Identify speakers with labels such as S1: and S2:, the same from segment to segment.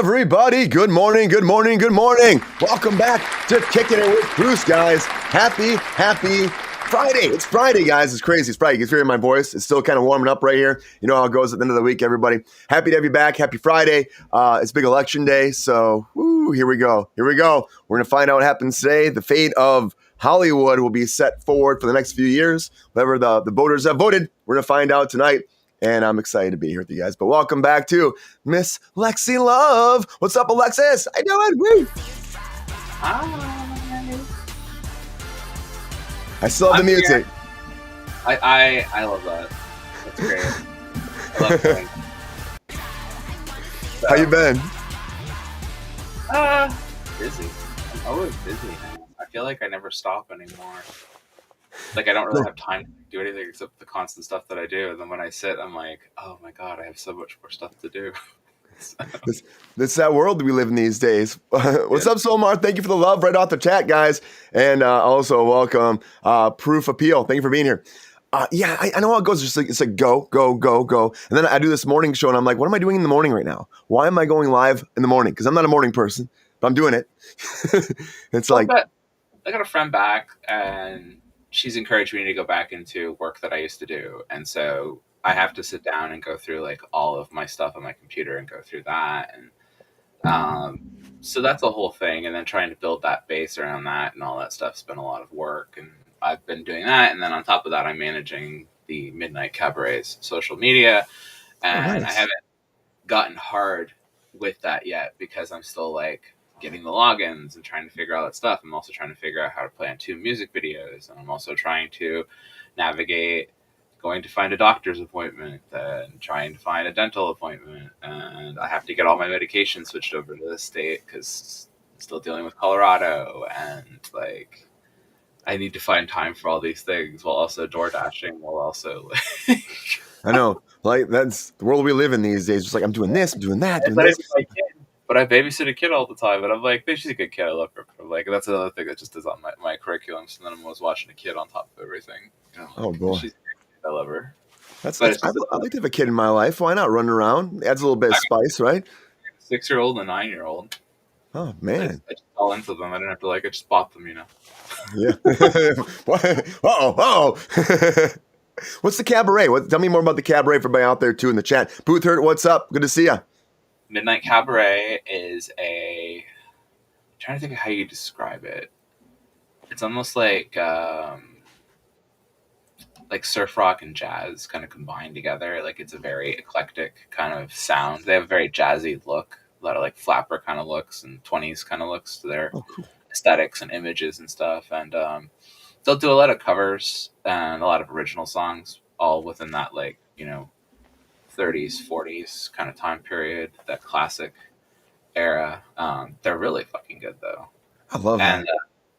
S1: everybody? Good morning, good morning, good morning. Welcome back to Kickin' It with Kruse, guys. Happy Friday. It's Friday, guys. It's crazy. It's Friday. You can hear my voice. It's still kind of warming up right here. You know how it goes at the end of the week, everybody. Happy to have you back. Happy Friday. It's big election day, so here we go. We're going to find out what happens today. The fate of Hollywood will be set forward for the next few years. Whatever the voters have voted, we're going to find out tonight. And I'm excited to be here with you guys. But welcome back to Miss Lexi Love. What's up, Alexis? How you doing? Woo!
S2: Hi.
S1: I still have the music.
S2: I love that. That's great. I love that. So,
S1: how you been?
S2: Busy. I'm always busy now. I feel like I never stop anymore. Like I don't really have time to do anything except the constant stuff that I do. And then when I sit, I'm like, oh my God, I have so much more stuff to do. So.
S1: This that world we live in these days. What's up, Solmar? Thank you for the love right off the chat, guys. And also welcome Proof Appeal. Thank you for being here. I know how it goes. It's like go. And then I do this morning show and I'm like, what am I doing in the morning right now? Why am I going live in the morning? Because I'm not a morning person, but I'm doing it. It's I
S2: got a friend back and she's encouraged me to go back into work that I used to do. And so I have to sit down and go through like all of my stuff on my computer and go through that. And so that's the whole thing. And then trying to build that base around that and all that stuff's been a lot of work. And I've been doing that. And then on top of that, I'm managing the Midnight Cabaret's social media. And I haven't gotten hard with that yet because I'm still like getting the logins and trying to figure out that stuff. I'm also trying to figure out how to plan 2 music videos. And I'm also trying to navigate going to find a doctor's appointment and trying to find a dental appointment. And I have to get all my medications switched over to this state because I'm still dealing with Colorado. And like, I need to find time for all these things while also door dashing, while also like...
S1: I know. Like, that's the world we live in these days. Just like, I'm doing this, I'm doing that, doing this.
S2: But I babysit a kid all the time, and I'm like, she's a good kid. I love her. But like, that's another thing that just is on my curriculum. So then I'm always watching a kid on top of everything. You know, like,
S1: oh boy,
S2: I love her.
S1: I'd like to have a kid in my life. Why not? Running around adds a little bit of spice, right?
S2: 6-year-old and a 9-year-old.
S1: Oh man,
S2: I just fall into them. I don't have to I just bought them, you know.
S1: Yeah. What's the cabaret? Tell me more about the cabaret for everybody out there too in the chat. Booth Hurt, what's up? Good to see you.
S2: Midnight Cabaret is I'm trying to think of how you describe it. It's almost like surf rock and jazz kind of combined together. Like it's a very eclectic kind of sound. They have a very jazzy look, a lot of like flapper kind of looks and 20s kind of looks to their aesthetics and images and stuff. And they'll do a lot of covers and a lot of original songs, all within that 30s, 40s kind of time period, that classic era. They're really fucking good though.
S1: I love that.
S2: And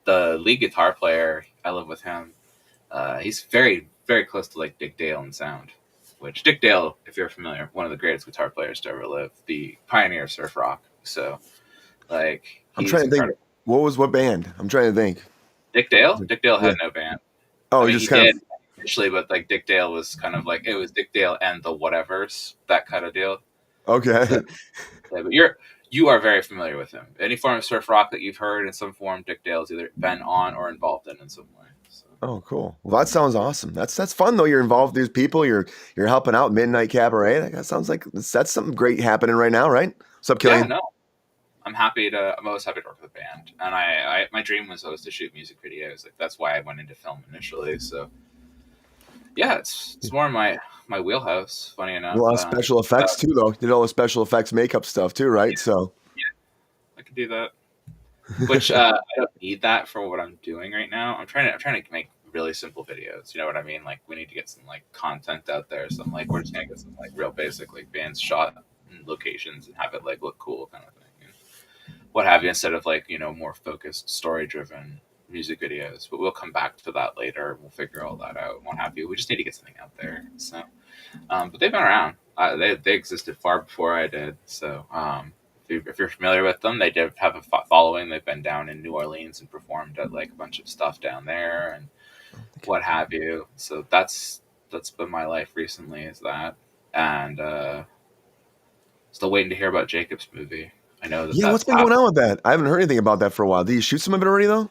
S2: the lead guitar player, I live with him. He's very, very close to like Dick Dale in sound, which Dick Dale, if you're familiar, one of the greatest guitar players to ever live, the pioneer of surf rock. So like,
S1: I'm trying to think, what band? I'm trying to think.
S2: Dick Dale? Dick Dale had no band.
S1: Oh, he did
S2: initially, but like Dick Dale was kind of like, it was Dick Dale and the Whatevers, that kind of deal.
S1: Okay.
S2: So, but you are very familiar with him. Any form of surf rock that you've heard in some form, Dick Dale's either been on or involved in some way. So.
S1: Oh, cool. Well, that sounds awesome. That's fun though. You're involved with these people. You're helping out Midnight Cabaret. That sounds like that's something great happening right now, right? What's up, Killian?
S2: Yeah, no. I'm always happy to work with a band. And my dream was always to shoot music videos. Like that's why I went into film initially. So yeah, it's more in my wheelhouse, funny enough.
S1: A lot of special effects too, though. You did all the special effects makeup stuff too, right?
S2: Yeah.
S1: So
S2: yeah, I could do that. Which I don't need that for what I'm doing right now. I'm trying to make really simple videos. You know what I mean? Like we need to get some like content out there. So I'm like, we're just gonna get some like real basic like bands shot in locations and have it like look cool kind of thing. What have you, instead of like, more focused story driven music videos. But we'll come back to that later. We'll figure all that out and what have you. We just need to get something out there. So but they've been around. They existed far before I did. So if you're familiar with them, they did have a following. They've been down in New Orleans and performed at like a bunch of stuff down there and what have you. So that's been my life recently, is that. And still waiting to hear about Jacob's movie. I know that
S1: Yeah, what's
S2: that's
S1: been going
S2: happened.
S1: on with that? I haven't heard anything about that for a while. Did you shoot some of it already though?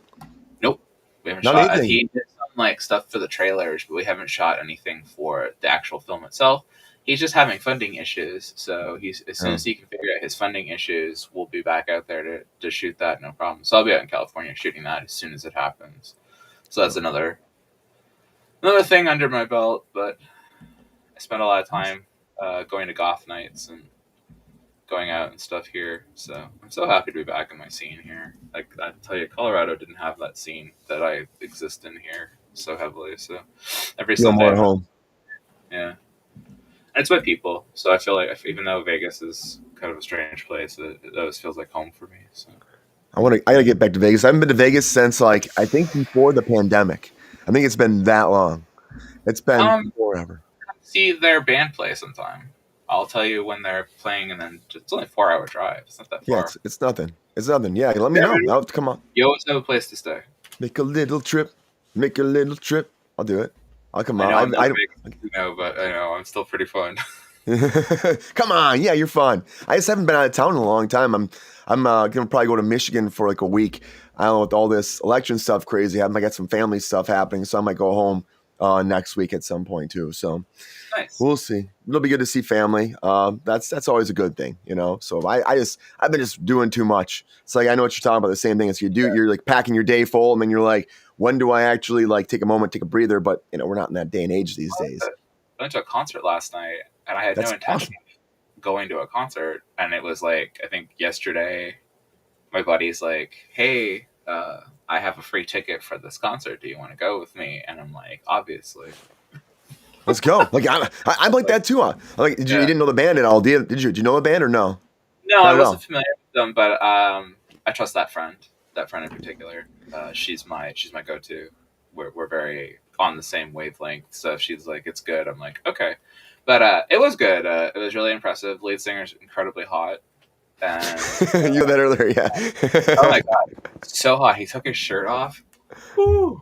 S2: Nope, we haven't
S1: Not
S2: shot.
S1: anything.
S2: He did some like stuff for the trailers, but we haven't shot anything for the actual film itself. He's just having funding issues, so he's as soon
S1: Oh.
S2: as he can figure out his funding issues, we'll be back out there to shoot that, no problem. So I'll be out in California shooting that as soon as it happens. So that's another thing under my belt. But I spent a lot of time going to goth nights and going out and stuff here. So I'm so happy to be back in my scene here. Like I tell you, Colorado didn't have that scene that I exist in here so heavily. So every
S1: Feel more
S2: Sunday,
S1: at home.
S2: yeah, and it's my people. So I feel like even though Vegas is kind of a strange place, it always feels like home for me. So
S1: I gotta get back to Vegas. I haven't been to Vegas since like I think before the pandemic. I think it's been that long. It's been
S2: um,
S1: forever.
S2: see their band play sometime. I'll tell you when they're playing, and then it's only a 4 hour drive. It's not that
S1: Yeah,
S2: far.
S1: it's nothing. It's nothing. Yeah, let me
S2: Yeah,
S1: know. Come on.
S2: you always have a place to stay.
S1: Make a little trip. Make a little trip. I'll do it. I'll come
S2: I know I'm
S1: on.
S2: not a big, but I know I'm still pretty fun.
S1: Come on, yeah, you're fun. I just haven't been out of town in a long time. I'm gonna probably go to Michigan for like a week. I don't know, with all this election stuff crazy. I might get some family stuff happening, so I might go home next week at some point too. So
S2: Nice.
S1: we'll see. It'll be good to see family. That's always a good thing, you know. So I've been just doing too much. It's like I know what you're talking about. The same thing as you're like packing your day full, and then you're like, when do I actually like take a moment, take a breather? But you know, we're not in that day and age these days.
S2: I went to a concert last night, and I had no
S1: That's
S2: intention
S1: awesome.
S2: of going to a concert. And it was like, I think yesterday, my buddy's like, "Hey, I have a free ticket for this concert. Do you want to go with me?" And I'm like, "Obviously."
S1: Let's go. Like I'm like that too. Like you
S2: Yeah.
S1: didn't know the band at all, did you? Did you know the band or no?
S2: No, I
S1: Not at
S2: wasn't
S1: all.
S2: familiar with them, but I trust that friend. That friend in particular. She's my go-to. We're very on the same wavelength. So if she's like, "It's good," I'm like, "Okay." But it was good. It was really impressive. Lead singer's incredibly hot, and
S1: You know that earlier,
S2: oh my
S1: yeah.
S2: god, so hot. He took his shirt off. Woo.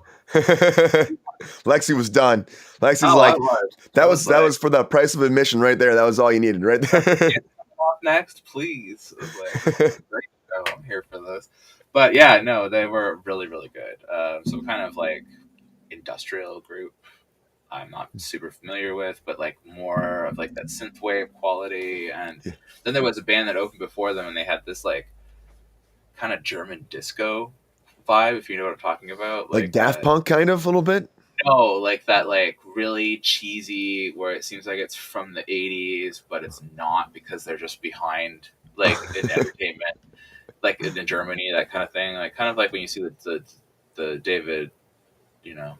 S1: Lexi was done. Lexi's
S2: Oh, I
S1: like,
S2: was. I
S1: that
S2: was
S1: was that
S2: like,
S1: was for the price of admission right there. That was all you needed right
S2: "Pants
S1: there.
S2: off next, please." I was like, "Great, go. I'm here for this." But yeah, no, they were really, really good. Some kind of like industrial group I'm not super familiar with, but like more of like that synthwave quality. And
S1: Yeah.
S2: then there was a band that opened before them, and they had this like kind of German disco vibe, if you know what I'm talking about,
S1: Like
S2: like
S1: Daft
S2: that.
S1: Punk kind of a little bit.
S2: No, like that, like really cheesy, where it seems like it's from the '80s, but it's not because they're just behind like in entertainment, like in Germany, that kind of thing. Like kind of like when you see the David, you know,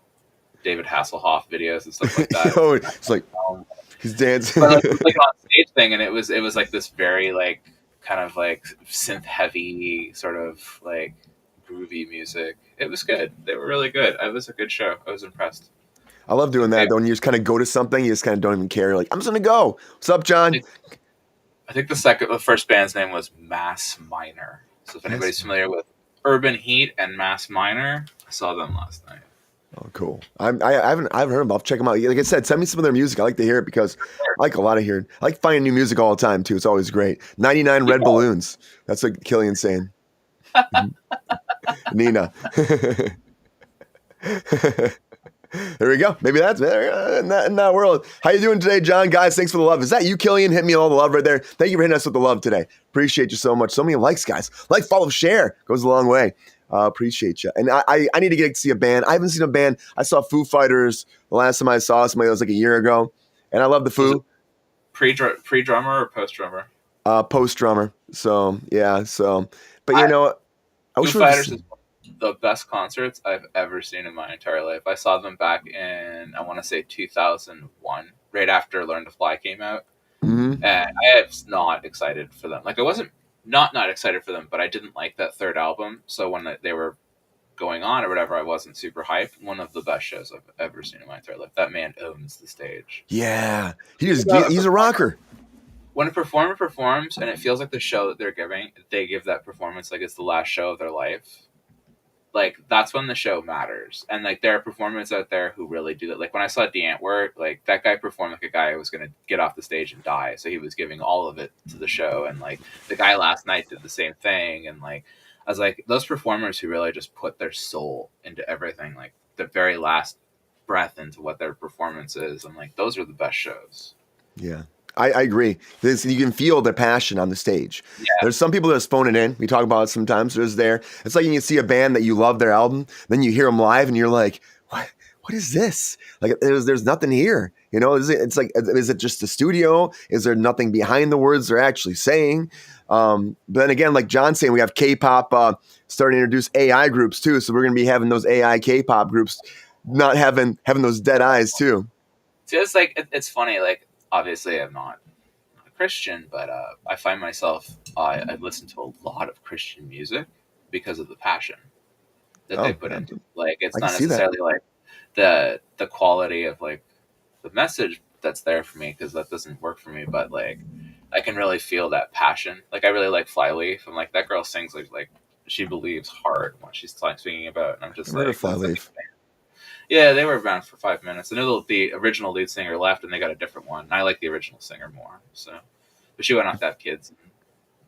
S2: David Hasselhoff videos and stuff like that.
S1: Oh, it's like
S2: Um,
S1: he's dancing.
S2: but like it was like an on stage thing, and it was like this very like kind of like synth heavy sort of like groovy music. It was good. They were really good. It was a good show. I was impressed.
S1: I love doing
S2: They,
S1: that. Though, when you just kind of go to something, you just kind of don't even care. You're like, I'm just gonna go. What's up, John?
S2: I think the first band's name was Mass Minor. So if anybody's familiar with Urban Heat and Mass Minor, I saw them last night.
S1: Oh, cool. I haven't heard them. I'll check them out. Like I said, send me some of their music. I like to hear it because I like a lot of hearing. I like finding new music all the time too. It's always great. 99 Red
S2: Yeah.
S1: Balloons. That's what Killian's saying. Nina. There we go. Maybe that's there in that world. How you doing today, John? Guys, thanks for the love. Is that you, Killian? Hit me all the love right there. Thank you for hitting us with the love today. Appreciate you so much. So many likes, guys. Like, follow, share. Goes a long way. Appreciate you. And I need to get to see a band. I haven't seen a band. I saw Foo Fighters the last time I saw somebody that was like a year ago. And I love the Foo.
S2: Pre-drummer or post-drummer?
S1: Post drummer. So, yeah. So, but
S2: I,
S1: you know, I
S2: Foo
S1: wish we were
S2: Fighters
S1: just,
S2: is one of the best concerts I've ever seen in my entire life. I saw them back in, I want to say 2001, right after Learn to Fly came out.
S1: Mhm.
S2: And I was not excited for them. Like, I wasn't not excited for them, but I didn't like that third album. So when they were going on or whatever, I wasn't super hyped. One of the best shows I've ever seen in my entire life. That man owns the stage.
S1: Yeah. He's a rocker.
S2: When a performer performs and it feels like the show that they're giving, they give that performance like it's the last show of their life. like that's when the show matters. And like there are performers out there who really do that. Like when I saw DeAntWort, like that guy performed like a guy who was gonna get off the stage and die. So he was giving all of it to the show. And like the guy last night did the same thing. And like I was like, those performers who really just put their soul into everything, like the very last breath into what their performance is. I'm like, those are the best shows.
S1: Yeah. I agree. You can feel the passion on the stage.
S2: Yeah.
S1: There's some people that just phone it in. We talk about it sometimes. It's like you can see a band that you love their album, then you hear them live, and you're like, "What? What is this? Like, there's nothing here. You know? It's like, is it just the studio? Is there nothing behind the words they're actually saying?" But then again, like John's saying, we have K-pop starting to introduce AI groups too. So we're going to be having those AI K-pop groups, not having those dead eyes too.
S2: So it's like it's funny. Like obviously, I'm not a Christian, but I find myself I listen to a lot of Christian music because of the passion that they put into it. Like it's not necessarily like the quality of like the message that's there for me, because that doesn't work for me. But like I can really feel that passion. Like I really like Flyleaf. I'm like, that girl sings like she believes hard what she's speaking about, and I'm just like,
S1: Flyleaf.
S2: Yeah, they were around for 5 minutes. I know the original lead singer left, and they got a different one. And I like the original singer more. So, but she went on to have kids and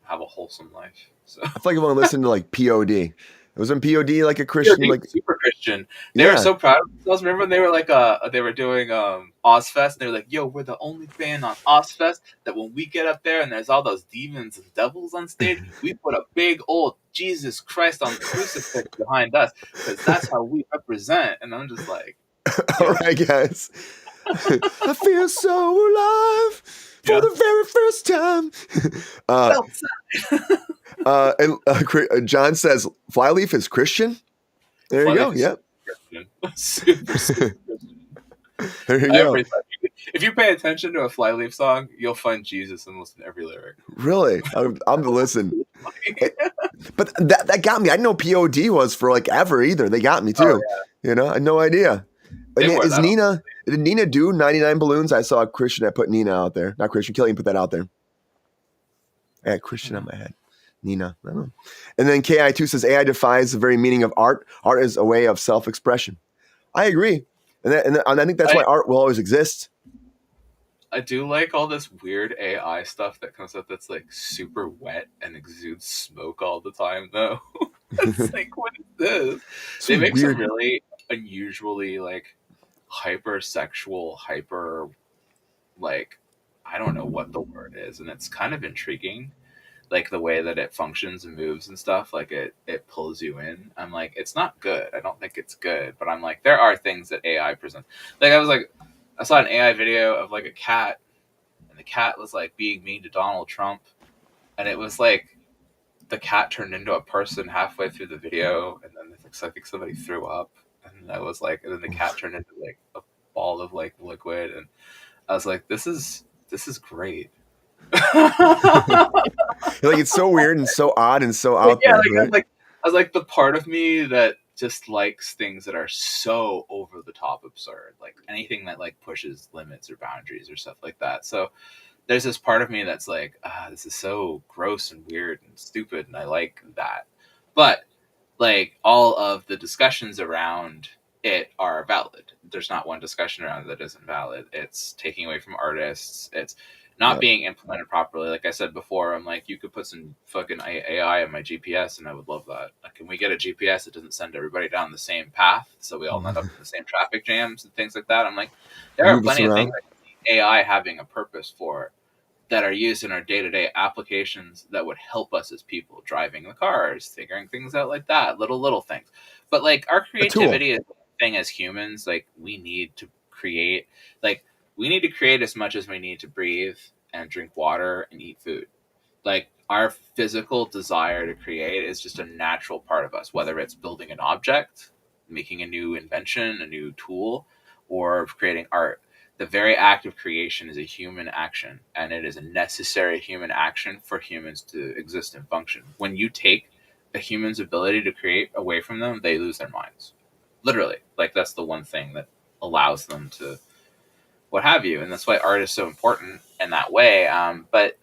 S2: have a wholesome life. So
S1: I feel like I want to listen to like POD. Wasn't POD like a Christian?
S2: POD,
S1: like
S2: super Christian. They were so proud of themselves. Remember when they were like they were doing Ozfest, and they were like, "Yo, we're the only band on Ozfest that when we get up there and there's all those demons and devils on stage, we put a big old Jesus Christ on crucifix behind us, because that's how we represent." And I'm just like,
S1: all right, guys. I feel so alive for the very first time. And John says Flyleaf is Christian. There you go. Yep.
S2: Super Christian.
S1: There you go.
S2: If you pay attention to a Flyleaf song, you'll find Jesus in almost every lyric.
S1: Really? I'm to listen. But that got me. I didn't know POD was for like ever either. They got me too.
S2: Oh, yeah.
S1: You know, I had no idea. Did Nina do 99 Balloons? I saw a Christian that put Nina out there. Not Christian, Killian put that out there. I had Christian on my head. Nina. I don't know. And then KI2 says AI defies the very meaning of art. Art is a way of self-expression. I agree. And I think that's why art will always exist.
S2: I do like all this weird AI stuff that comes up that's like super wet and exudes smoke all the time, though. It's like, what is this? They make some really unusually like hypersexual, like, I don't know what the word is, and it's kind of intriguing. Like the way that it functions and moves and stuff, like it pulls you in. I'm like, it's not good. I don't think it's good, but I'm like, there are things that AI presents. Like I saw an AI video of like a cat, and the cat was like being mean to Donald Trump, and it was like the cat turned into a person halfway through the video, and then I think somebody threw up, and I was like, and then the cat turned into like a ball of like liquid, and I was like, this is great.
S1: Like it's so weird and so odd and so out there.
S2: Right? I was like the part of me that just likes things that are so over the top absurd, like anything that like pushes limits or boundaries or stuff like that. So there's this part of me that's like, this is so gross and weird and stupid, and I like that. But like all of the discussions around it are valid. There's not one discussion around it that isn't valid. It's taking away from artists. It's not being implemented properly. Like I said before, I'm like, you could put some fucking AI on my GPS, and I would love that. Like, can we get a GPS that doesn't send everybody down the same path, so we all end up in the same traffic jams and things like that? I'm like, there are plenty of things like AI having a purpose for that are used in our day-to-day applications that would help us as people, driving the cars, figuring things out like that, little things. But like our creativity is a thing as humans. Like we need to create, as much as we need to breathe and drink water and eat food. Like our physical desire to create is just a natural part of us, whether it's building an object, making a new invention, a new tool, or creating art. The very act of creation is a human action, and it is a necessary human action for humans to exist and function. When you take a human's ability to create away from them, they lose their minds. Literally. Like that's the one thing that allows them to what have you. And that's why art is so important in that way. But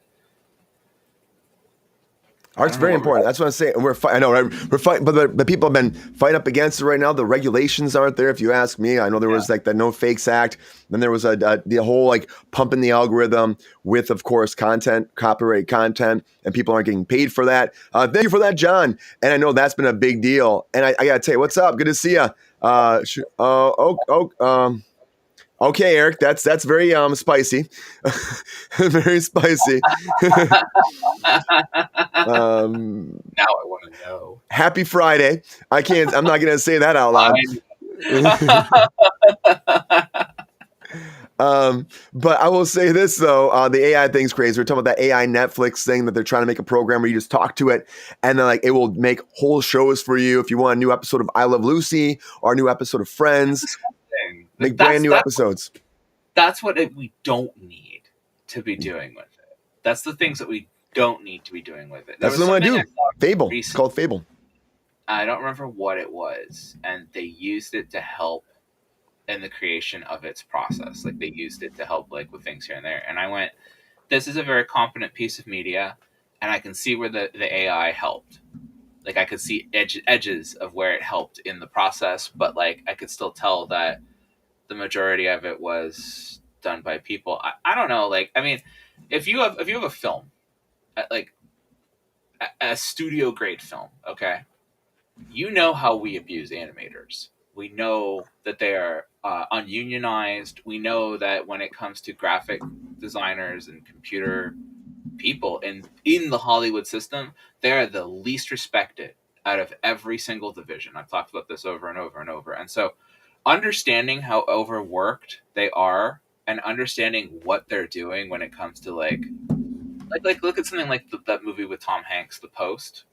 S1: Art's very important. That's what I'm saying. And we're fighting. I know, right? We're fighting, but the people have been fighting up against it right now. The regulations aren't there, if you ask me. I know there was like the No Fakes Act. Then there was the whole like pumping the algorithm with, of course, content, copyright content, and people aren't getting paid for that. Thank you for that, John. And I know that's been a big deal. And I gotta tell you, what's up? Good to see you. Okay, Eric, that's very spicy, very spicy.
S2: Now I want to know.
S1: Happy Friday! I'm not gonna say that out loud. But I will say this though, the AI thing's crazy. We're talking about that AI Netflix thing that they're trying to make a program where you just talk to it, and then like it will make whole shows for you. If you want a new episode of I Love Lucy or a new episode of Friends, make brand new episodes.
S2: That's what we don't need to be doing with it. That's the things that we don't need to be doing with it.
S1: That's what I want to do. Fable. It's called Fable.
S2: I don't remember what it was, and they used it to help in the creation of its process. Like they used it to help like with things here and there. And I went, this is a very competent piece of media, and I can see where the AI helped. Like I could see edges of where it helped in the process, but like I could still tell that the majority of it was done by people. I don't know. Like, I mean, if you have a film, like a studio grade film, okay, you know how we abuse animators. We know that they are ununionized. We know that when it comes to graphic designers and computer people in the Hollywood system, they are the least respected out of every single division. I've talked about this over and over and over. And so understanding how overworked they are and understanding what they're doing when it comes to like look at something like that movie with Tom Hanks, The Post.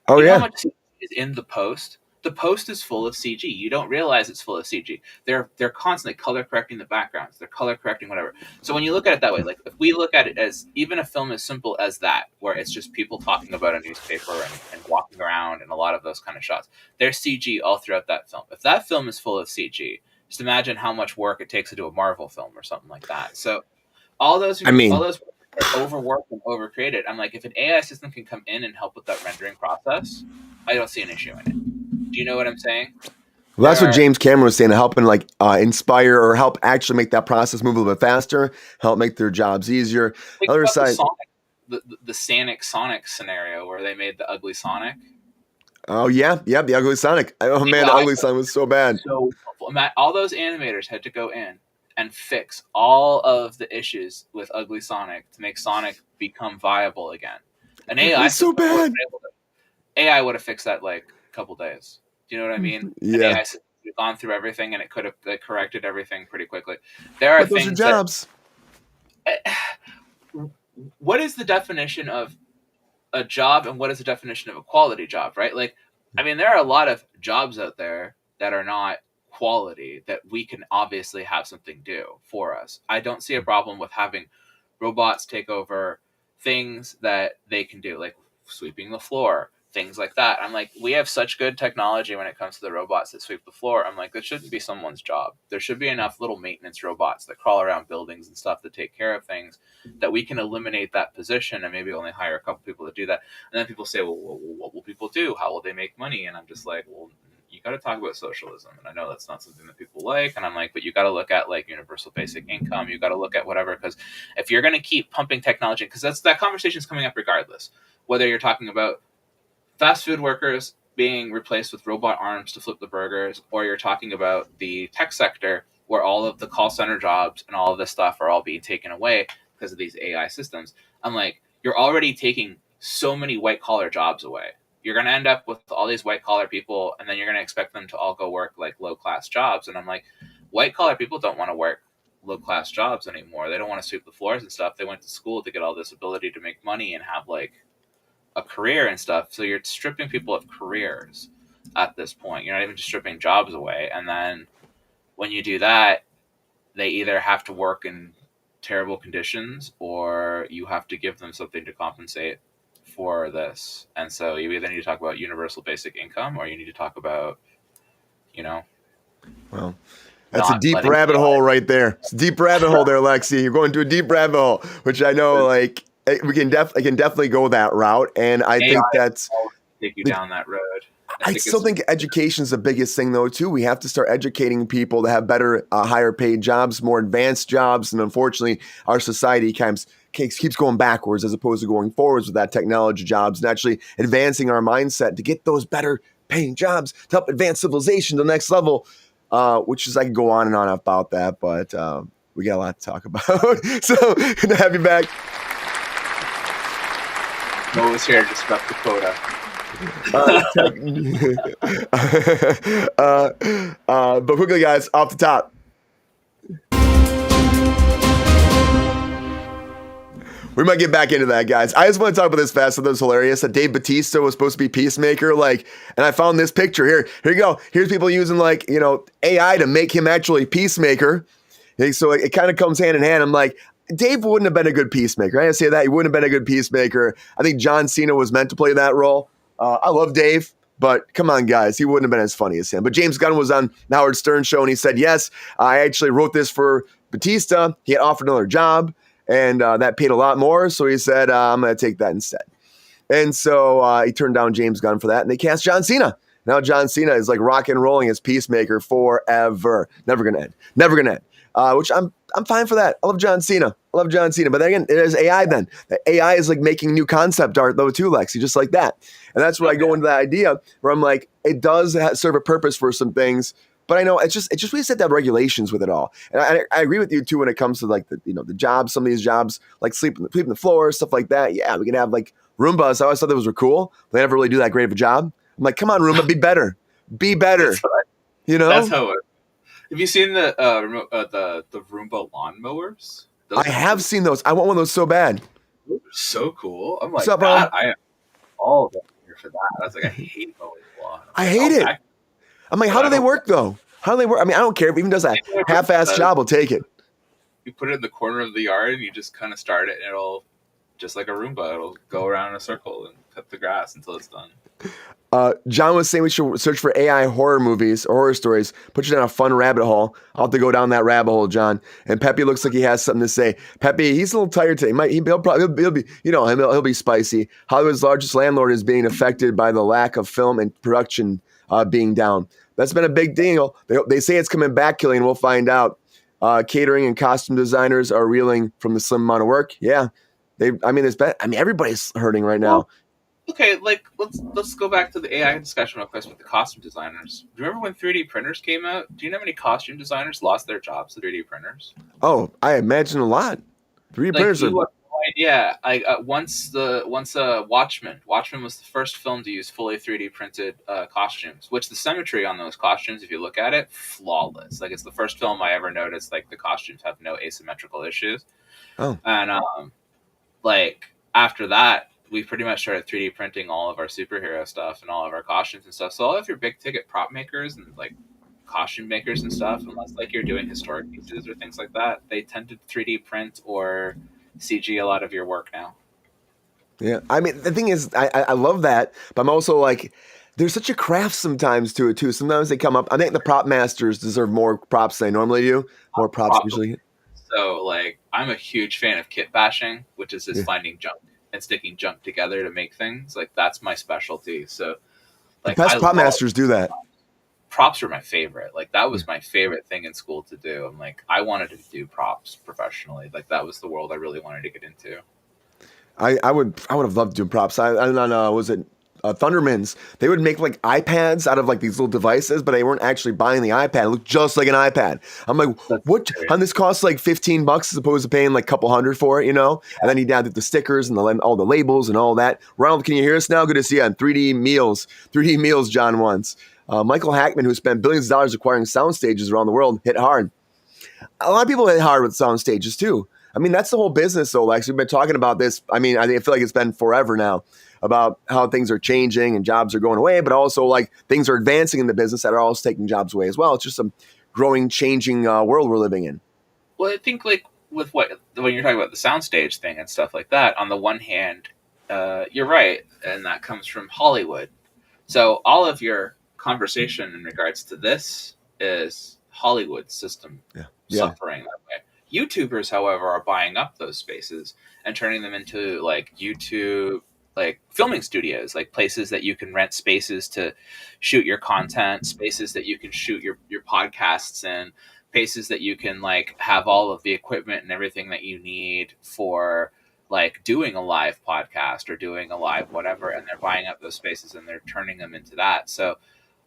S1: Oh,
S2: you know how much is in The Post? The Post is full of CG. You don't realize it's full of CG. They're constantly color correcting the backgrounds. They're color correcting whatever. So when you look at it that way, like if we look at it as even a film as simple as that, where it's just people talking about a newspaper and walking around and a lot of those kind of shots, there's CG all throughout that film. If that film is full of CG, just imagine how much work it takes to do a Marvel film or something like that. So all those are overworked and overcreated. I'm like, if an AI system can come in and help with that rendering process, I don't see an issue in it. Do you know what I'm saying?
S1: Well, that's what James Cameron was saying, to help and like inspire or help actually make that process move a little bit faster, help make their jobs easier. Other side,
S2: the Sonic scenario where they made the ugly Sonic.
S1: Oh yeah, the ugly Sonic. Oh man, the ugly Sonic was so bad.
S2: So all those animators had to go in and fix all of the issues with ugly Sonic to make Sonic become viable again. An AI
S1: so bad.
S2: AI would have fixed that like a couple days. Do you know what I mean?
S1: Yeah.
S2: An AI system would have gone through everything and it could have corrected everything pretty quickly. There are things.
S1: Those are jobs.
S2: What is the definition of a job and what is the definition of a quality job, right? Like, I mean, there are a lot of jobs out there that are not quality that we can obviously have something do for us. I don't see a problem with having robots take over things that they can do, like sweeping the floor, things like that. I'm like, we have such good technology when it comes to the robots that sweep the floor. I'm like, that shouldn't be someone's job. There should be enough little maintenance robots that crawl around buildings and stuff to take care of things that we can eliminate that position and maybe only hire a couple people to do that. And then people say, well, what will people do? How will they make money? And I'm just like, well, you got to talk about socialism. And I know that's not something that people like. And I'm like, but you got to look at like universal basic income. You got to look at whatever, because if you're going to keep pumping technology, because that conversation is coming up regardless, whether you're talking about fast food workers being replaced with robot arms to flip the burgers, or you're talking about the tech sector where all of the call center jobs and all of this stuff are all being taken away because of these AI systems. I'm like, you're already taking so many white collar jobs away. You're going to end up with all these white collar people, and then you're going to expect them to all go work like low class jobs. And I'm like, white collar people don't want to work low class jobs anymore. They don't want to sweep the floors and stuff. They went to school to get all this ability to make money and have like a career and stuff. So you're stripping people of careers at this point. You're not even just stripping jobs away. And then when you do that, they either have to work in terrible conditions or you have to give them something to compensate for this. And so you either need to talk about universal basic income or you need to talk about,
S1: well, that's a deep rabbit hole right there. It's a deep rabbit hole there, Lexi. You're going to a deep rabbit hole, which I know, like, we can definitely go that route, and I
S2: AI
S1: think that's.
S2: will take you down that road.
S1: I still think education is the biggest thing, though, too. We have to start educating people to have better, higher paid jobs, more advanced jobs. And unfortunately, our society keeps going backwards as opposed to going forwards with that technology jobs and actually advancing our mindset to get those better paying jobs to help advance civilization to the next level, which is, I can go on and on about that, but we got a lot to talk about. So, good to have you back.
S2: Noah's here to disrupt the quota.
S1: But quickly, guys, off the top. We might get back into that, guys. I just want to talk about this fast. So that was hilarious. That Dave Bautista was supposed to be Peacemaker. And I found this picture here. Here you go. Here's people using AI to make him actually Peacemaker. So it kind of comes hand in hand. I'm like, Dave wouldn't have been a good Peacemaker. I gotta say that. He wouldn't have been a good Peacemaker. I think John Cena was meant to play that role. I love Dave, but come on, guys. He wouldn't have been as funny as him. But James Gunn was on the Howard Stern show, and he said, yes, I actually wrote this for Bautista. He had offered another job, and that paid a lot more. So he said, I'm going to take that instead. And so he turned down James Gunn for that, and they cast John Cena. Now John Cena is like rock and rolling as Peacemaker forever. Never going to end. Never going to end. Which I'm fine for that. I love John Cena. But then again, it is AI then. The AI is like making new concept art though too, Lexi, just like that. And that's where I go into that idea where I'm like, it does serve a purpose for some things. But I know it's just we set that regulations with it all. And I agree with you too when it comes to like the jobs, some of these jobs like sleeping the floor, stuff like that. Yeah, we can have like Roombas. I always thought those were cool. But they never really do that great of a job. I'm like, come on, Roomba, be better. Be better.
S2: That's how it. Have you seen the Roomba lawnmowers?
S1: I have seen those. I want one of those so bad.
S2: Those are so cool. I'm like,
S1: what's up, bro?
S2: I am all here for that. I was like, I hate mowing lawn.
S1: I hate it. I'm like, how do they work though? How do they work? I mean, I don't care if it even does a half-assed job. I'll take it.
S2: You put it in the corner of the yard and you just kind of start it, and it'll just like a Roomba. It'll go around in a circle and cut the grass until it's done.
S1: John was saying we should search for AI horror movies or horror stories. Put you down a fun rabbit hole. I'll have to go down that rabbit hole, John. And Pepe looks like he has something to say. Pepe, he's a little tired today. He'll be, he'll be spicy. Hollywood's largest landlord is being affected by the lack of film and production being down. That's been a big deal. They say it's coming back, Killian. We'll find out. Catering and costume designers are reeling from the slim amount of work. Yeah, everybody's hurting right now.
S2: Okay, let's go back to the AI discussion real quick with the costume designers. Do you remember when 3D printers came out? Do you know how many costume designers lost their jobs to 3D printers?
S1: Oh, I imagine a lot. 3D printers are.
S2: Yeah, once Watchmen was the first film to use fully 3D printed costumes, which the symmetry on those costumes, if you look at it, flawless. Like, it's the first film I ever noticed like the costumes have no asymmetrical issues.
S1: Oh,
S2: and after that, we pretty much started 3D printing all of our superhero stuff and all of our costumes and stuff. So all of your big ticket prop makers and like costume makers and stuff, unless like you're doing historic pieces or things like that, they tend to 3D print or CG a lot of your work now.
S1: Yeah, I mean, the thing is, I love that, but I'm also like, there's such a craft sometimes to it too. Sometimes they come up. I think the prop masters deserve more props than they normally do. More props usually.
S2: So like, I'm a huge fan of kit bashing, which is just finding junk and sticking junk together to make things. Like, that's my specialty. So like,
S1: the best prop masters do that.
S2: Props are my favorite. Like, that was my favorite thing in school to do. I'm like, I wanted to do props professionally. Like, that was the world I really wanted to get into.
S1: I would have loved doing props. I don't know, was it Thundermans? They would make like iPads out of like these little devices, but they weren't actually buying the iPad. It looked just like an iPad. I'm like, what? And this costs like $15 as opposed to paying like a couple $100 for it, you know? And then you down to the stickers and all the labels and all that. Ronald, can you hear us now? Good to see you on 3D Meals, John wants. Michael Hackman, who spent billions of dollars acquiring sound stages around the world, hit hard. A lot of people hit hard with sound stages too. I mean, that's the whole business, though, Lex. We've been talking about this. I mean, I feel like it's been forever now about how things are changing and jobs are going away, but also like things are advancing in the business that are also taking jobs away as well. It's just a growing, changing world we're living in.
S2: Well, I think like with when you're talking about the soundstage thing and stuff like that, on the one hand, you're right, and that comes from Hollywood. So all of your conversation in regards to this is Hollywood system suffering that way. YouTubers, however, are buying up those spaces and turning them into like YouTube, like filming studios, like places that you can rent spaces to shoot your content, spaces that you can shoot your podcasts in, places that you can like have all of the equipment and everything that you need for like doing a live podcast or doing a live whatever, and they're buying up those spaces and they're turning them into that. So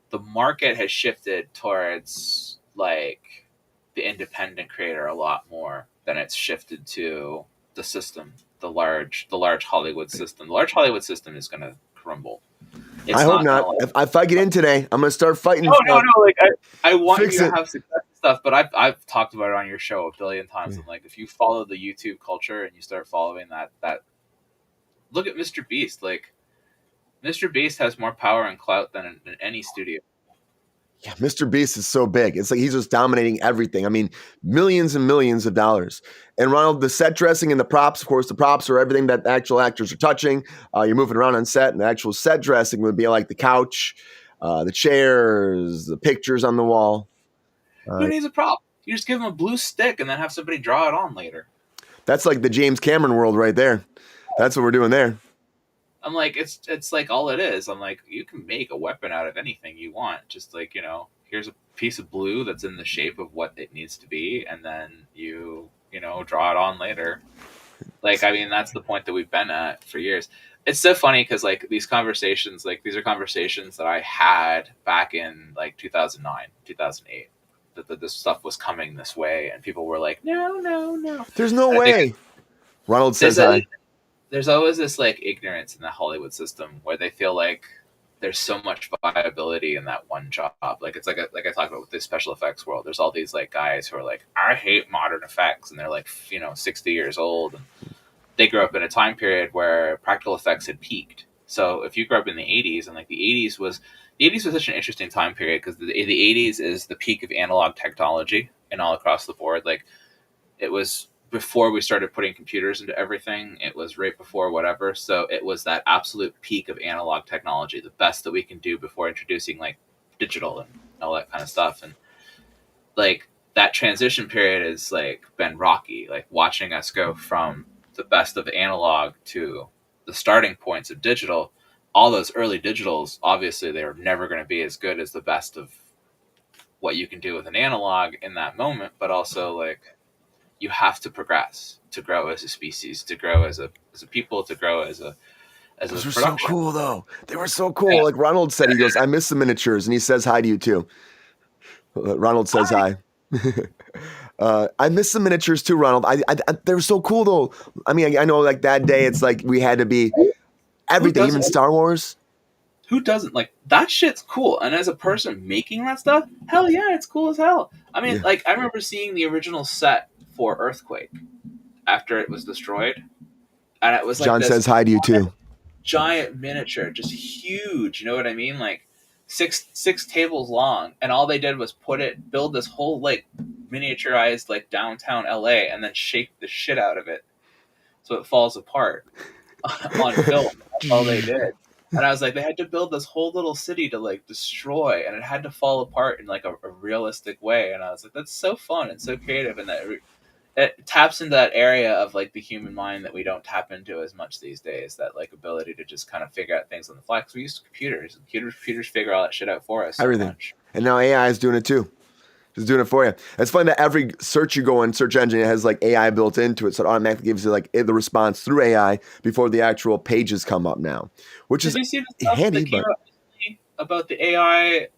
S2: the market has shifted towards like the independent creator a lot more than it's shifted to the system, the large Hollywood system. The large Hollywood system is going to crumble.
S1: I
S2: It's
S1: hope
S2: not going
S1: not.
S2: to like.
S1: If I get in today, I'm gonna start fighting.
S2: No. Like I want you
S1: Fix
S2: to
S1: it.
S2: have success and stuff, but I've talked about it on your show a billion times. And like, if you follow the YouTube culture and you start following that, look at Mr. Beast. Like, Mr. Beast has more power and clout than any studio.
S1: Yeah, Mr. Beast is so big. It's like he's just dominating everything. I mean, millions and millions of dollars. And Ronald, the set dressing and the props, of course, the props are everything that the actual actors are touching. You're moving around on set, and the actual set dressing would be like the couch, the chairs, the pictures on the wall.
S2: Who needs a prop? You just give them a blue stick and then have somebody draw it on later.
S1: That's like the James Cameron world right there. That's what we're doing there.
S2: I'm like, it's like all it is. I'm like, you can make a weapon out of anything you want. Just like, here's a piece of blue that's in the shape of what it needs to be, and then you draw it on later. Like, I mean, that's the point that we've been at for years. It's so funny because like these conversations, like these are conversations that I had back in like 2009, 2008. That this stuff was coming this way, and people were like, no.
S1: There's no
S2: And I think
S1: way. Ronald says hi.
S2: there's always this like ignorance in the Hollywood system where they feel like there's so much viability in that one job. Like it's like I talked about with the special effects world. There's all these like guys who are like, I hate modern effects, and they're like 60 years old, and they grew up in a time period where practical effects had peaked. So if you grew up in the 80s, and like the 80s was such an interesting time period because the 80s is the peak of analog technology and all across the board. Like it was before we started putting computers into everything. It was right before whatever. So it was that absolute peak of analog technology, the best that we can do before introducing like digital and all that kind of stuff. And like that transition period has like been rocky, like watching us go from the best of analog to the starting points of digital. All those early digitals, obviously they're never going to be as good as the best of what you can do with an analog in that moment, but also like you have to progress to grow as a species, to grow as a people, to grow as a
S1: Those were so
S2: production.
S1: cool, though. They were so cool.
S2: Yeah.
S1: Like Ronald said, he goes, I miss the miniatures. And he says hi to you, too. Ronald says hi. I miss the miniatures, too, Ronald. They were so cool, though. I mean, I know like that day, it's like we had to be everything, even Star Wars.
S2: Who doesn't like that shit's cool? And as a person making that stuff, hell yeah, it's cool as hell. I mean,
S1: Yeah.
S2: like I remember seeing the original set for Earthquake after it was destroyed, and it was like
S1: John
S2: this
S1: says hi to you, too.
S2: giant miniature, just huge. You know what I mean? Like six tables long, and all they did was build this whole like miniaturized like downtown LA, and then shake the shit out of it so it falls apart on film. That's all they did. And I was like, they had to build this whole little city to like destroy, and it had to fall apart in like a realistic way. And I was like, that's so fun and so creative, and that it taps into that area of like the human mind that we don't tap into as much these days. That like ability to just kind of figure out things on the fly. Because we use computers. Computers figure all that shit out for us. So
S1: Everything.
S2: much.
S1: And now AI is doing it, too. Just doing it for you. It's funny that every search you go on, search engine, it has like AI built into it. So it automatically gives you like the response through AI before the actual pages come up now, which is
S2: Did you see the stuff
S1: handy.
S2: that came
S1: But
S2: out recently about the AI?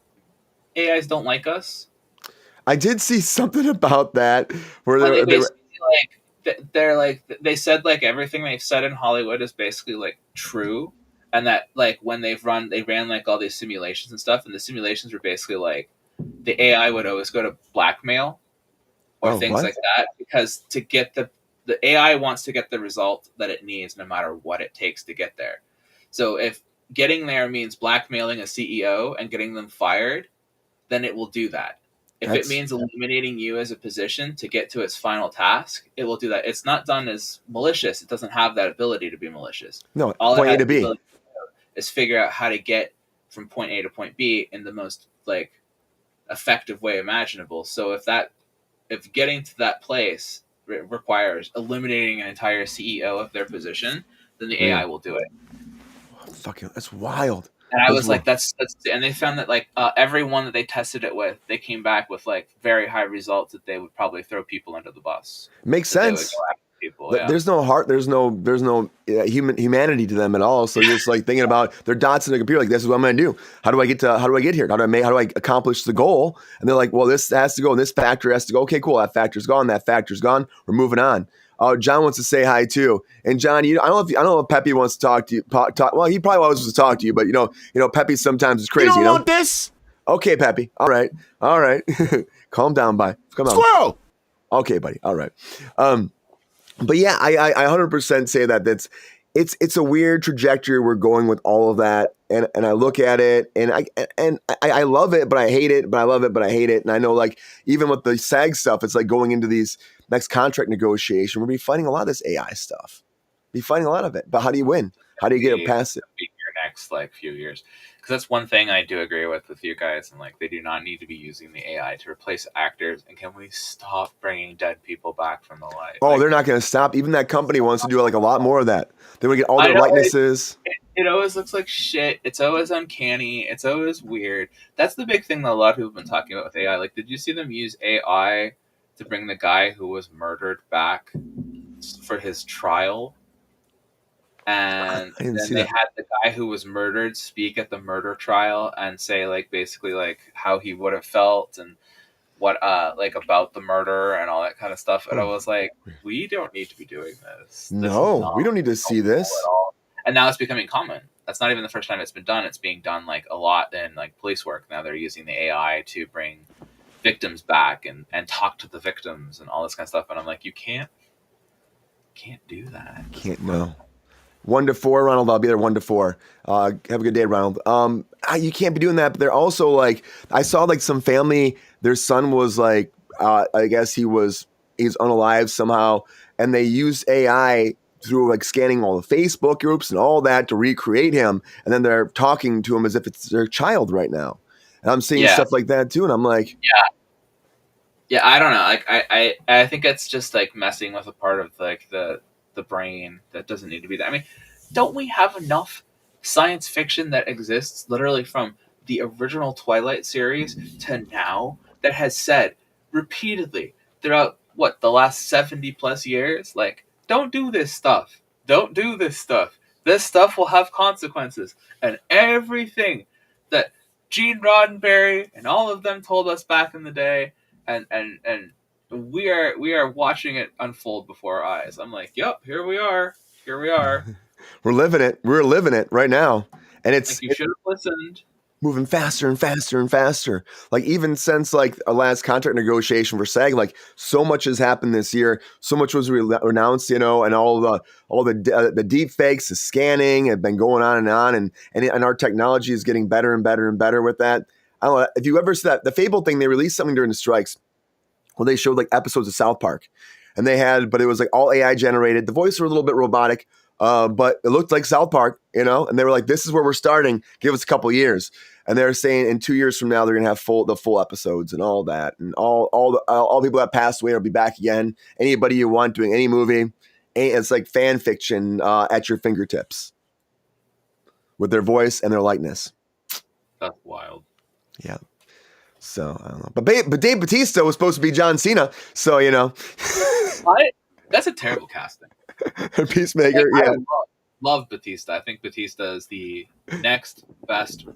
S2: AIs don't like us.
S1: I did see something about that where
S2: Well,
S1: they were.
S2: they're like they said like everything they've said in Hollywood is basically like true, and that like when they ran like all these simulations and stuff, and the simulations were basically like the AI would always go to blackmail or
S1: Oh,
S2: things
S1: what?
S2: like that because to get the AI wants to get the result that it needs no matter what it takes to get there. So if getting there means blackmailing a CEO and getting them fired, then it will do that. If it
S1: That's
S2: means eliminating you as a position to get to its final task, it will do that. It's not done as malicious. It doesn't have that ability to be malicious.
S1: no
S2: All it
S1: point A
S2: has
S1: to
S2: the
S1: B.
S2: ability to do is figure out how to get from point A to point B in the most like effective way imaginable. So if getting to that place requires eliminating an entire CEO of their position, then the AI will do it.
S1: Fucking, that's wild.
S2: And I was like, that's, and they found that like everyone that they tested it with, they came back with like very high results that they would probably throw people under the bus.
S1: Makes sense.
S2: People, yeah.
S1: There's no heart. There's no humanity to them at all. So you're just like thinking about their dots in the computer. Like, this is what I'm going to do. How do I get here? How do I accomplish the goal? And they're like, well, this has to go and this factor has to go. Okay, cool. That factor's gone. That factor's gone. We're moving on. John wants to say hi too. And John, I don't know if Peppy wants to talk to you. Well, he probably wants to talk to you, but you know, Peppy sometimes is crazy.
S3: You don't want this?
S1: Okay, Peppy. All right. Calm down, bye. Come on.
S3: Squirrel.
S1: Okay, buddy. All right. But yeah, I 100% say that it's a weird trajectory we're going with all of that, and I look at it and I love it, but I hate it, but I love it, but I hate it, and I know like even with the SAG stuff, it's like going into these next contract negotiation, we'll be fighting a lot of this AI stuff, be fighting a lot of it, but how do you win? How do you get it past it?
S2: Your next like few years. Because that's one thing I do agree with you guys, and like they do not need to be using the AI to replace actors. And can we stop bringing dead people back from the light?
S1: Oh, like, they're not going to stop. Even that company wants to do like a lot more of that. They want to get all their likenesses.
S2: It always looks like shit. It's always uncanny. It's always weird. That's the big thing that a lot of people have been talking about with AI. Like, did you see them use AI to bring the guy who was murdered back for his trial? And then they had the guy who was murdered speak at the murder trial and say like basically like how he would have felt and what like about the murder and all that kind of stuff. And I was like, we don't need to be doing this.
S1: No, we don't need to see this
S2: at all. And now it's becoming common. That's not even the first time it's been done. It's being done like a lot in like police work. Now they're using the AI to bring victims back and talk to the victims and all this kind of stuff. And I'm like, you can't do that.
S1: No. 1 to 4, Ronald. I'll be there 1 to 4. Have a good day, Ronald. You can't be doing that. But they're also like, I saw like some family, their son was like, I guess he's unalive somehow. And they used AI through like scanning all the Facebook groups and all that to recreate him. And then they're talking to him as if it's their child right now. And I'm seeing stuff like that too. And I'm like,
S2: yeah, I don't know. Like I think it's just like messing with a part of like the brain that doesn't need to be there. I mean, don't we have enough science fiction that exists literally from the original Twilight series to now that has said repeatedly throughout the last 70 plus years, like, don't do this stuff. Don't do this stuff. This stuff will have consequences. And everything that Gene Roddenberry and all of them told us back in the day, and we are watching it unfold before our eyes. I'm like, yep, here we are.
S1: We're living it right now. And it's
S2: like, you should have listened.
S1: Moving faster and faster and faster. Like even since like a last contract negotiation for SAG, like so much has happened this year. So much was announced, and all the deep fakes, the scanning have been going on, and our technology is getting better and better and better with that. I don't know if you ever saw that the Fable thing. They released something during the strikes where they showed like episodes of South Park, and but it was like all AI generated. The voices were a little bit robotic, but it looked like South Park, and they were like, "This is where we're starting. Give us a couple years." And they're saying in 2 years from now they're gonna have the full episodes and all that, and all people that passed away will be back again. Anybody you want doing any movie, it's like fan fiction at your fingertips with their voice and their likeness.
S2: That's wild.
S1: Yeah. So I don't know, but Dave Bautista was supposed to be John Cena, so
S2: What? That's a terrible casting.
S1: Peacemaker, yeah.
S2: Love Batista. I think Batista is the next best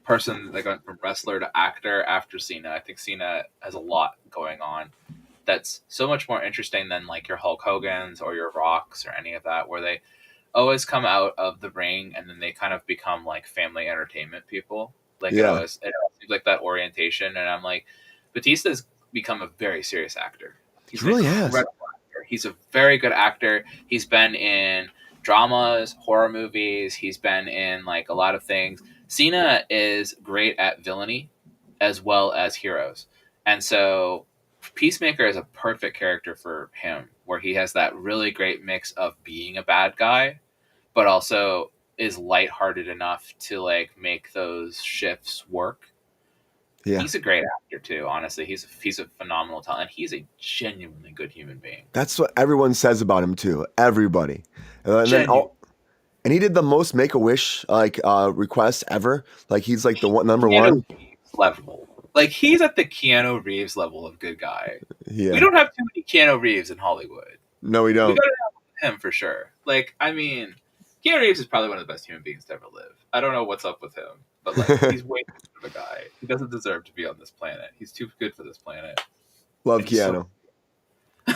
S2: person that went from wrestler to actor after Cena. I think Cena has a lot going on that's so much more interesting than like your Hulk Hogan's or your Rocks or any of that, where they always come out of the ring and then they kind of become like family entertainment people. Like it always seems like that orientation, and I'm like, Batista's become a very serious actor.
S1: He really has.
S2: Actor. He's a very good actor. He's been in dramas, horror movies. He's been in like a lot of things. Cena is great at villainy as well as heroes. And so Peacemaker is a perfect character for him, where he has that really great mix of being a bad guy, but also is lighthearted enough to like make those shifts work.
S1: Yeah.
S2: He's a great actor too. Honestly, he's a phenomenal talent. He's a genuinely good human being.
S1: That's what everyone says about him too. Everybody. And then
S2: Genuine.
S1: and he did the most Make-A-Wish requests ever. Like he's like the one number
S2: Keanu
S1: one.
S2: Reeves level. Like he's at the Keanu Reeves level of good guy. We
S1: Yeah.
S2: don't have too many Keanu Reeves in Hollywood.
S1: No, we
S2: We
S1: don't.
S2: gotta have him for sure. Like, I mean, Keanu Reeves is probably one of the best human beings to ever live. I don't know what's up with him, but like, he's way too good of a guy. He doesn't deserve to be on this planet. He's too good for this planet.
S1: Love
S2: And he's
S1: Keanu.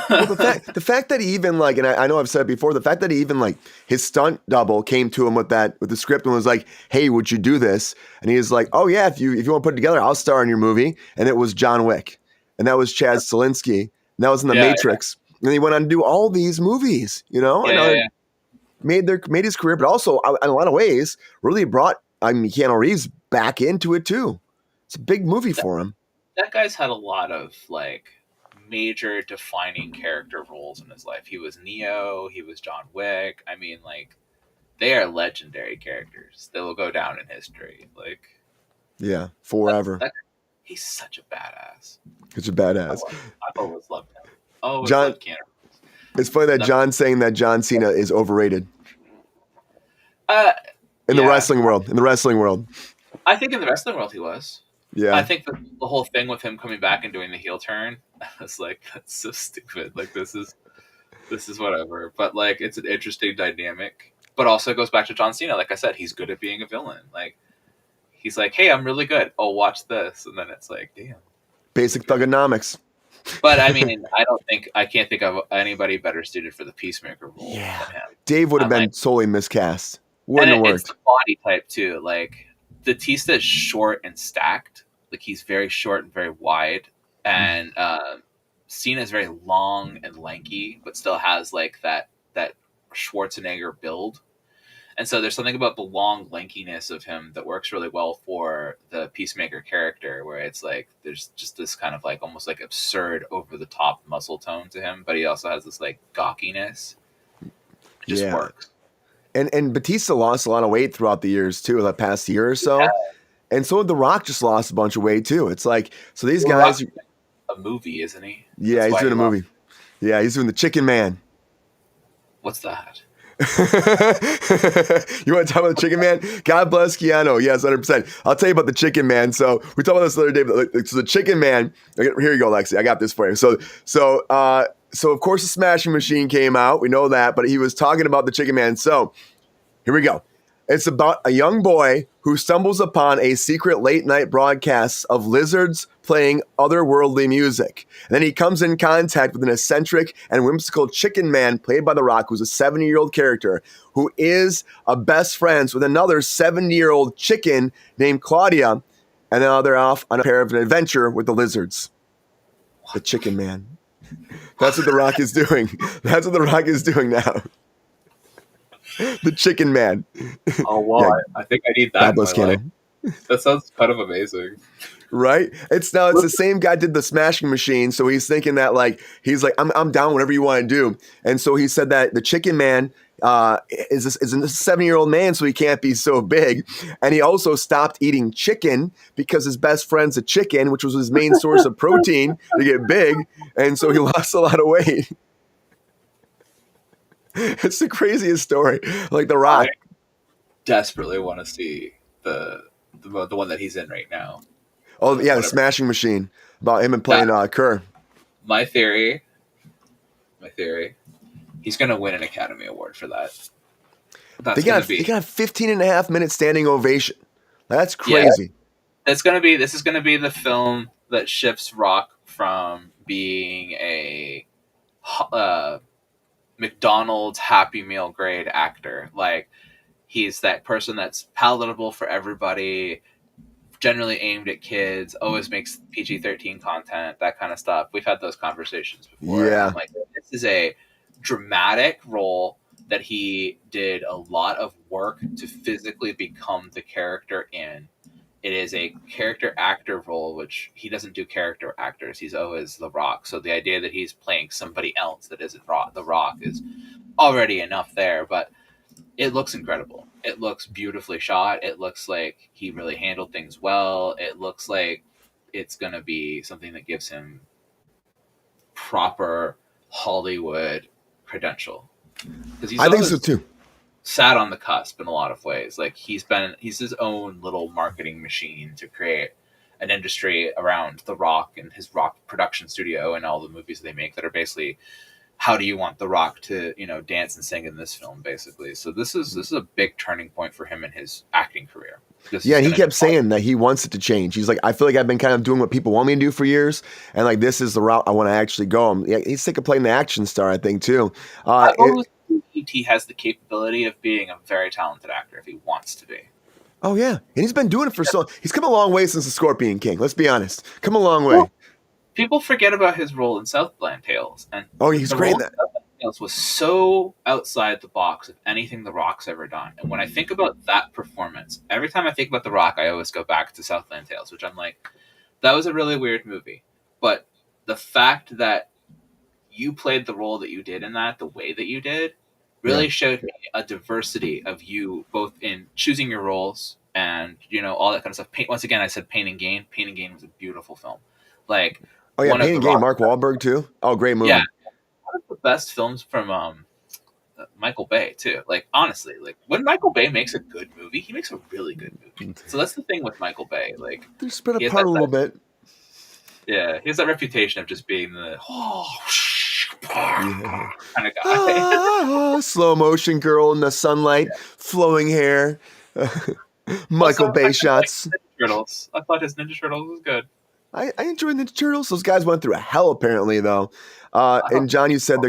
S1: Well, the fact that he even like, and I know I've said it before, the fact that he even like his stunt double came to him with the script and was like, "Hey, would you do this?" And he was like, "Oh yeah, if you want to put it together, I'll star in your movie." And it was John Wick, and that was Chad Stahelski, and that was in The
S2: Yeah,
S1: Matrix, and he went on to do all these movies,
S2: yeah.
S1: made his career, but also in a lot of ways really brought Keanu Reeves back into it too. It's a big movie for him.
S2: That guy's had a lot of like major defining character roles in his life. He was Neo, he was John Wick. I mean, like, they are legendary characters that will go down in history. Like,
S1: Yeah, forever.
S2: he's such a badass.
S1: It's a badass.
S2: I've always loved him. Always
S1: John,
S2: loved Keanu.
S1: it's funny that John's saying that John Cena is overrated in the wrestling world. In the wrestling world,
S2: I think in the wrestling world he was.
S1: yeah.
S2: I think the whole thing with him coming back and doing the heel turn, I was like, that's so stupid. Like, this is whatever. But like, it's an interesting dynamic. But also it goes back to John Cena. Like I said, he's good at being a villain. Like, he's like, hey, I'm really good. Oh, watch this, and then it's like, damn.
S1: Basic thugonomics.
S2: But I mean, I can't think of anybody better suited for the Peacemaker role than him.
S1: Dave would have been totally miscast. Wouldn't have worked.
S2: It's the body type too. Like, Batista's short and stacked. Like, he's very short and very wide, and Cena's very long and lanky, but still has like that Schwarzenegger build. And so there's something about the long lankiness of him that works really well for the Peacemaker character, where it's like there's just this kind of like almost like absurd over the top muscle tone to him, but he also has this like gawkiness. It just works.
S1: And Batista lost a lot of weight throughout the years too, the past year or so. Yeah. And so The Rock just lost a bunch of weight too. It's like, so these guys,
S2: a movie, isn't he?
S1: Yeah, that's he's doing a movie. Yeah, he's doing The Chicken Man.
S2: What's that?
S1: You want to talk about the Chicken Man? God bless Keanu. Yes, 100%. I'll tell you about the Chicken Man. So we talked about this the other day. But so the Chicken Man. Here you go, Lexi. I got this for you. So of course the Smashing Machine came out. We know that, but he was talking about the Chicken Man. So here we go. It's about a young boy who stumbles upon a secret late-night broadcast of lizards playing otherworldly music. And then he comes in contact with an eccentric and whimsical chicken man played by The Rock, who's a 70-year-old character, who is a best friends with another 70-year-old chicken named Claudia. And now they're off on a pair of an adventure with the lizards. The Chicken Man. That's what The Rock is doing. That's what The Rock is doing now. The Chicken Man.
S2: Oh, well, yeah. I think I need that.
S1: God bless Canada.
S2: That sounds kind of amazing.
S1: Right? It's the same guy did the Smashing Machine, so he's thinking that he's like, I'm down whatever you want to do. And so he said that the Chicken Man is a 7-year-old man, so he can't be so big. And he also stopped eating chicken because his best friend's a chicken, which was his main source of protein to get big. And so he lost a lot of weight. It's the craziest story. Like The Rock.
S2: I desperately want to see the one that he's in right now.
S1: Oh yeah, the Smashing Machine, about him and playing Kerr.
S2: My theory, he's going to win an Academy Award for that.
S1: They got a 15.5-minute standing ovation. That's crazy.
S2: Yeah. This is going to be the film that shifts Rock from being a McDonald's Happy Meal grade actor. Like, he's that person that's palatable for everybody, generally aimed at kids, always makes PG-13 content, that kind of stuff. We've had those conversations before.
S1: Yeah.
S2: I'm like, this is a dramatic role that he did a lot of work to physically become the character in. It is a character actor role, which he doesn't do character actors. He's always The Rock. So the idea that he's playing somebody else that isn't The Rock is already enough there. But it looks incredible. It looks beautifully shot. It looks like he really handled things well. It looks like it's going to be something that gives him proper Hollywood credential, because he's
S1: I think so
S2: always
S1: too.
S2: sat on the cusp in a lot of ways. Like he's his own little marketing machine to create an industry around The Rock and his Rock production studio and all the movies they make that are basically, how do you want The Rock to, dance and sing in this film, basically. So this is a big turning point for him in his acting career.
S1: Yeah, and he kept saying that he wants it to change. He's like, I feel like I've been kind of doing what people want me to do for years, and like this is the route I want to actually go. He's sick of playing the action star, I think, too.
S2: I've always believed he has the capability of being a very talented actor if he wants to be.
S1: Oh yeah, and he's been doing it for so long. He's come a long way since the Scorpion King. Let's be honest, come a long way. Well,
S2: people forget about his role in Southland Tales, and
S1: he's great in that.
S2: Tales was so outside the box of anything The Rock's ever done. And when I think about that performance, every time I think about The Rock, I always go back to Southland Tales, which I'm like, that was a really weird movie. But the fact that you played the role that you did in that, the way that you did, really showed me a diversity of you, both in choosing your roles and, all that kind of stuff. Once again, I said Pain and Gain. Pain and Gain was a beautiful film. Like,
S1: Pain and Gain, Mark Wahlberg too. Oh, great movie.
S2: Yeah. One of the best films from Michael Bay too. Like, honestly, like when Michael Bay makes a good movie, he makes a really good movie. So that's the thing with Michael Bay. Like,
S1: they're spread apart a little bit.
S2: Yeah, he has that reputation of just being the kind of guy.
S1: Slow motion girl in the sunlight, flowing hair. Michael Bay shots.
S2: Turtles. I thought his Ninja Turtles was good.
S1: I enjoyed Ninja Turtles. Those guys went through a hell apparently though. And John, you said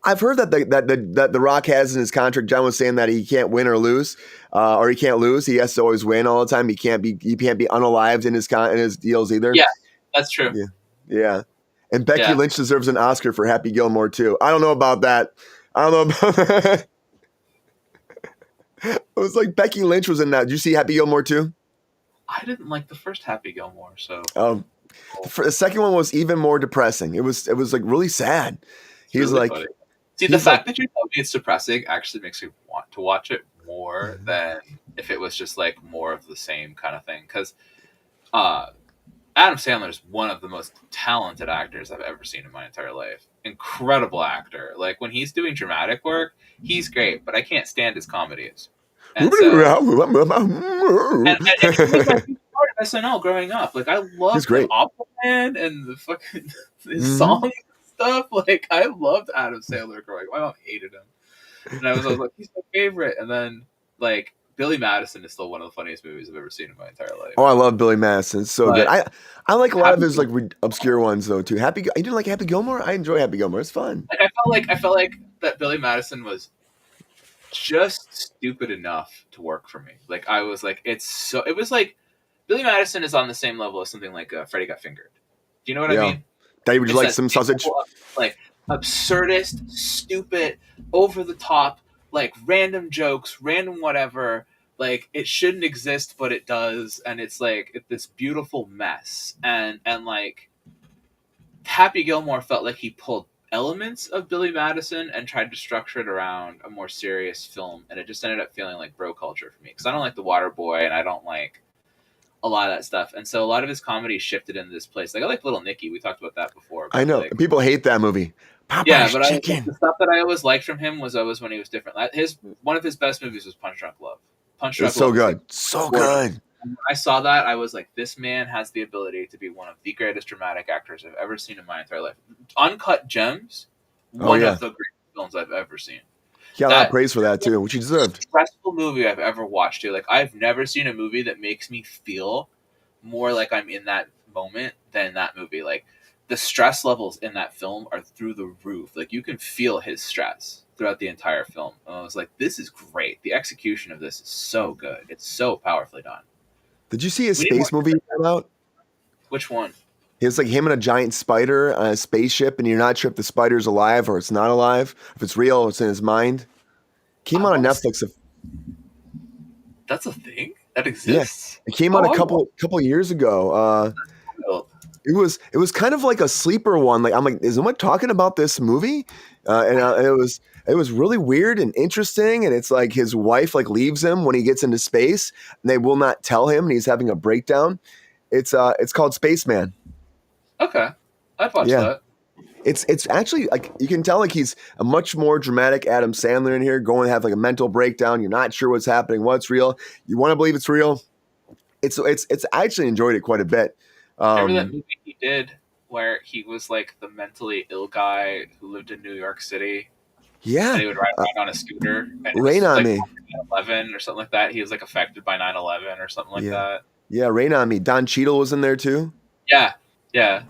S1: I've heard that the Rock has in his contract. John was saying that he can't win or lose, or he can't lose. He has to always win all the time. He can't be unalived in his deals either.
S2: Yeah, that's true.
S1: Yeah. And Becky Lynch deserves an Oscar for Happy Gilmore too. I don't know about that. It was like Becky Lynch was in that. Did you see Happy Gilmore too?
S2: I didn't like the first Happy Gilmore, so.
S1: The second one was even more depressing. It was like really sad. He's really like,
S2: funny. See, the fact that you tell me it's depressing actually makes me want to watch it more than if it was just like more of the same kind of thing. Because Adam Sandler is one of the most talented actors I've ever seen in my entire life. Incredible actor. Like when he's doing dramatic work, he's great, but I can't stand his comedies. And so, and he was like part of SNL growing up. Like I loved Aquaman and the fucking his songs and stuff. Like I loved Adam Sandler growing up. My mom hated him, and I was like, he's my favorite. And then like Billy Madison is still one of the funniest movies I've ever seen in my entire life.
S1: Oh, I love Billy Madison. It's so good. I like a lot of his like obscure ones though too. You didn't like Happy Gilmore? I enjoy Happy Gilmore. It's fun.
S2: Like I felt like that Billy Madison was just stupid enough to work for me. Like I was like, it was like Billy Madison is on the same level as something like Freddy Got Fingered. Do you know what I mean?
S1: That you would like some sausage?
S2: Like absurdist, stupid, over the top, like random jokes, random whatever. Like it shouldn't exist, but it does, and it's like this beautiful mess. And like Happy Gilmore felt like he pulled elements of Billy Madison and tried to structure it around a more serious film, and it just ended up feeling like bro culture for me because I don't like The Water Boy and I don't like a lot of that stuff, and so a lot of his comedy shifted into this place. Like I like Little Nicky, we talked about that before.
S1: I know people hate that movie.
S2: Popeye's but the stuff that I always liked from him was always when he was different. One of his best movies was Punch Drunk Love. It's
S1: so good, so good.
S2: When I saw that, I was like, this man has the ability to be one of the greatest dramatic actors I've ever seen in my entire life. Uncut Gems, one of the greatest films I've ever seen.
S1: Yeah, a lot of praise for that too, which he deserved.
S2: Stressful movie I've ever watched too. Like I've never seen a movie that makes me feel more like I'm in that moment than that movie. Like the stress levels in that film are through the roof. Like you can feel his stress throughout the entire film. And I was like, this is great. The execution of this is so good. It's so powerfully done.
S1: Did you see his space movie out?
S2: Which one?
S1: It's like him and a giant spider on a spaceship, and you're not sure if the spider's alive or it's not alive, if it's real or it's in his mind. Came out on Netflix.
S2: That's a thing that exists.
S1: Yeah. It came out a couple years ago. It was kind of like a sleeper one. Like I'm like, is someone talking about this movie? It was really weird and interesting. And it's like his wife like leaves him when he gets into space, and they will not tell him, and he's having a breakdown. It's called Spaceman.
S2: Okay, I'd watch
S1: Yeah.
S2: that.
S1: It's actually like you can tell like he's a much more dramatic Adam Sandler in here, going to have like a mental breakdown. You're not sure what's happening, what's real. You want to believe it's real. It's I actually enjoyed it quite a bit.
S2: Remember that
S1: Um,
S2: movie he did where he was like the mentally ill guy who lived in New York City, and
S1: yeah,
S2: he would ride around on a scooter, and it
S1: Rain
S2: was
S1: on
S2: like
S1: Me.
S2: 9/11 or something like that. He was like affected by 9/11 or something like
S1: Yeah,
S2: that.
S1: yeah, Rain on Me. Don Cheadle was in there too.
S2: Yeah, yeah.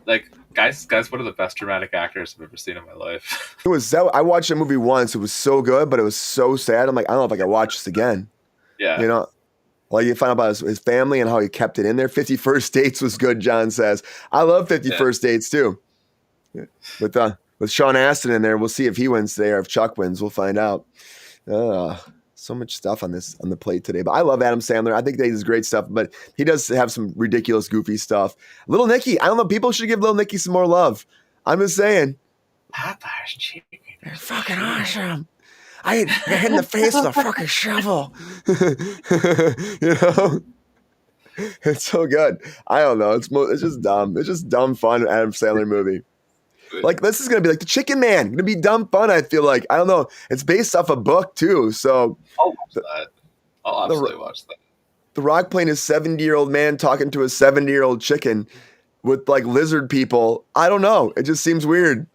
S2: Like guys, one of the best dramatic actors I've ever seen in my life.
S1: It was so. I watched the movie once. It was so good, but it was so sad. I'm like, I don't know if I can watch this again.
S2: Yeah,
S1: You know, like you find out about his family and how he kept it in there. 51st Dates was good. John says, I love
S2: yeah.
S1: 51st Dates too. With Sean Astin in there, we'll see if he wins today or if Chuck wins. We'll find out. Uh, so much stuff on the plate today. But I love Adam Sandler. I think that he does great stuff, but he does have some ridiculous, goofy stuff. Little Nicky, I don't know. People should give Little Nicky some more love. I'm just saying.
S2: Popeye's chicken.
S1: They're fucking awesome. I got hit in the face with a fucking shovel. You know? It's so good. I don't know. It's just dumb. It's just dumb fun Adam Sandler movie. Like this is gonna be like the Chicken Man. Gonna be dumb fun. I feel like I don't know. It's based off a book too. So
S2: I'll watch that. I'll absolutely watch that.
S1: The Rock playing a 70-year-old man talking to a 70-year-old chicken with like lizard people. I don't know. It just seems weird.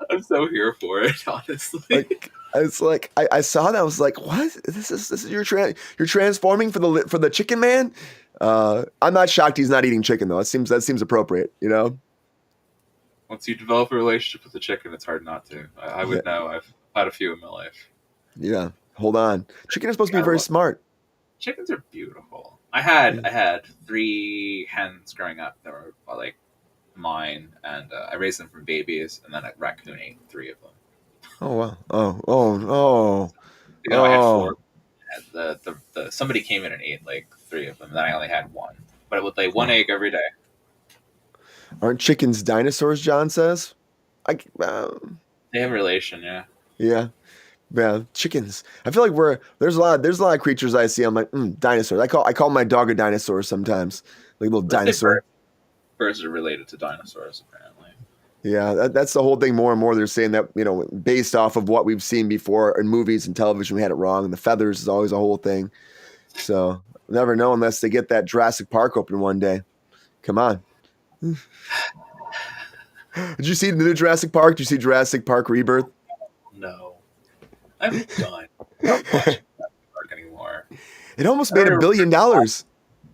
S2: I'm so here for it, honestly.
S1: Like it's like I saw that. I was like, what? This is you're transforming for the Chicken Man. I'm not shocked he's not eating chicken though. That seems appropriate. You know.
S2: Once you develop a relationship with the chicken, it's hard not to. I would know. I've had a few in my life.
S1: Yeah. Hold on. Chicken is supposed to be very smart.
S2: Chickens are beautiful. I had 3 hens growing up that were like mine, and I raised them from babies, and then a raccoon ate 3 of them.
S1: Oh wow. Oh.
S2: I had 4. The somebody came in and ate like 3 of them. And then I only had 1, but it would lay 1 egg every day.
S1: Aren't chickens dinosaurs? John says.
S2: They have a relation, yeah.
S1: Yeah, chickens. I feel like there's a lot of creatures I see. I'm like dinosaurs. I call my dog a dinosaur sometimes, like a little dinosaur.
S2: Birds are related to dinosaurs, apparently.
S1: Yeah, that's the whole thing. More and more, they're saying that based off of what we've seen before in movies and television, we had it wrong. And the feathers is always a whole thing. So never know unless they get that Jurassic Park open one day. Come on. Did you see the new Jurassic Park? Did you see Jurassic Park Rebirth?
S2: No. I'm done. I'm not watching Jurassic Park anymore.
S1: It almost made $1 billion.
S2: The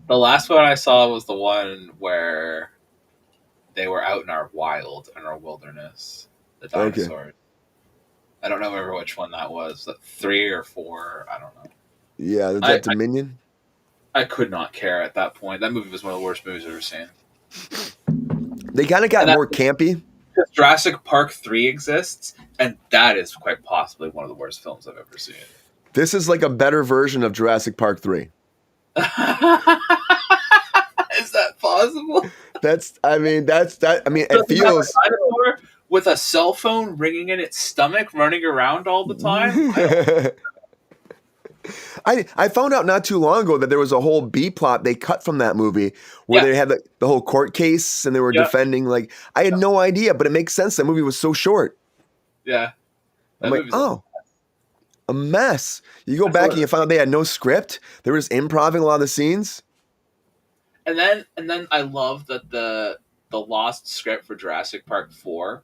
S2: last one I saw was the one where they were out in our wilderness. The dinosaurs. Okay. I don't remember which one that was. 3 or 4. I don't know.
S1: Yeah, is that Dominion?
S2: I could not care at that point. That movie was one of the worst movies I've ever seen.
S1: They kind of got more campy.
S2: Jurassic Park 3 exists, and that is quite possibly one of the worst films I've ever seen.
S1: This is like a better version of Jurassic Park 3.
S2: Is that possible?
S1: It feels
S2: a dinosaur with a cell phone ringing in its stomach, running around all the time.
S1: I found out not too long ago that there was a whole B plot they cut from that movie where they had the whole court case and they were defending. Like I had no idea, but it makes sense. That movie was so short.
S2: Yeah,
S1: I'm like, a mess. You go back and you find out they had no script. They were just improvising a lot of the scenes.
S2: And then I love that the lost script for Jurassic Park 4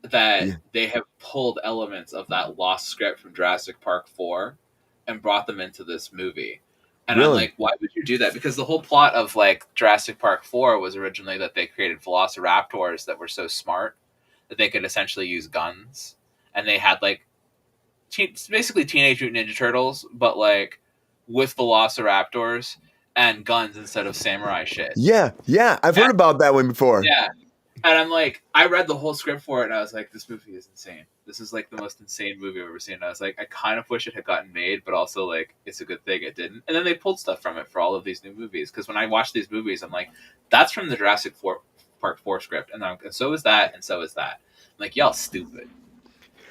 S2: that they have pulled elements of that lost script from Jurassic Park 4 and brought them into this movie. And I'm like, why would you do that? Because the whole plot of like Jurassic Park 4 was originally that they created velociraptors that were so smart that they could essentially use guns. And they had like basically Teenage Mutant Ninja Turtles, but like with velociraptors and guns instead of samurai shit.
S1: Yeah. I've heard about that one before.
S2: Yeah. And I'm like, I read the whole script for it, and I was like, this movie is insane. This is like the most insane movie I've ever seen. And I was like, I kind of wish it had gotten made, but also like, it's a good thing it didn't. And then they pulled stuff from it for all of these new movies. Because when I watch these movies, I'm like, that's from the Jurassic Park 4 script. And so is that, and so is that. I'm like, y'all stupid.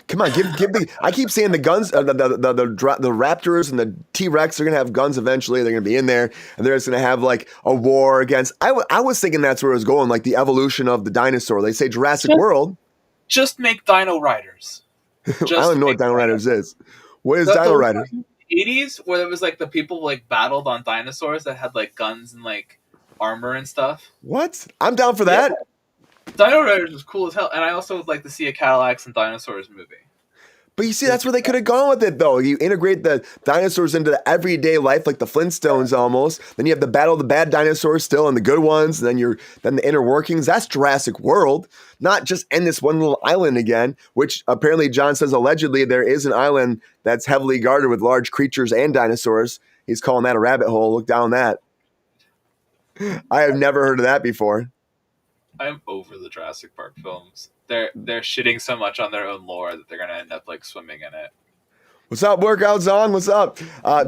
S1: Come on, give the. I keep saying the guns, the Raptors and the T-Rex are gonna have guns eventually. They're gonna be in there, and they're just gonna have like a war against. I was thinking that's where it was going, like the evolution of the dinosaur. They say Jurassic World.
S2: Just make Dino Riders.
S1: I don't know what Dino Riders is. What is Dino Riders?
S2: 80s, where there was like the people like battled on dinosaurs that had like guns and like armor and stuff.
S1: What? I'm down for that.
S2: Dino Riders was cool as hell, and I also would like to see a Cadillacs and Dinosaurs movie.
S1: But you see, that's where they could have gone with it, though. You integrate the dinosaurs into the everyday life, like the Flintstones almost. Then you have the battle of the bad dinosaurs still and the good ones. And then the inner workings. That's Jurassic World, not just end this one little island again, which apparently John says allegedly there is an island that's heavily guarded with large creatures and dinosaurs. He's calling that a rabbit hole. Look down that. I have never heard of that before.
S2: I'm over the Jurassic Park films. They're shitting so much on their own lore that they're gonna end up like swimming in it.
S1: What's up, Workouts On? What's up?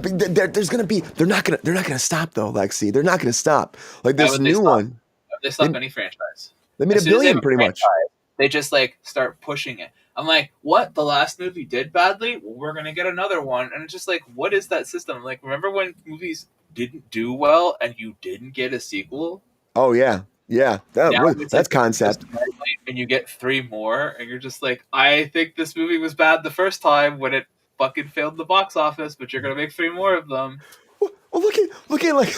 S1: There's gonna be. They're not gonna stop though, Lexi. They're not gonna stop. Like this new one.
S2: They stop any franchise.
S1: They made $1 billion pretty much.
S2: They just like start pushing it. I'm like, what? The last movie did badly? Well, we're gonna get another one, and it's just like, what is that system? Like, remember when movies didn't do well and you didn't get a sequel?
S1: Oh yeah. Yeah, that's like, concept.
S2: And you get 3 more, and you're just like, I think this movie was bad the first time when it fucking failed the box office, but you're gonna make 3 more of them.
S1: Well, look at like.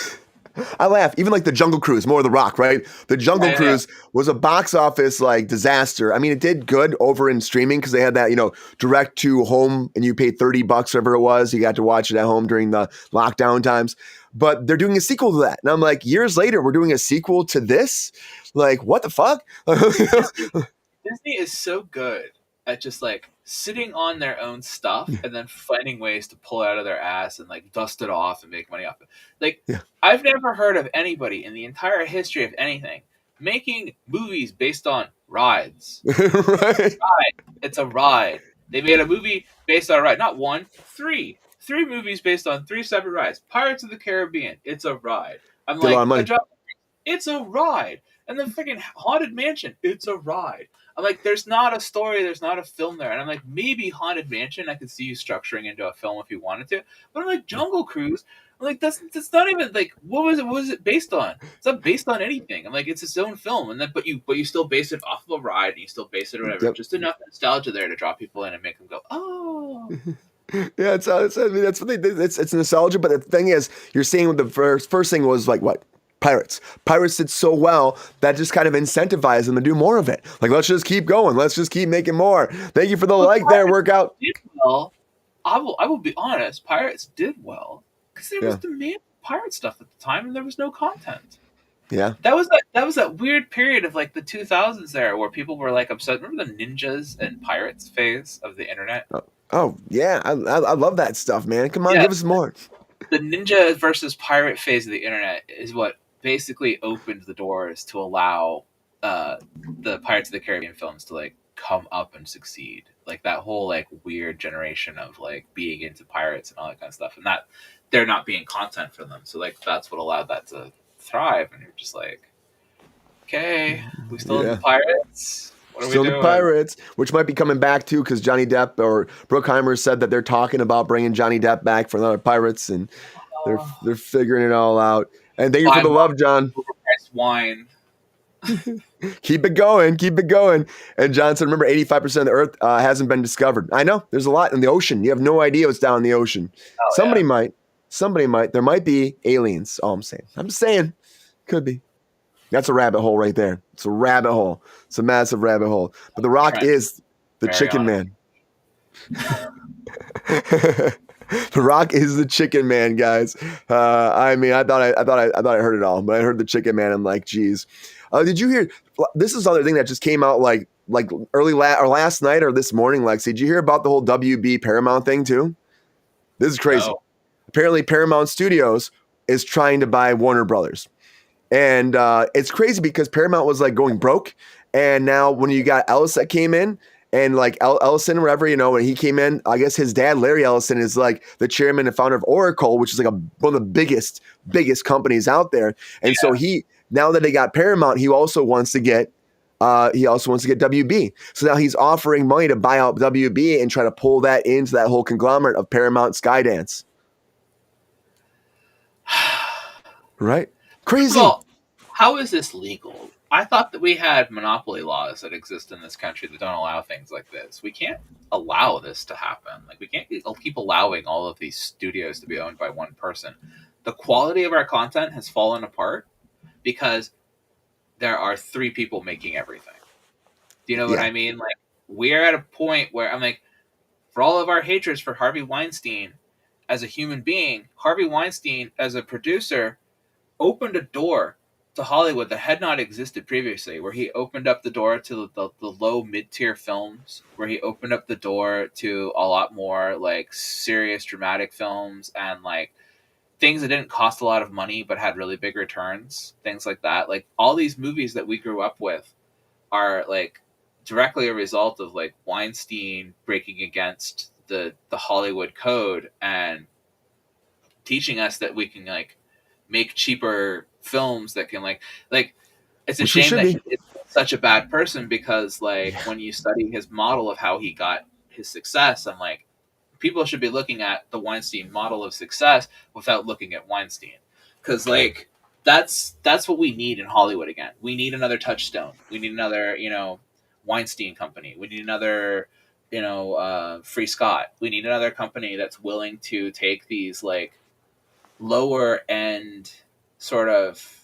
S1: I laugh. Even like the Jungle Cruise, more of The Rock, right? The Jungle Cruise was a box office like disaster. I mean, it did good over in streaming because they had that, direct to home, and you paid $30, whatever it was. You got to watch it at home during the lockdown times. But they're doing a sequel to that, and I'm like, years later, we're doing a sequel to this. Like, what the fuck?
S2: Disney is so good at just like sitting on their own stuff and then finding ways to pull it out of their ass and like dust it off and make money off it. Like, I've never heard of anybody in the entire history of anything making movies based on rides.
S1: Right.
S2: It's a ride. They made a movie based on a ride. Not 1, 3. 3 movies based on 3 separate rides. Pirates of the Caribbean. It's a ride. I'm like, it's a ride. And then freaking Haunted Mansion. It's a ride. I'm like, there's not a story, there's not a film there. And I'm like, maybe Haunted Mansion, I could see you structuring into a film if you wanted to. But I'm like, Jungle Cruise, I'm like, that's not even like, what was it based on? It's not based on anything. I'm like, it's its own film. And then but you still base it off of a ride, and you still base it or whatever. Just enough nostalgia there to draw people in and make them go, oh.
S1: Yeah, it's I mean, that's what they did. It's nostalgia, but the thing is, you're seeing the first thing was like what? Pirates did so well that just kind of incentivized them to do more of it. Like, let's just keep going. Let's just keep making more. Thank you for the like there, Workout.
S2: Well, I will be honest. Pirates did well because there was demand for pirate stuff at the time, and there was no content.
S1: Yeah,
S2: that was that weird period of like the 2000s there where people were like upset. Remember the ninjas and pirates phase of the internet?
S1: Oh yeah, I love that stuff, man. Come on, give us more.
S2: The ninja versus pirate phase of the internet is what basically opened the doors to allow the Pirates of the Caribbean films to like come up and succeed. Like that whole like weird generation of like being into pirates and all that kind of stuff, and that there not being content for them. So like that's what allowed that to thrive. And you're just like, okay, we still have the pirates. What are we doing?
S1: The Pirates, which might be coming back too, because Johnny Depp or Bruckheimer said that they're talking about bringing Johnny Depp back for another Pirates, and they're figuring it all out. And thank you for the love, John.
S2: Wine.
S1: Keep it going. And John said, remember, 85% of the Earth hasn't been discovered. I know. There's a lot in the ocean. You have no idea what's down in the ocean. Somebody might. There might be aliens. All I'm saying. I'm just saying. Could be. That's a rabbit hole right there. It's a rabbit hole. It's a massive rabbit hole. But The Rock is the chicken man. The Rock is the chicken man, guys. I mean, I thought I heard it all, but I heard the chicken man. I'm like, geez. Did you hear? This is another thing that just came out like early last night or this morning, Lexi. Did you hear about the whole WB Paramount thing too? This is crazy. No. Apparently, Paramount Studios is trying to buy Warner Brothers, and it's crazy because Paramount was like going broke, and now when you got Ellis that came in. And like Ellison, wherever, when he came in, I guess his dad, Larry Ellison, is like the chairman and founder of Oracle, which is like one of the biggest companies out there. And so now that they got Paramount, he also wants to get he also wants to get WB. So now he's offering money to buy out WB and try to pull that into that whole conglomerate of Paramount Skydance. Right? Crazy.
S2: Well, how is this legal? I thought that we had monopoly laws that exist in this country that don't allow things like this. We can't allow this to happen. Like, we can't keep allowing all of these studios to be owned by one person. The quality of our content has fallen apart because there are 3 people making everything. Do you know what I mean? Like, we're at a point where I'm like, for all of our hatreds for Harvey Weinstein as a human being, Harvey Weinstein as a producer opened a door to Hollywood that had not existed previously, where he opened up the door to the low mid-tier films, where he opened up the door to a lot more like serious dramatic films and like things that didn't cost a lot of money but had really big returns, things like that. Like, all these movies that we grew up with are like directly a result of like Weinstein breaking against the Hollywood code and teaching us that we can like make cheaper films that can like it's a shame that he's such a bad person, because like when you study his model of how he got his success, I'm like, people should be looking at the Weinstein model of success without looking at Weinstein, because like that's what we need in Hollywood again. We need another Touchstone. We need another Weinstein company. We need another Free Scott. We need another company that's willing to take these like lower end sort of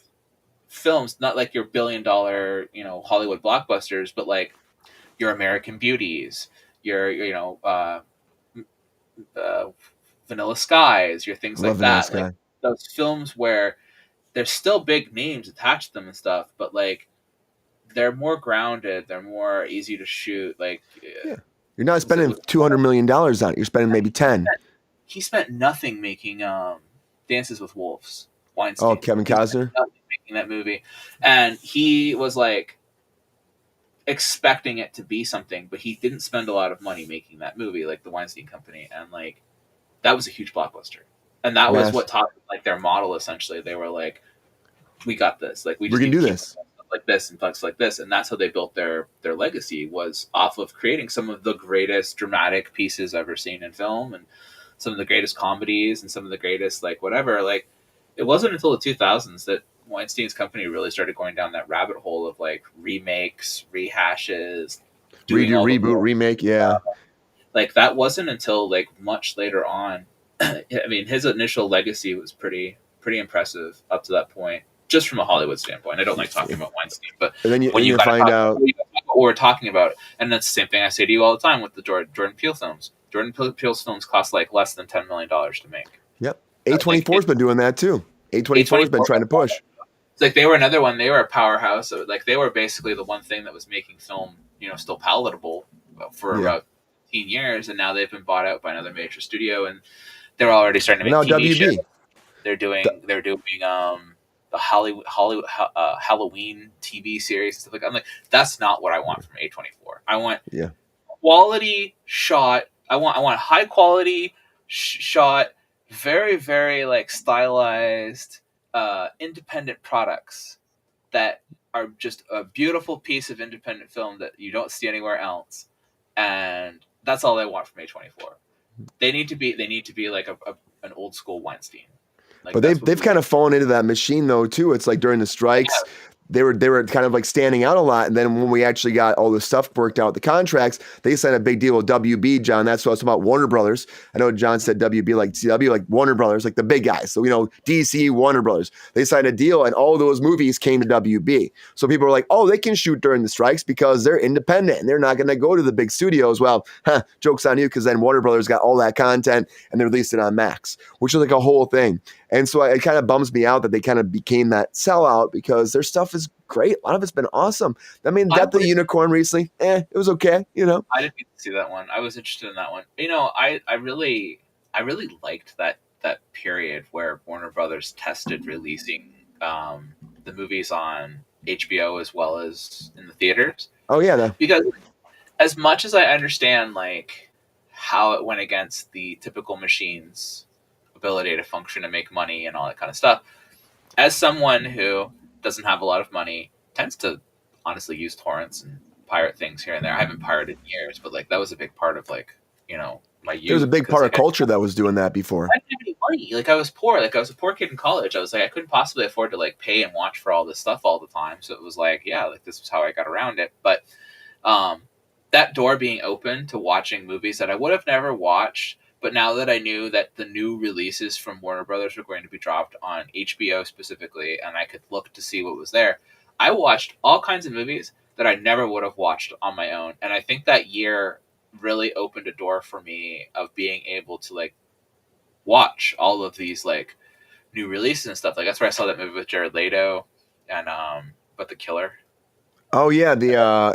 S2: films, not like your $1 billion Hollywood blockbusters, but like your American Beauties, your Vanilla Skies, your things like that, like those films where there's still big names attached to them and stuff, but like they're more grounded, they're more easy to shoot. Like,
S1: you're not spending $200 million on it. You're spending maybe 10.
S2: He spent nothing making Dances with Wolves. Weinstein.
S1: Oh, Kevin Costner
S2: making that movie, and he was like expecting it to be something, but he didn't spend a lot of money making that movie, like the Weinstein Company, and like that was a huge blockbuster, and that was what taught like their model. Essentially, they were like, "We got this. Like, we can do this." Like this and fucks like this, and that's how they built their legacy, was off of creating some of the greatest dramatic pieces ever seen in film, and some of the greatest comedies, and some of the greatest like whatever. Like, it wasn't until the 2000s that Weinstein's company really started going down that rabbit hole of like remakes, rehashes,
S1: redo, reboot, remake.
S2: Like, that wasn't until like much later on. I mean, his initial legacy was pretty impressive up to that point, just from a Hollywood standpoint. I don't like talking about Weinstein, but
S1: when you find out
S2: what we're talking about, and that's the same thing I say to you all the time with the Jordan Peele films. Jordan Peele's films cost like less than $10 million to make.
S1: Yep. A24's been doing that too. A24's been trying to push.
S2: It's like they were another one. They were a powerhouse. So like they were basically the one thing that was making film, still palatable for about 15 years, and now they've been bought out by another major studio, and they're already starting to make TV shows. They're doing the Halloween TV series and stuff like that. I'm like, that's not what I want from A24. I want quality shot. I want high quality shot, very, very like stylized, independent products that are just a beautiful piece of independent film that you don't see anywhere else. And that's all I want from A24. They need to be like an old school Weinstein. Like,
S1: but they've kind of fallen into that machine though too. It's like during the strikes, they were kind of like standing out a lot, and then when we actually got all the stuff worked out, the contracts, they signed a big deal with WB, John. That's what I was talking about. Warner Brothers. I know John said WB, like CW, like Warner Brothers, like the big guys. So DC, Warner Brothers. They signed a deal, and all those movies came to WB. So people were like, oh, they can shoot during the strikes because they're independent and they're not going to go to the big studios. Well, joke's on you, because then Warner Brothers got all that content and they released it on Max, which was like a whole thing. And so it kind of bums me out that they kind of became that sellout, because their stuff is great. A lot of it's been awesome. I mean, Death of the Unicorn recently, it was okay,
S2: I didn't get to see that one. I was interested in that one. I really liked that period where Warner Brothers tested releasing the movies on HBO as well as in the theaters.
S1: Oh yeah,
S2: because as much as I understand like how it went against the typical machine's ability to function and make money and all that kind of stuff, as someone who doesn't have a lot of money, tends to honestly use torrents and pirate things here and there. I haven't pirated in years, but like that was a big part of like, you know, my
S1: There's a
S2: youth,
S1: big
S2: because
S1: part of
S2: like
S1: culture that was doing that before.
S2: I didn't have any money. Like I was poor. Like I was a poor kid in college. I was like I couldn't possibly afford to like pay and watch for all this stuff all the time. So it was like, yeah, like this was how I got around it. But um, that door being open to watching movies that I would have never watched, but now that I knew that the new releases from Warner Brothers were going to be dropped on HBO specifically, and I could look to see what was there, I watched all kinds of movies that I never would have watched on my own. And I think that year really opened a door for me of being able to like watch all of these like new releases and stuff. Like that's where I saw that movie with Jared Leto and but the Killer.
S1: Oh yeah,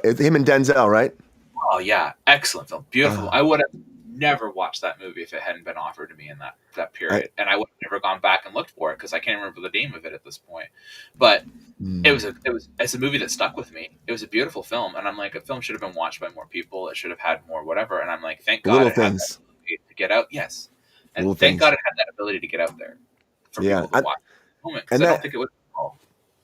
S1: it's him and Denzel, right?
S2: Oh yeah, excellent film, beautiful.
S1: Uh,
S2: I would have never watched that movie if it hadn't been offered to me in that
S1: I,
S2: period, and I would have never gone back and looked for it because I can't remember the name of it at this point. But it's a movie that stuck with me. It was a beautiful film, and I'm like, a film should have been watched by more people. It should have had more whatever, and I'm like, thank God
S1: little
S2: it had that
S1: things,
S2: ability to get out. Yes, and
S1: little
S2: thank
S1: things.
S2: God it had that ability to get out there for
S1: Yeah,
S2: people to watch at the moment, because
S1: and
S2: I don't
S1: that
S2: think it would.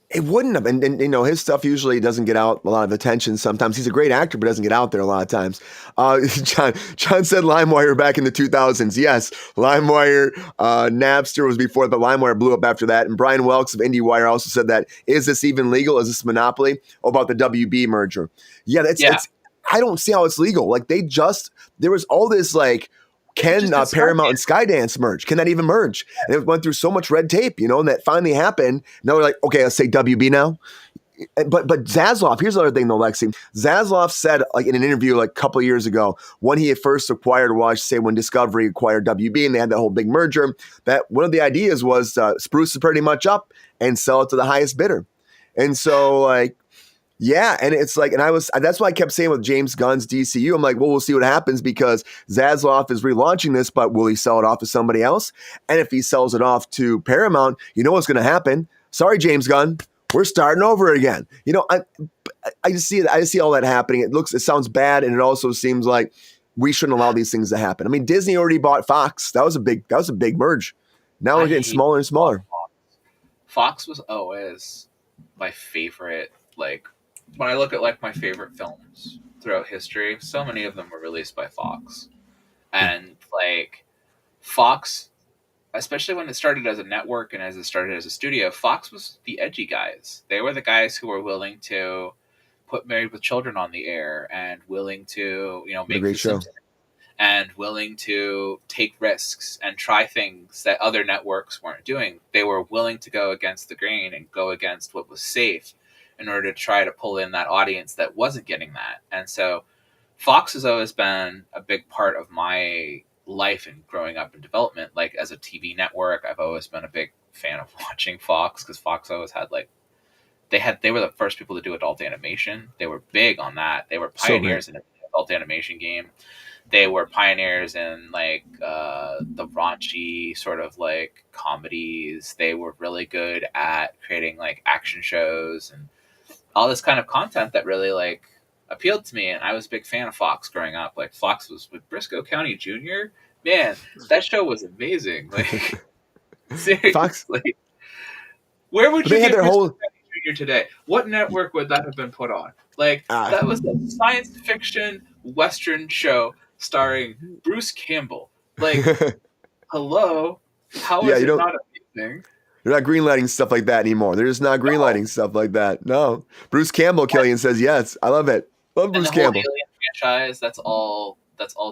S1: it wouldn't have. And you know, his stuff usually doesn't get out a lot of attention. Sometimes he's a great actor, but doesn't get out there a lot of times. John said LimeWire back in the 2000s. Yes, LimeWire, Napster was before, but LimeWire blew up after that. And Brian Welks of IndieWire also said that, is this even legal? Is this monopoly? Oh, about the WB merger. Yeah,
S2: Yeah,
S1: it's I don't see how it's legal. Like there was all this like, can
S2: just
S1: Paramount and Skydance merge? Can that even merge? And it went through so much red tape, you know, and that finally happened. Now we're like, okay, let's say WB now. But Zaslav, here's another thing though, Lexi. Zaslav said, like in an interview like a couple of years ago, when he had first acquired, well, I should say when Discovery acquired WB and they had that whole big merger, that one of the ideas was spruce it pretty much up and sell it to the highest bidder. And so like, yeah, and it's like, that's why I kept saying with James Gunn's DCU, I'm like, well, we'll see what happens because Zaslav is relaunching this, but will he sell it off to somebody else? And if he sells it off to Paramount, you know what's going to happen? Sorry, James Gunn, we're starting over again. You know, I just see it. I just see all that happening. It sounds bad, and it also seems like we shouldn't allow these things to happen. I mean, Disney already bought Fox. That was a big merge. Now we're getting smaller and smaller.
S2: Fox was always my favorite. Like when I look at like my favorite films throughout history, so many of them were released by Fox, and like Fox, especially when it started as a network and as it started as a studio, Fox was the edgy guys. They were the guys who were willing to put Married with Children on the air and willing to, you know,
S1: What a
S2: make
S1: great
S2: The
S1: show.
S2: Simpsons and willing to take risks and try things that other networks weren't doing. They were willing to go against the grain and go against what was safe in order to try to pull in that audience that wasn't getting that. And so Fox has always been a big part of my life and growing up in development. Like as a TV network, I've always been a big fan of watching Fox because Fox always had like they were the first people to do adult animation. They were big on that. They were pioneers in the adult animation game. They were pioneers in like the raunchy sort of like comedies. They were really good at creating like action shows and all this kind of content that really like appealed to me. And I was a big fan of Fox growing up. Like Fox was with Briscoe County Jr. Man, that show was amazing. Like seriously,
S1: Fox,
S2: where would
S1: but
S2: you
S1: they had
S2: get
S1: their
S2: Briscoe
S1: whole.
S2: County Jr. today? What network would that have been put on? Like that was a science fiction Western show starring Bruce Campbell. Like, hello, how
S1: Yeah,
S2: is
S1: you
S2: it
S1: don't.
S2: not amazing?
S1: They're not greenlighting stuff like that anymore. They're just not
S2: No.
S1: greenlighting stuff like that. No. Bruce Campbell, Killian says yes. I love it. Love
S2: And
S1: Bruce
S2: the whole
S1: Campbell.
S2: Alien franchise, that's all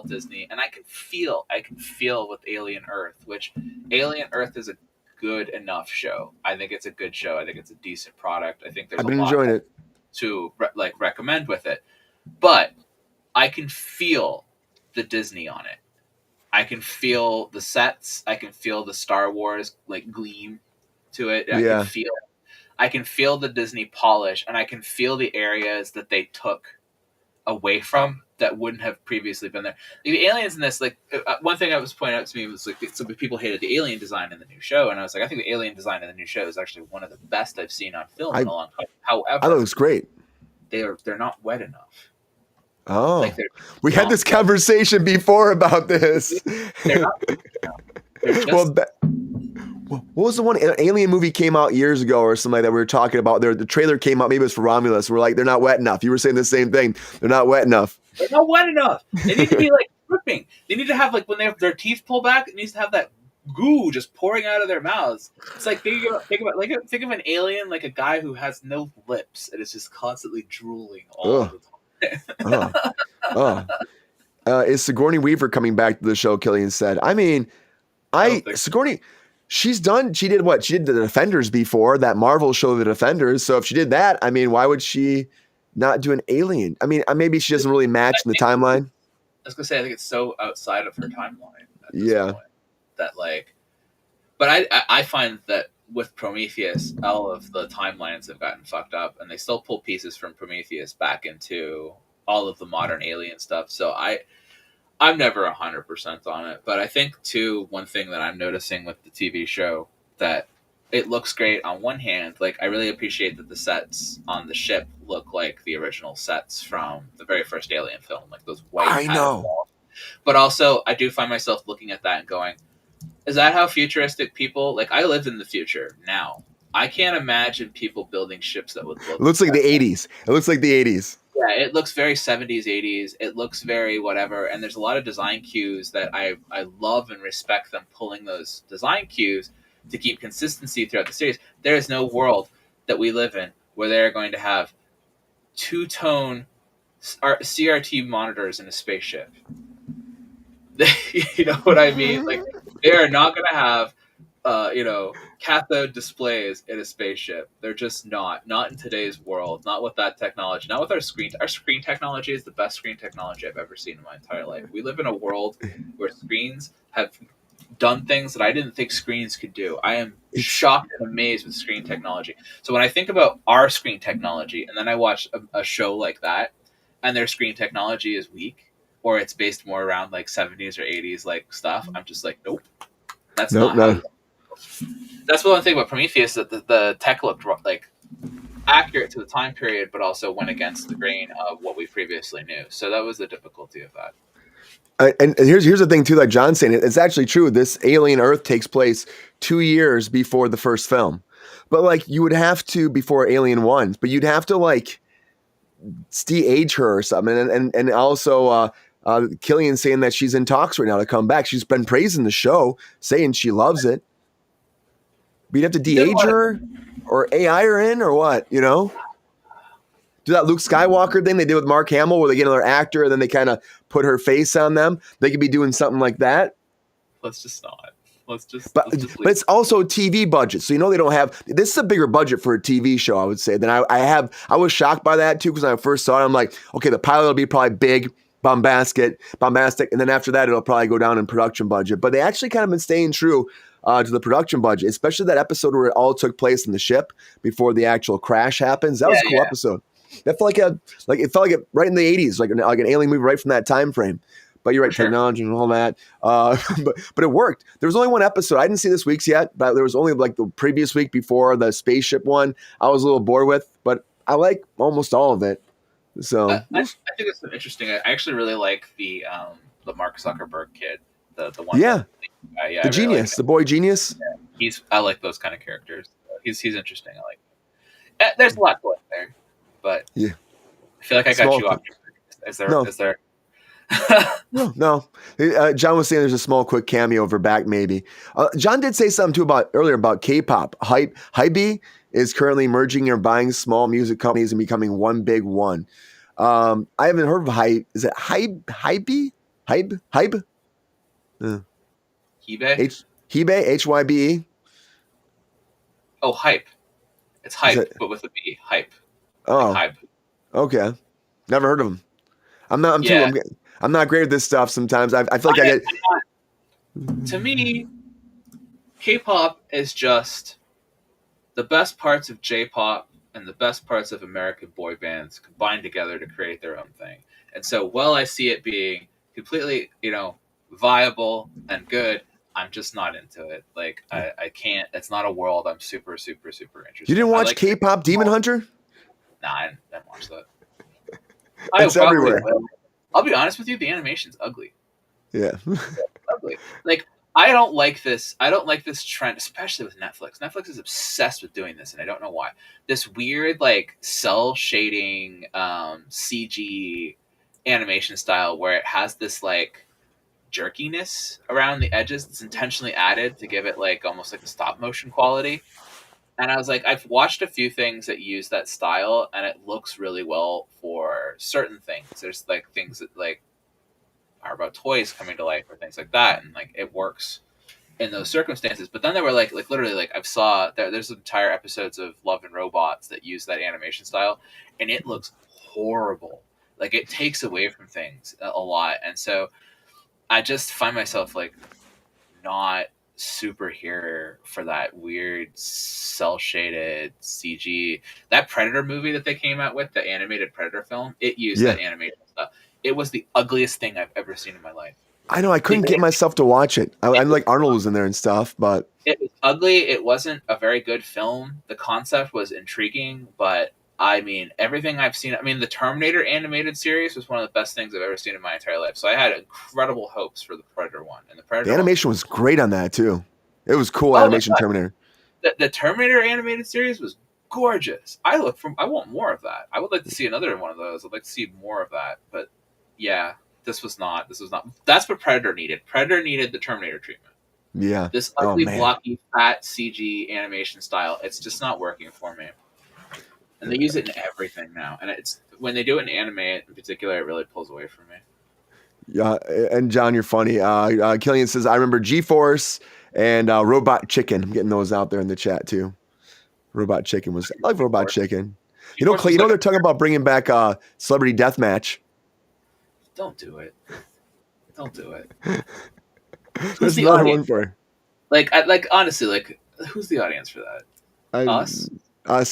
S2: Disney. And I can feel with Alien Earth, which Alien Earth is a good enough show. I think it's a good show. I think it's a decent product. I think there's
S1: I've
S2: a
S1: been
S2: lot
S1: enjoying it.
S2: to recommend with it. But I can feel the Disney on it. I can feel the sets. I can feel the Star Wars like gleam to it.
S1: Yeah.
S2: I can feel the Disney polish, and I can feel the areas that they took away from that wouldn't have previously been there. The aliens in this, like one thing that was pointed out to me was like some people hated the alien design in the new show, and I was like, I think the alien design in the new show is actually one of the best I've seen on film in a long time.
S1: I thought it
S2: However,
S1: was great.
S2: they're not wet enough.
S1: Oh.
S2: Like
S1: We had this conversation before about this.
S2: They're not. They're just
S1: Well, What was the one alien movie came out years ago or something like that we were talking about? There, the trailer came out. Maybe it was for Romulus. We're like, they're not wet enough. You were saying the same thing. They're not wet enough.
S2: They're not wet enough. They need to be like dripping. They need to have like when they have their teeth pulled back. It needs to have that goo just pouring out of their mouths. It's like think of an alien like a guy who has no lips and is just constantly drooling all
S1: Ugh.
S2: the time.
S1: Oh. Oh. Is Sigourney Weaver coming back to the show? Killian said. I mean, Sigourney, she's done. She did what? She did the Defenders before, that Marvel show, The Defenders. So if she did that, I mean, why would she not do an alien? I mean, maybe she doesn't really match in the timeline.
S2: I was gonna say I think it's so outside of her timeline at this point that like, but I find that with Prometheus, all of the timelines have gotten fucked up, and they still pull pieces from Prometheus back into all of the modern alien stuff. So I'm never 100% on it, but I think too, one thing that I'm noticing with the TV show that it looks great on one hand. Like I really appreciate that the sets on the ship look like the original sets from the very first Alien film, like those white.
S1: I know.
S2: Walls. But also, I do find myself looking at that and going, "Is that how futuristic people? Like I live in the future now. I can't imagine people building ships that would look.
S1: It looks like the 80s. It looks like the 80s.
S2: Yeah, it looks very 70s, 80s. It looks very whatever. And there's a lot of design cues that I love and respect them pulling those design cues to keep consistency throughout the series. There is no world that we live in where they're going to have two-tone CRT monitors in a spaceship. You know what I mean? Like, they are not going to have cathode displays in a spaceship. They're just not in today's world, not with that technology, not with our screen. Our screen technology is the best screen technology I've ever seen in my entire life. We live in a world where screens have done things that I didn't think screens could do. I am shocked and amazed with screen technology. So when I think about our screen technology and then I watch a show like that and their screen technology is weak or it's based more around like 70s or 80s like stuff, I'm just like, nope. That's not That's one thing about Prometheus, that the tech looked like accurate to the time period, but also went against the grain of what we previously knew. So that was the difficulty of that.
S1: And here's the thing too, like John's saying, it's actually true. This Alien Earth takes place 2 years before the first film, but like you would have to before Alien 1, but you'd have to like de-age her or something, and also Killian saying that she's in talks right now to come back. She's been praising the show, saying she loves it. But you'd have to de-age her or AI her in or what, you know? Do that Luke Skywalker thing they did with Mark Hamill where they get another actor and then they kind of put her face on them. They could be doing something like that.
S2: Let's just not.
S1: But it's also TV budget. So, you know, they don't have, this is a bigger budget for a TV show, I would say, than I was shocked by that too, because when I first saw it, I'm like, okay, the pilot will be probably big, bombastic. And then after that, it'll probably go down in production budget. But they actually kind of been staying true to the production budget, especially that episode where it all took place in the ship before the actual crash happens. That was a cool episode. That felt it felt like it right in the 80s, like an alien movie right from that time frame. But you're right, technology and all that. But it worked. There was only one episode. I didn't see this week's yet, but there was only like the previous week before the spaceship one. I was a little bored with, but I like almost all of it. So
S2: I think it's interesting. I actually really like the Mark Zuckerberg kid, the one.
S1: Yeah, the genius, the boy genius.
S2: Yeah, I like those kind of characters. He's interesting. I like. There's a lot going there, but
S1: yeah,
S2: I feel like I got you off. Is there?
S1: No. John was saying there's a small, quick cameo of her back, maybe. John did say something too earlier about K-pop. Hybe is currently merging or buying small music companies and becoming one big one. I haven't heard of Hybe. Is it Hybe? Hybe?
S2: Hybe?
S1: Hybe?
S2: Oh, Hype. It's Hype, but with a B. Hype.
S1: Oh,
S2: like Hype.
S1: Okay. Never heard of him. I'm not great at this stuff sometimes. I feel like I get...
S2: To me, K-pop is just the best parts of J-pop and the best parts of American boy bands combined together to create their own thing. And so while I see it being completely, viable and good, I'm just not into it. Like, I can't. It's not a world I'm super, super, super interested in.
S1: You didn't watch K-pop Demon Hunter?
S2: Nah, I didn't watch that.
S1: It's everywhere.
S2: I'll be honest with you, the animation's ugly.
S1: Yeah.
S2: It's ugly. Like, I don't like this. I don't like this trend, especially with Netflix. Netflix is obsessed with doing this, and I don't know why. This weird, like, cell shading CG animation style where it has this, like, jerkiness around the edges that's intentionally added to give it, like, almost like a stop motion quality. And I was like, I've watched a few things that use that style, and it looks really well for certain things. There's, like, things that, like, are about toys coming to life or things like that, and, like, it works in those circumstances. But then there were like literally, like, I've saw there's entire episodes of Love and Robots that use that animation style, and it looks horrible. Like, it takes away from things a lot, and so I just find myself, like, not super here for that weird cell shaded CG. That Predator movie that they came out with, the animated Predator film, it used that animation stuff. It was the ugliest thing I've ever seen in my life.
S1: I know. I couldn't get myself to watch it. I like Arnold was in there and stuff, but
S2: it was ugly. It wasn't a very good film. The concept was intriguing, but I mean, everything I've seen. I mean, the Terminator animated series was one of the best things I've ever seen in my entire life. So I had incredible hopes for the Predator one, and the
S1: animation was great on that too. It was cool animation. Terminator.
S2: The Terminator animated series was gorgeous. I want more of that. I would like to see another one of those. I'd like to see more of that. But yeah. This was not. That's what Predator needed. Predator needed the Terminator treatment.
S1: Yeah.
S2: This ugly, blocky, fat CG animation style. It's just not working for me. And they use it in everything now. And it's when they do it in anime in particular, it really pulls away from me.
S1: Yeah. And John, you're funny. Killian says, I remember G-Force and Robot Chicken. I'm getting those out there in the chat too. Robot Chicken was. I like Robot Chicken. You know, they're talking about bringing back Celebrity Deathmatch.
S2: Don't do it. Don't do it.
S1: There's another one for you.
S2: Like honestly, like, who's the audience for that? Us,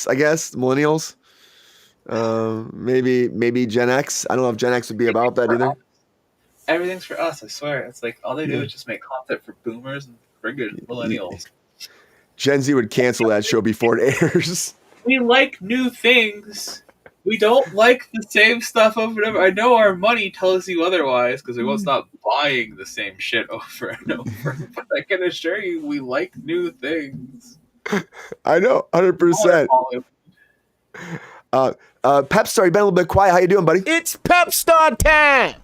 S1: I guess. Millennials. Maybe Gen X. I don't know if Gen X would be about that either.
S2: Everything's for us. I swear. It's like all they do is just make content for boomers and friggin' millennials.
S1: Gen Z would cancel that show before it airs.
S2: We like new things. We don't like the same stuff over and over. I know our money tells you otherwise because we won't stop buying the same shit over and over. But I can assure you, we like new things.
S1: I know, 100%. Pep Star, you've been a little bit quiet. How you doing, buddy?
S3: It's Pep Star time.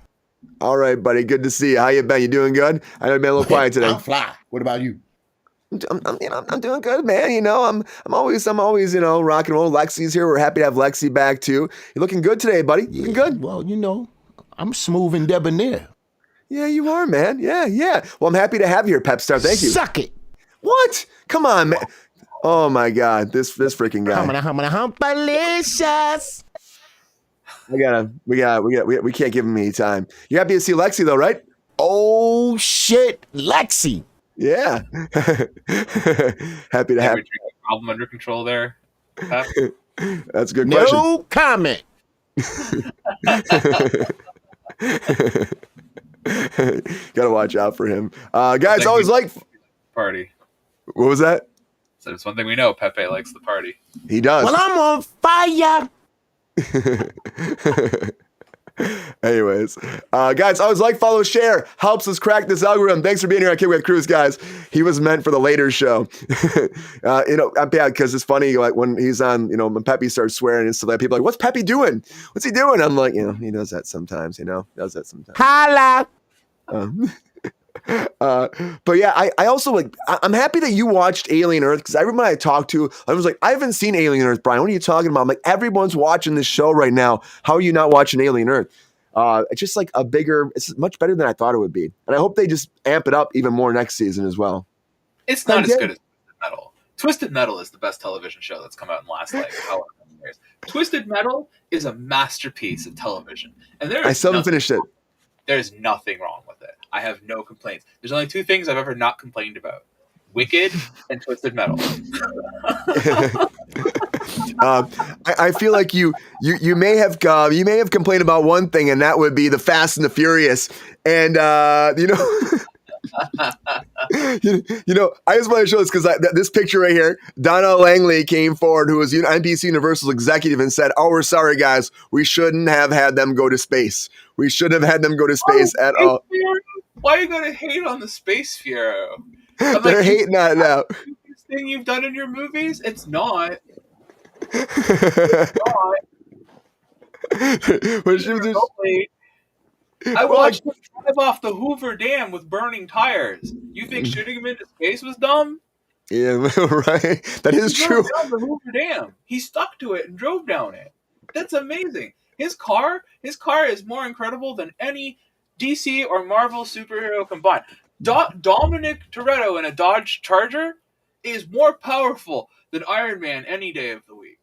S1: All right, buddy. Good to see you. How you been? You doing good? I know you've been a little quiet today.
S3: I'm fly. What about you?
S1: I'm doing good, man. You know, I'm always, you know, rock and roll. Lexi's here. We're happy to have Lexi back too. You're looking good today, buddy. Looking good.
S3: Well, you know, I'm smooth and debonair.
S1: Yeah, you are, man. Yeah. Well, I'm happy to have you here, Pep Star. Thank you.
S3: Suck it.
S1: What? Come on, man. Oh my God, this freaking guy.
S3: Humpalicious.
S1: We can't give him any time. You're happy to see Lexi though, right?
S3: Oh shit, Lexi.
S1: Yeah. Happy to have
S2: problem under control there.
S1: That's a good question.
S3: No comment.
S1: Gotta watch out for him. Guys, always like
S2: party.
S1: What was that?
S2: So it's one thing we know, Pepe likes the party.
S1: He does.
S3: Well, I'm on fire.
S1: Anyways, guys, always like, follow, share, helps us crack this algorithm. Thanks for being here on Kickin with Kruse, guys. He was meant for the later show. You know, I'm bad because it's funny, like when he's on, you know, when Pepe starts swearing and stuff, like people are like, what's Pepe doing? What's he doing? I'm like, you know, he does that sometimes, you know,
S3: Holla.
S1: But yeah, I also like, I'm happy that you watched Alien Earth because everyone I talked to, I was like, I haven't seen Alien Earth, Brian. What are you talking about? I'm like, everyone's watching this show right now. How are you not watching Alien Earth? It's just like it's much better than I thought it would be. And I hope they just amp it up even more next season as well.
S2: It's not as good as Twisted Metal. Twisted Metal is the best television show that's come out in the last like however many years. Twisted Metal is a masterpiece of television. And
S1: I still haven't finished it.
S2: There's nothing wrong with it. I have no complaints. There's only two things I've ever not complained about: Wicked and Twisted Metal.
S1: I feel like you may have complained about one thing, and that would be the Fast and the Furious. And you know, I just want to show this because this picture right here, Donna Langley came forward, who was NBC Universal's executive, and said, "Oh, we're sorry, guys. We shouldn't have had them go to space. We shouldn't have had them go to space at all."
S2: Why are you gonna hate on the Space Hero? I'm
S1: They're
S2: like,
S1: hating on it now.
S2: this thing you've done in your movies? It's not.
S1: But she was just,
S2: Remotely, I
S1: well, like,
S2: watched him drive off the Hoover Dam with burning tires. You think shooting him into space was dumb?
S1: yeah, right. That is
S2: He drove
S1: true.
S2: down the Hoover Dam. He stuck to it and drove down it. That's amazing. His car is more incredible than any DC or Marvel superhero combined. Dominic Toretto in a Dodge Charger is more powerful than Iron Man any day of the week.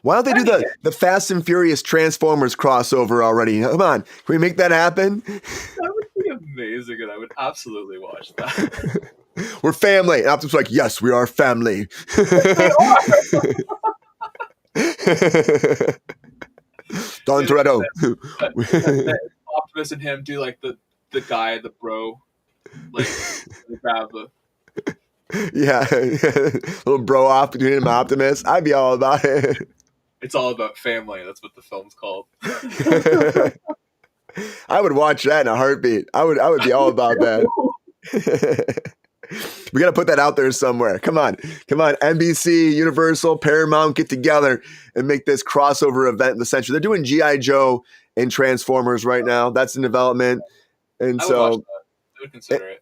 S1: Why don't they do the Fast and Furious Transformers crossover already? Come on, can we make that happen?
S2: That would be amazing, and I would absolutely watch that.
S1: We're family. And Optimus like, yes, we are family.
S2: They are.
S1: Don Toretto.
S2: Optimus and him do like the guy, the bro, like the grab the.
S1: Yeah, little bro off between him and Optimus. I'd be all about it.
S2: It's all about family. That's what the film's called.
S1: I would watch that in a heartbeat. I would be all about that. We got to put that out there somewhere. Come on. NBC, Universal, Paramount, get together and make this crossover event in the century. They're doing G.I. Joe and Transformers right now. That's in development. And
S2: I would watch that. I would consider it.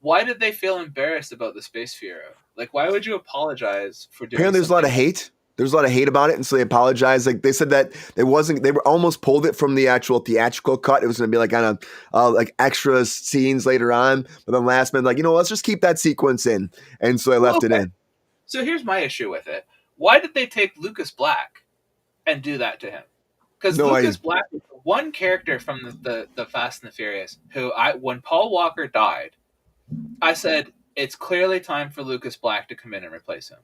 S2: Why did they feel embarrassed about the Space Hero? Like, why would you apologize for doing
S1: apparently there's a lot of hate. There's a lot of hate about it, and so they apologized. Like they said that they were almost pulled it from the actual theatrical cut. It was going to be like on a like extra scenes later on, but then last minute, like, let's just keep that sequence in, and so they left it in.
S2: So here's my issue with it. Why did they take Lucas Black and do that to him? Because Lucas Black is the one character from the Fast and the Furious who when Paul Walker died, I said it's clearly time for Lucas Black to come in and replace him.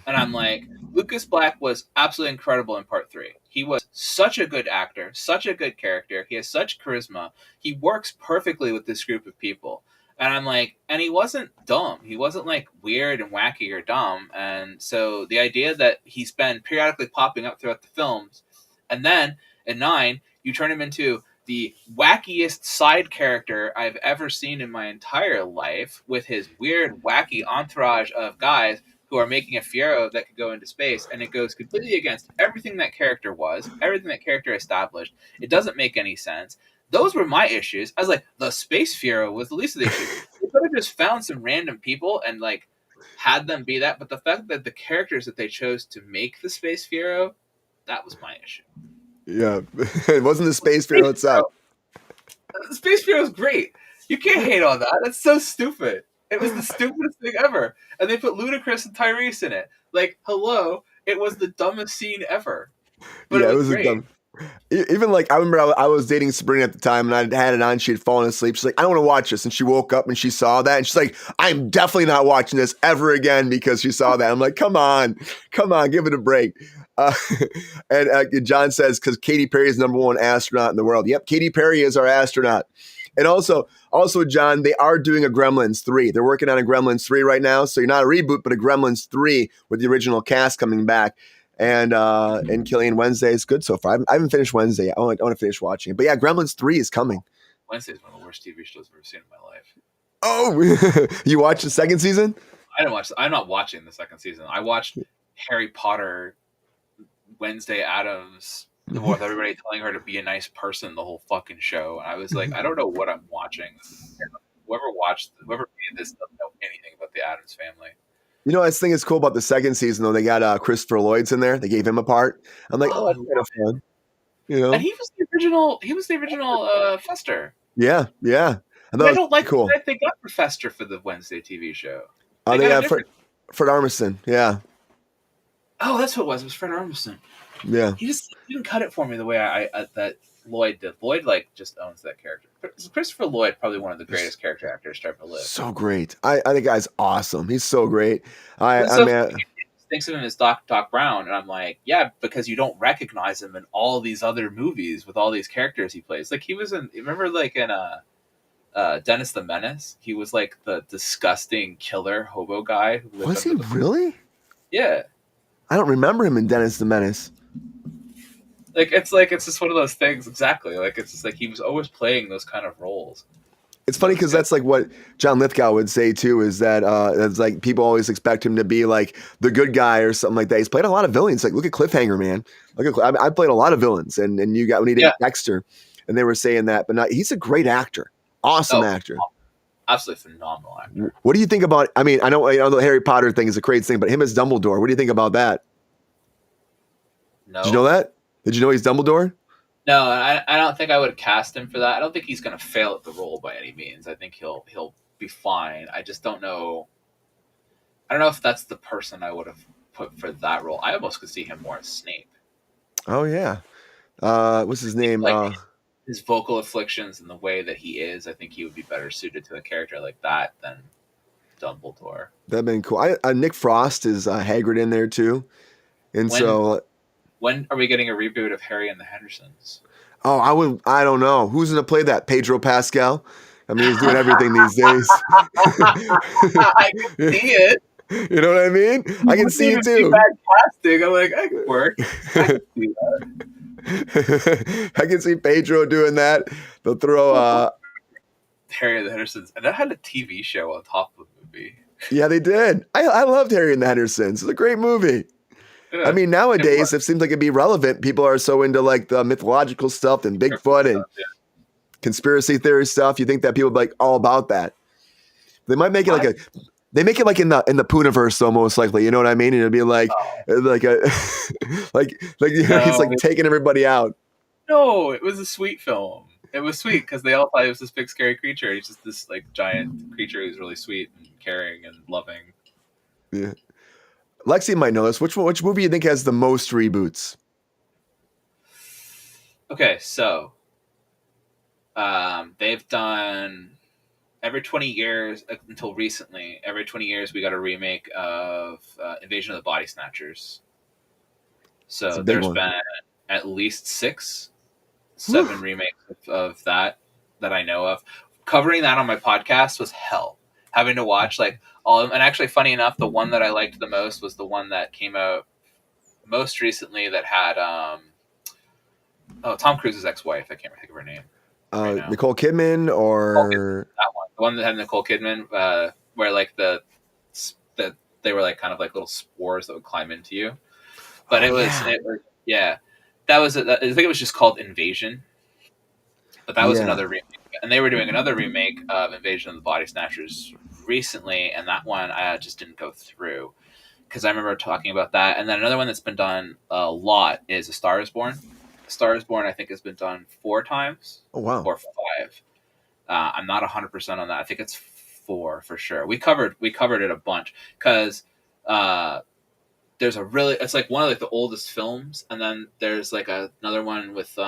S2: And I'm like, Lucas Black was absolutely incredible in part 3. He was such a good actor, such a good character. He has such charisma. He works perfectly with this group of people. And I'm like, and he wasn't dumb. He wasn't like weird and wacky or dumb. And so the idea that he's been periodically popping up throughout the films, and then in 9, you turn him into the wackiest side character I've ever seen in my entire life with his weird, wacky entourage of guys who are making a Fiero that could go into space, and it goes completely against everything that character was, everything that character established. It doesn't make any sense. Those were my issues. I was like, the Space Fiero was the least of the issues. They could have just found some random people and like had them be that, but the fact that the characters that they chose to make the Space Fiero, that was my issue.
S1: Yeah, it wasn't the Space Fiero itself.
S2: The Space Fiero is great. You can't hate on that. That's so stupid. It was the stupidest thing ever. And they put Ludacris and Tyrese in it. Like, hello, it was the dumbest scene ever. But
S1: yeah,
S2: it was great.
S1: dumb. Even like, I remember I was dating Sabrina at the time, and I had it on. She had fallen asleep. She's like, I don't want to watch this. And she woke up and she saw that. And she's like, I'm definitely not watching this ever again because she saw that. I'm like, come on, give it a break. And John says, because Katy Perry is #1 astronaut in the world. Yep, Katy Perry is our astronaut. And also, John, they are doing a Gremlins 3. They're working on a Gremlins 3 right now. So you're not a reboot, but a Gremlins 3 with the original cast coming back. And Killian Wednesday is good so far. I haven't finished Wednesday yet. I want to finish watching it. But yeah, Gremlins 3 is coming.
S2: Wednesday is one of the worst TV shows I've ever seen in my life.
S1: Oh, you watched the second season?
S2: I'm not watching the second season. I watched Harry Potter, Wednesday Addams, with everybody telling her to be a nice person the whole fucking show. And I was like, I don't know what I'm watching. Whoever made this doesn't know anything about the Addams family. I think it's cool about the second season though. They got Christopher Lloyd's in there. They gave him a part. I'm like, that's kind of fun. And he was the original Fester.
S1: Yeah.
S2: I don't like cool. That they got for Fester for the Wednesday TV show.
S1: They got Fred Armisen. Yeah.
S2: Oh, that's what it was. It was Fred Armisen.
S1: Yeah.
S2: He just didn't cut it for me the way that Lloyd did. Lloyd just owns that character. Christopher Lloyd, probably one of the greatest character actors to ever live.
S1: So great. I think the guy's awesome. He's so great.
S2: Thinks of him as Doc Brown, and I'm like, yeah, because you don't recognize him in all these other movies with all these characters he plays. Like he was in, remember, like in Dennis the Menace, he was like the disgusting killer hobo guy.
S1: Was he really?
S2: Yeah.
S1: I don't remember him in Dennis the Menace.
S2: It's just one of those things. Exactly. Like it's just like he was always playing those kind of roles.
S1: It's funny because that's like what John Lithgow would say too. Is that it's like people always expect him to be like the good guy or something like that. He's played a lot of villains. Like look at Cliffhanger, man. I played a lot of villains, and you got when he did Dexter, and they were saying that. But not, he's a great actor, awesome actor,
S2: absolutely phenomenal actor.
S1: What do you think about? I mean, I know the Harry Potter thing is a crazy thing, but him as Dumbledore. What do you think about that?
S2: No,
S1: did you know that? Did you know he's Dumbledore?
S2: No, I don't think I would cast him for that. I don't think he's going to fail at the role by any means. I think he'll be fine. I just don't know. I don't know if that's the person I would have put for that role. I almost could see him more as Snape.
S1: Oh yeah, what's his name?
S2: Like his vocal afflictions and the way that he is, I think he would be better suited to a character like that than Dumbledore.
S1: That'd been cool. Nick Frost is Hagrid in there too, and
S2: when are we getting a reboot of Harry and the Hendersons?
S1: Oh, I don't know. Who's going to play that? Pedro Pascal? I mean, he's doing everything these days.
S2: I can see it.
S1: You know what I mean? I can see it too.
S2: Bad casting. I'm like, I can work. I can see
S1: that. I can see Pedro doing that. They'll throw
S2: Harry and the Hendersons. And that had a TV show on top of the movie.
S1: Yeah, they did. I loved Harry and the Hendersons. It's a great movie. Yeah, I mean, nowadays it seems like it'd be relevant. People are so into like the mythological stuff and Bigfoot and conspiracy theory stuff. You think that people would be like all about that? They might make it they make it like in the Pooniverse, though, most likely. You know what I mean? And it'd be like like you know, he's like taking everybody out.
S2: No, it was a sweet film. It was sweet because they all thought it was this big scary creature. He's just this like giant creature who's really sweet and caring and loving.
S1: Yeah. Lexi might know this. Which movie you think has the most reboots?
S2: Okay, so they've done every 20 years until recently. Every 20 years, we got a remake of Invasion of the Body Snatchers. So there's been at least 7 remakes of that I know of. Covering that on my podcast was hell. Having to watch like all of them. And actually, funny enough, the one that I liked the most was the one that came out most recently that had Tom Cruise's ex-wife. I can't think of her name. Right
S1: Nicole Kidman or
S2: that one. The one that had Nicole Kidman, where like the they were like kind of like little spores that would climb into you. But it was that was I think it was just called Invasion. But that was another remake. And they were doing another remake of Invasion of the Body Snatchers recently, and that one I just didn't go through because I remember talking about that. And then another one that's been done a lot is A Star Is Born. A Star Is Born, I think, has been done 4 times.
S1: Oh, wow.
S2: Or 5. I'm not 100% on that. I think it's 4 for sure. We covered it a bunch because there's it's like one of like the oldest films, and then there's like another one with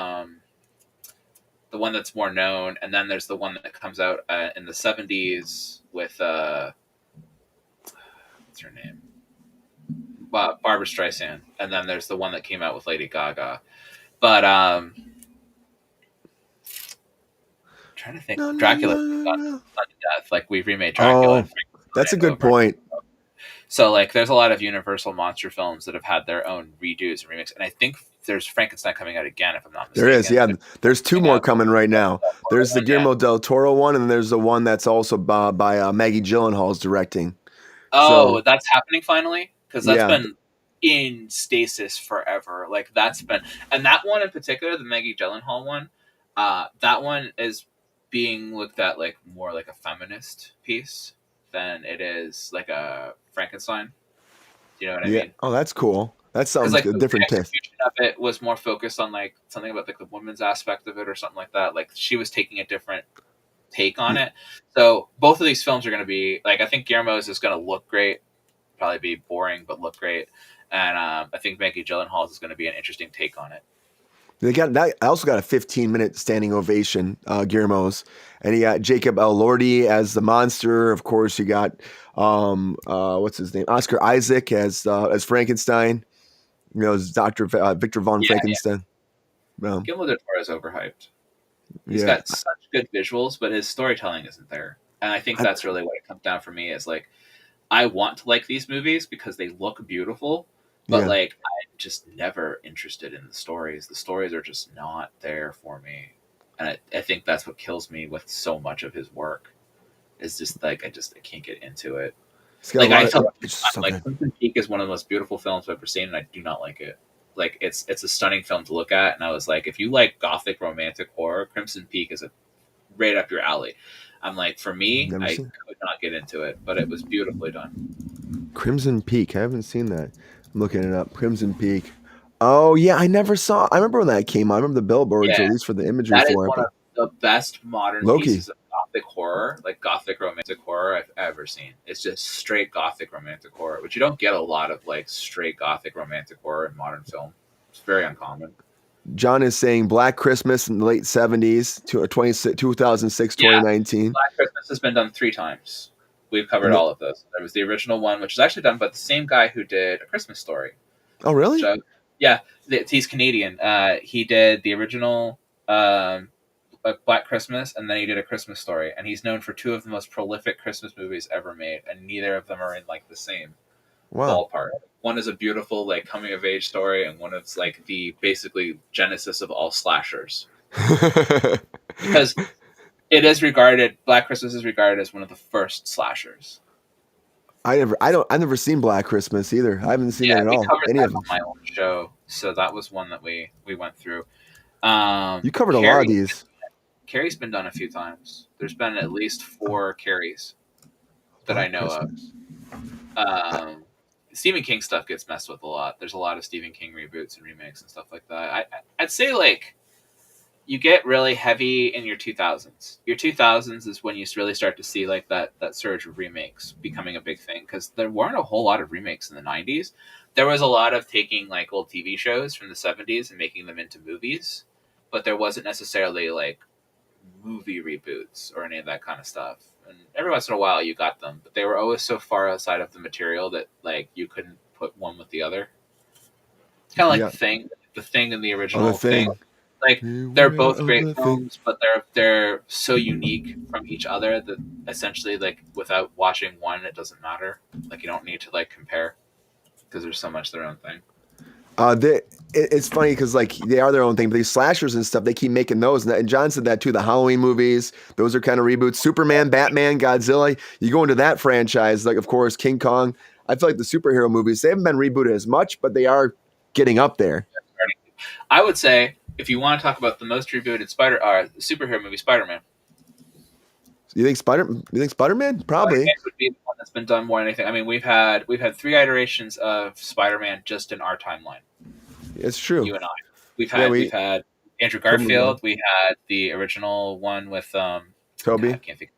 S2: the one that's more known, and then there's the one that comes out in the 70s with what's her name, Barbara Streisand, and then there's the one that came out with Lady Gaga. But I'm trying to think, Dracula done to death. Like we've remade Dracula.
S1: That's a good point.
S2: So like, there's a lot of Universal monster films that have had their own redos and remakes, and I think there's Frankenstein coming out again, if I'm not mistaken.
S1: There is, yeah. There's 2 more coming right now. There's the Guillermo del Toro one, and there's the one that's also by Maggie Gyllenhaal's directing.
S2: Oh, that's happening finally? Because that's been in stasis forever. Like that's been, and that one in particular, the Maggie Gyllenhaal one, that one is being looked at like more like a feminist piece than it is like a Frankenstein. Do you know what I mean?
S1: Oh, that's cool. That sounds
S2: like
S1: a different
S2: pick. The execution of it was more focused on like something about like the women's aspect of it or something like that. Like she was taking a different take on it. So both of these films are going to be like, I think Guillermo's is going to look great, probably be boring but look great, and I think Maggie Gyllenhaal's is going to be an interesting take on it.
S1: They got that. I also got a 15-minute standing ovation, Guillermo's, and he got Jacob Elordi as the monster. Of course, you got what's his name, Oscar Isaac as Frankenstein. You know, as Dr. Victor von Frankenstein.
S2: Yeah. Guillermo del Toro is overhyped. He's got such good visuals, but his storytelling isn't there. And I think that's really what it comes down for me is like, I want to like these movies because they look beautiful, but like I'm just never interested in the stories. The stories are just not there for me. and I think that's what kills me with so much of his work. Is just like I can't get into it.
S1: It's got
S2: Like
S1: a lot
S2: I
S1: of,
S2: felt
S1: it's so
S2: like
S1: good.
S2: Crimson Peak is one of the most beautiful films I've ever seen, and I do not like it. Like it's a stunning film to look at, and I was like, if you like gothic romantic horror, Crimson Peak is a right up your alley. I'm like, for me,
S1: Never
S2: I
S1: seen
S2: could not get into it, but it was beautifully done.
S1: Crimson Peak. I haven't seen that. I'm looking it up. Crimson Peak. Oh yeah, I never saw. I remember when that came out. I remember the billboards,
S2: Yeah,
S1: or at least for the imagery
S2: that is
S1: for it.
S2: one of
S1: But
S2: the best modern
S1: Loki.
S2: pieces of gothic horror, like gothic romantic horror I've ever seen. It's just straight gothic romantic horror, which you don't get a lot of like straight gothic romantic horror in modern film. It's very uncommon.
S1: John is saying Black Christmas in the late 70s to 2006,
S2: Yeah,
S1: 2019.
S2: Black Christmas has been done 3 times. We've covered
S1: And
S2: all of those. There was the original one, which is actually done by the same guy who did A Christmas Story.
S1: oh really?
S2: Yeah, he's Canadian. He did the original Black Christmas, and then he did A Christmas Story. And he's known for 2 of the most prolific Christmas movies ever made, and neither of them are in like the same
S1: Wow.
S2: ballpark. One is a beautiful like coming of age story, and one is like the basically genesis of all slashers. Because it is regarded, Black Christmas is regarded as one of the first slashers.
S1: I've never seen Black Christmas either. I haven't seen it at
S2: we
S1: all.
S2: covered
S1: Any
S2: that
S1: of them.
S2: on my own show, so that was one that we went through.
S1: You covered a lot of these.
S2: Carrie's been done a few times. There's been at least 4 Carries that I know
S1: Christmas.
S2: of. Stephen King stuff gets messed with a lot. There's a lot of Stephen King reboots and remakes and stuff like that. I'd say like you get really heavy in your 2000s. Your 2000s is when you really start to see like that surge of remakes becoming a big thing, because there weren't a whole lot of remakes in the 90s. There was a lot of taking like old TV shows from the 70s and making them into movies, but there wasn't necessarily like movie reboots or any of that kind of stuff. And every once in a while you got them, but they were always so far outside of the material that like you couldn't put one with the other. It's kind of like the thing and the original
S1: Oh, the thing.
S2: like they're both great films, but they're so unique from each other that essentially like without watching one, it doesn't matter. Like you don't need to like compare because there's so much their own thing.
S1: It's funny because like they are their own thing, but these slashers and stuff, they keep making those. And John said that too. The Halloween movies, those are kind of reboots. Superman, Batman, Godzilla. You go into that franchise, like of course King Kong. I feel like the superhero movies, they haven't been rebooted as much, but they are getting up there.
S2: I would say if you want to talk about the most rebooted superhero movie, Spider-Man.
S1: You think Spider-Man? Probably.
S2: Spider-Man would be the one that's been done more than anything. I mean, we've had 3 iterations of Spider-Man just in our timeline.
S1: It's true.
S2: You and I. We've had Andrew Garfield. We had the original one with
S1: Toby.
S2: I can't think.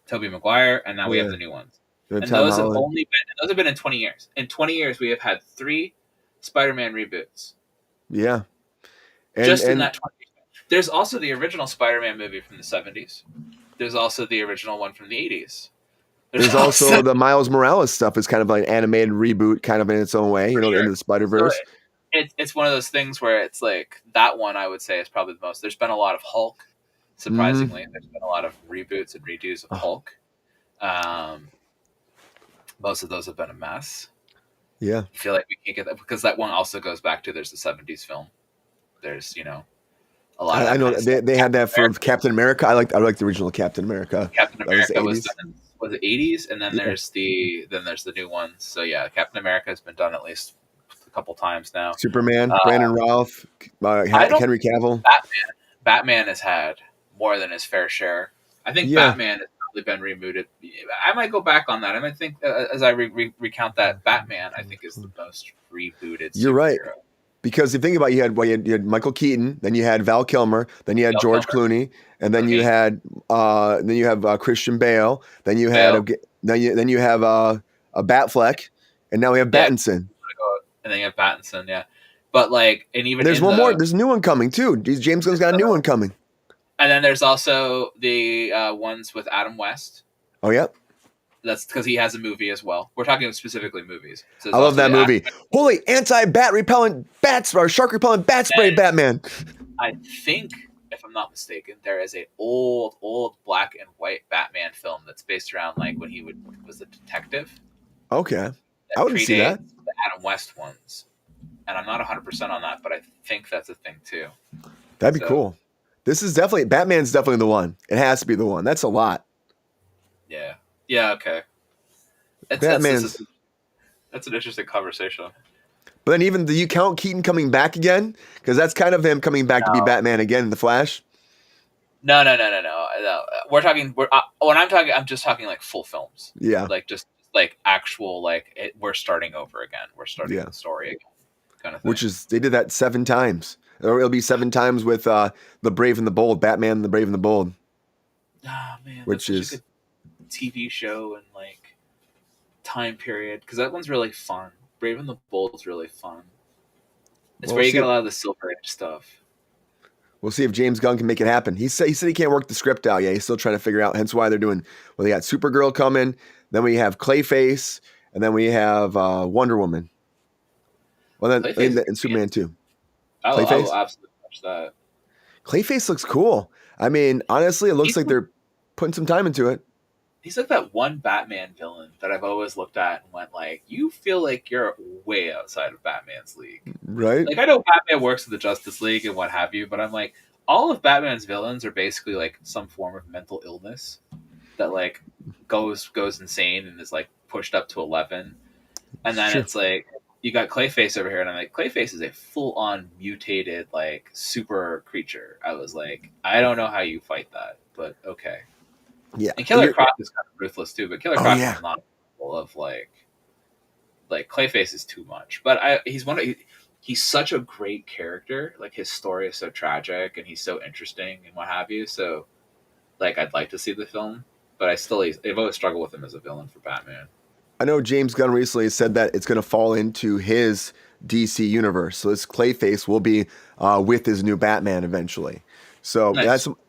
S2: Tobey Maguire, and now we have the new ones. And
S1: Tom
S2: those
S1: Holland.
S2: have been in 20 years. In 20 years, we have had 3 Spider-Man reboots.
S1: Yeah.
S2: In that 20 years. There's also the original Spider-Man movie from the 70s. There's also the original one from the 80s.
S1: There's also the Miles Morales stuff is kind of like an animated reboot kind of in its own way, into the Spider-Verse.
S2: So it's one of those things where it's like that one I would say is probably the most. There's been a lot of Hulk, surprisingly. There's been a lot of reboots and redos of Hulk. Most of those have been a mess.
S1: Yeah.
S2: I feel like we can't get that because that one also goes back to there's the 70s film. There's, a lot of
S1: I know they had that for Captain America. I like the original Captain America.
S2: Captain America was it 80s, and then there's the new ones. So yeah, Captain America has been done at least a couple times now.
S1: Superman, Brandon Routh, Henry Cavill.
S2: Batman has had more than his fair share. I think Batman has probably been rebooted. I might go back on that. I might think as I recount that Batman, I think is the most rebooted.
S1: You're right. Because if you think about it, you had Michael Keaton, then you had Val Kilmer, then you had George Clooney, and then you had Christian Bale, then you had a Batfleck, and now we have Pattinson.
S2: And then you have Pattinson, yeah. But
S1: there's one more. There's a new one coming too. James Gunn's got a new one coming.
S2: And then there's also the ones with Adam West.
S1: Oh yeah.
S2: That's because he has a movie as well. We're talking specifically movies. So
S1: I love that movie. Holy anti-bat repellent bats or shark repellent bat spray Batman.
S2: I think, if I'm not mistaken, there is a old black and white Batman film that's based around when he was a detective.
S1: Okay, I wouldn't see that.
S2: The Adam West ones, and I'm not 100% on that, but I think that's a thing too.
S1: That'd be cool. This is definitely Batman's definitely the one. It has to be the one. That's a lot.
S2: Yeah. Yeah. Okay.
S1: Batman's.
S2: That's an interesting conversation.
S1: But then even do you count Keaton coming back again? Because that's kind of him coming back to be Batman again in the Flash.
S2: No. We're talking. When I'm talking, I'm just talking like full films.
S1: Yeah.
S2: Like just like actual we're starting over again. We're starting the story again, kind of thing.
S1: Which is they did that 7 times. Or it'll be 7 times with the Brave and the Bold, Batman, the Brave and the Bold.
S2: Ah man,
S1: which
S2: that's
S1: is
S2: such a good TV show and like time period because that one's really fun. Brave and the Bold is really fun. It's where you get a lot of the Silver Age stuff.
S1: We'll see if James Gunn can make it happen. He said he can't work the script out yet. He's still trying to figure out. Hence why they're doing. Well, they got Supergirl coming. Then we have Clayface, and then we have Wonder Woman. Well, then and Superman too.
S2: I'll absolutely watch that.
S1: Clayface looks cool. I mean, honestly, it looks like they're putting some time into it.
S2: He's like that one Batman villain that I've always looked at and went like, you feel like you're way outside of Batman's league.
S1: Right.
S2: Like, I know Batman works in the Justice League and what have you, but I'm like, all of Batman's villains are basically like some form of mental illness that like goes insane and is like pushed up to 11. And then it's like, you got Clayface over here, and I'm like, Clayface is a full-on mutated, like, super creature. I was like, I don't know how you fight that, but okay.
S1: Yeah.
S2: And Killer Croc is kind of ruthless too, but Killer Croc is not full of like Clayface is too much. But he's such a great character. Like his story is so tragic and he's so interesting and what have you. So like I'd like to see the film, but I've always struggled with him as a villain for Batman. I
S1: know James Gunn recently said that it's going to fall into his DC universe. So this Clayface will be with his new Batman eventually. So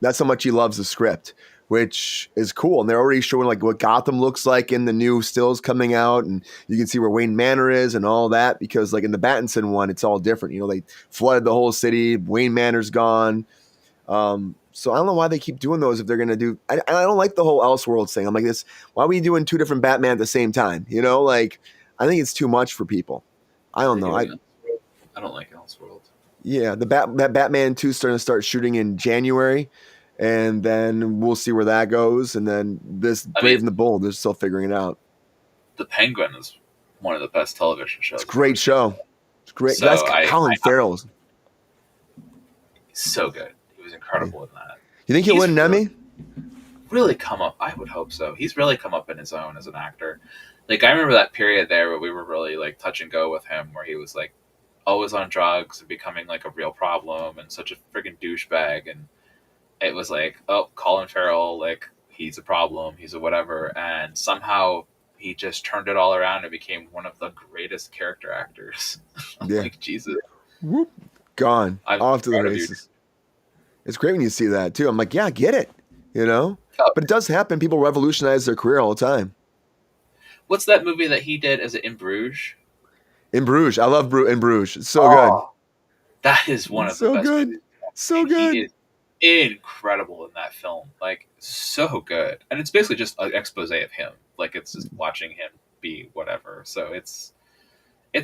S1: that's how much he loves the script, which is cool. And they're already showing like what Gotham looks like in the new stills coming out. And you can see where Wayne Manor is and all that, because like in the Pattinson one, it's all different. You know, they flooded the whole city. Wayne Manor's gone. So I don't know why they keep doing those if they're going to do. I don't like the whole Elseworlds thing. I'm like this. Why are we doing 2 different Batman at the same time? You know, like I think it's too much for people. I don't know.
S2: I don't like Elseworld.
S1: Yeah, that Batman 2 starting to start shooting in January, and then we'll see where that goes. And then this Brave and the Bold, they're still figuring it out.
S2: The Penguin is one of the best television shows.
S1: It's a great show. It's great. So that's Colin Farrell's.
S2: So good. He was incredible in that.
S1: You think he'll win an Emmy?
S2: Really come up. I would hope so. He's really come up in his own as an actor. Like I remember that period there where we were really like touch and go with him, where he was like always on drugs and becoming like a real problem and such a friggin' douchebag. And it was like, oh, Colin Farrell, like he's a problem, he's a whatever. And somehow he just turned it all around and became one of the greatest character actors.
S1: Yeah.
S2: Like Jesus.
S1: Whoop. Gone. Off to the races. It's great when you see that too. I'm like, yeah, I get it. You know? But it does happen. People revolutionize their career all the time.
S2: What's that movie that he did? Is it In Bruges?
S1: In Bruges. I love In Bruges. It's so good.
S2: That is one of the best
S1: good.
S2: movies.
S1: So good.
S2: He is incredible in that film. Like, so good. And it's basically just an expose of him. Like, it's just watching him be whatever. So it's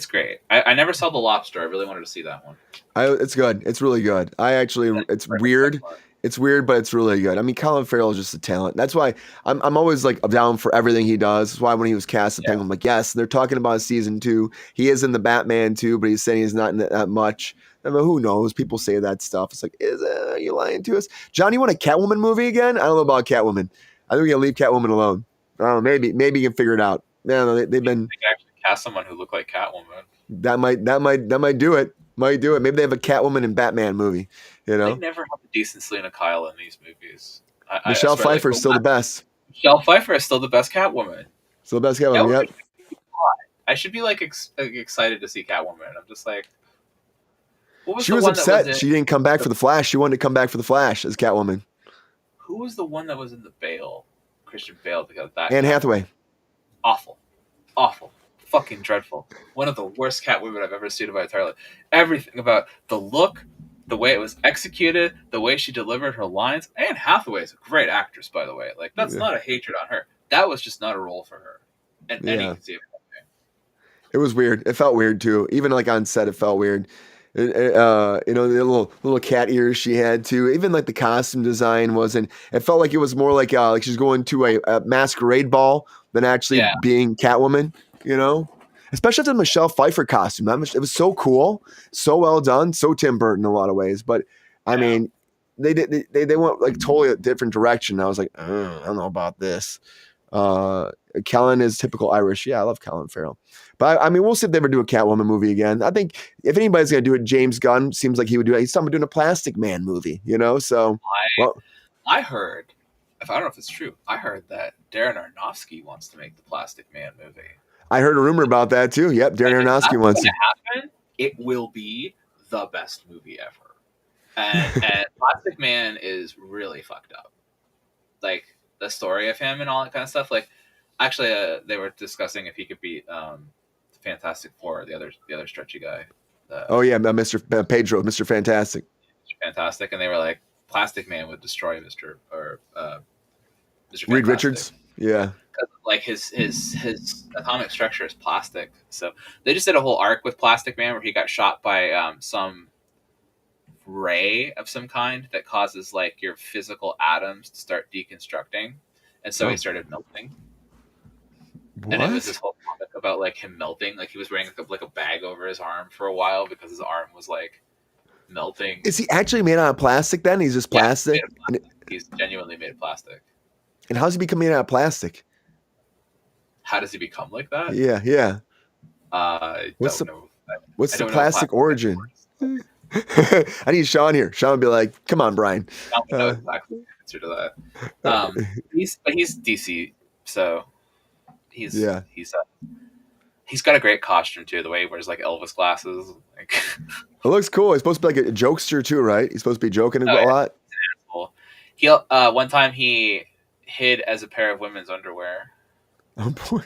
S2: great. I never saw The Lobster. I really wanted to see that one.
S1: It's good. It's really good. It's weird. It's weird, but it's really good. I mean, Colin Farrell is just a talent. That's why I'm always like down for everything he does. That's why when he was cast, Penguin, I'm like, yes. They're talking about season 2. He is in the Batman too, but he's saying he's not in it that much. I mean, who knows? People say that stuff. It's like, are you lying to us? John, you want a Catwoman movie again? I don't know about Catwoman. I think we gotta leave Catwoman alone. I don't know. Maybe you can figure it out. No, they've been.
S2: They can actually cast someone who looked like Catwoman.
S1: That might do it. Might do it. Maybe they have a Catwoman and Batman movie. You know,
S2: they never have a decent Selena Kyle in these movies.
S1: Michelle Pfeiffer is still the best.
S2: Michelle Pfeiffer is still the best Catwoman.
S1: Still the best Catwoman. Yep.
S2: I should be like excited to see Catwoman. I'm just like,
S1: she was upset she didn't come back for the Flash. She wanted to come back for the Flash as Catwoman.
S2: Who was the one that was in the Bale? Christian Bale, because that
S1: Anne Hathaway.
S2: Awful, fucking dreadful. One of the worst Catwomen I've ever seen in my entire life. Everything about the look, the way it was executed, the way she delivered her lines. Anne Hathaway is a great actress, by the way. Like that's not a hatred on her. That was just not a role for her. And you can see it.
S1: It was weird. It felt weird too. Even like on set, it felt weird. You know, the little cat ears she had too. Even like the costume design wasn't. It felt like it was more like she's going to a masquerade ball than actually
S2: Yeah.
S1: being Catwoman. You know, especially after the Michelle Pfeiffer costume. It was so cool, so well done, so Tim Burton in a lot of ways. But I mean, they went like totally a different direction. I was like, I don't know about this. Kellen is typical Irish. Yeah, I love Colin Farrell. But I mean, we'll see if they ever do a Catwoman movie again. I think if anybody's gonna do it, James Gunn seems like he would do it. He's talking about doing a Plastic Man movie, you know. So, well,
S2: I heard, if I don't know if it's true, I heard that Darren Aronofsky wants to make the Plastic Man movie.
S1: I heard a rumor about that too. Yep, Darren Aronofsky wants to
S2: happen. It will be the best movie ever. And Plastic Man is really fucked up. Like the story of him and all that kind of stuff. Like, actually, they were discussing if he could beat Fantastic Four, the other stretchy guy.
S1: Oh yeah, Mr. Pedro, Mr. Fantastic.
S2: Mr. Fantastic, and they were like, Plastic Man would destroy Mr.
S1: Reed Richards. Yeah.
S2: Like his atomic structure is plastic. So they just did a whole arc with Plastic Man where he got shot by some ray of some kind that causes like your physical atoms to start deconstructing, and so he started melting.
S1: What?
S2: And it was this whole comic about like him melting. Like he was wearing like a bag over his arm for a while because his arm was like melting.
S1: Is he actually made out of plastic then? He's just plastic?
S2: Yeah, he's genuinely made of plastic.
S1: And how's he become made out of plastic?
S2: How does he become like that?
S1: Yeah.
S2: What's
S1: the plastic origin? I need Sean here. Sean would be like, "Come on, Brian."
S2: I don't know exactly the answer to that. He's DC, so he's got a great costume too. The way he wears like Elvis glasses, like
S1: it looks cool. He's supposed to be like a jokester too, right? He's supposed to be joking a lot.
S2: He one time he hid as a pair of women's underwear.
S1: Oh boy!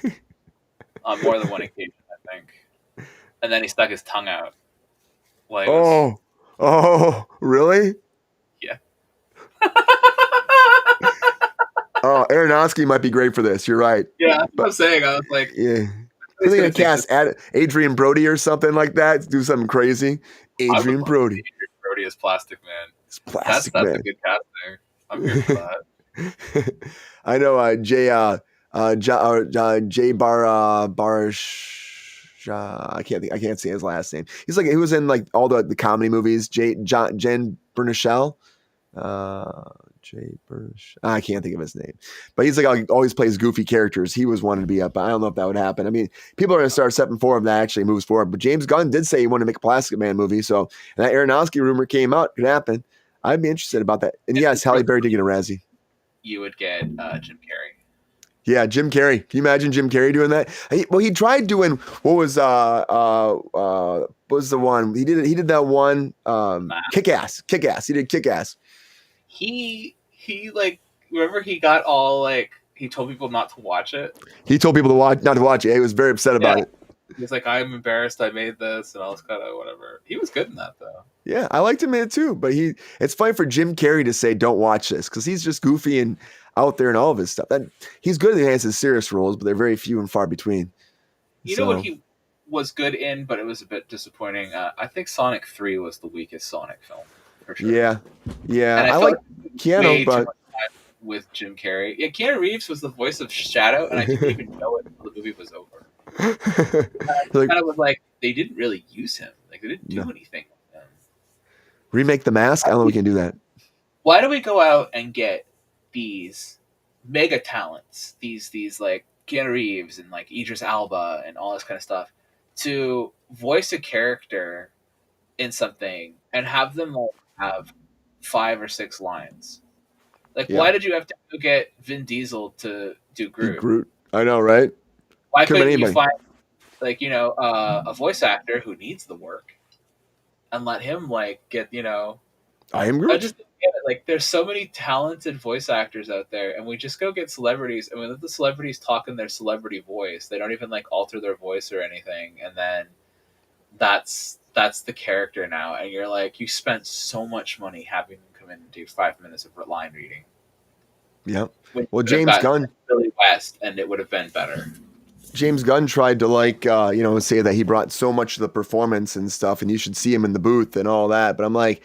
S2: On more than one occasion, I think. And then he stuck his tongue out.
S1: Oh, really?
S2: Yeah.
S1: Oh, Aronofsky might be great for this. You're right.
S2: Yeah, that's what I'm saying. I was like,
S1: yeah. I think I cast Adrian Brody or something like that. Do something crazy. Adrian Brody.
S2: Adrian Brody is Plastic Man.
S1: It's Plastic Man.
S2: That's a good casting. I'm here for that.
S1: I know Jay Barish. I can't say his last name. He was in like all the comedy movies. Jen Bernachel. Jay Burnish. I can't think of his name, but he's like always plays goofy characters. He was wanting to be up, but I don't know if that would happen. I mean, people are going to start stepping for him that actually moves forward. But James Gunn did say he wanted to make a Plastic Man movie, so and that Aronofsky rumor came out. Could happen. I'd be interested about that. And yes, Halle Berry did get a Razzie.
S2: You would get Jim Carrey.
S1: Yeah, Jim Carrey. Can you imagine Jim Carrey doing that? He tried doing what was the one he did? He did that one Kick-Ass. Kick-Ass. He did Kick-Ass.
S2: He like remember he got all like he told people not to watch it.
S1: He told people not to watch it. He was very upset about it.
S2: He's like, I'm embarrassed I made this and all this kind of whatever. He was good in that though.
S1: Yeah, I liked him in it too. But it's funny for Jim Carrey to say don't watch this because he's just goofy and out there in all of his stuff. He's good in his serious roles, but they're very few and far between.
S2: You know what he was good in, but it was a bit disappointing. I think Sonic 3 was the weakest Sonic film. For sure.
S1: Yeah.
S2: And
S1: I like Keanu, but
S2: with Jim Carrey, yeah, Keanu Reeves was the voice of Shadow, and I didn't even know it until the movie was over. I kind of was like, they didn't really use him. Like they didn't do anything with him.
S1: Remake The Mask. I don't know if we can do that.
S2: Why do we go out and get these mega talents, these like Keanu Reeves and like Idris Elba and all this kind of stuff, to voice a character in something and have them like have 5 or 6 lines? Like, why did you have to go get Vin Diesel to do Groot?
S1: I know, right?
S2: Why couldn't you find, like, a voice actor who needs the work and let him, like, get,
S1: I am Groot.
S2: I just get it. Like, there's so many talented voice actors out there, and we just go get celebrities, and we let the celebrities talk in their celebrity voice. They don't even, like, alter their voice or anything, and then that's the character now, and you're like, you spent so much money having them come in and do 5 minutes of line reading.
S1: Yeah. Well, James Gunn.
S2: Billy West, and it would have been better.
S1: James Gunn tried to say that he brought so much to the performance and stuff, and you should see him in the booth and all that. But I'm like,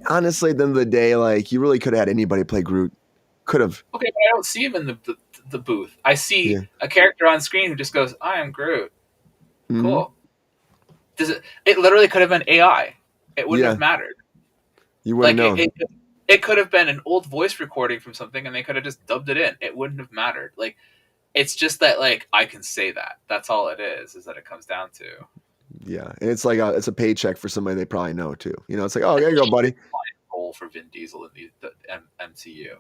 S1: honestly, at the end of the day, like you really could have had anybody play Groot. Could have.
S2: Okay, but I don't see him in the booth. I see
S1: Yeah.
S2: a character on screen who just goes, "I am Groot."
S1: Mhm.
S2: Cool. It literally could have been AI. It wouldn't have mattered.
S1: You wouldn't
S2: Like
S1: know.
S2: it could have been an old voice recording from something, and they could have just dubbed it in. It wouldn't have mattered. Like, it's just that like I can say that. That's all it is that it comes down to.
S1: Yeah, and it's like it's a paycheck for somebody they probably know too. You know, it's like, oh, there you go, buddy.
S2: Role for Vin Diesel in the MCU.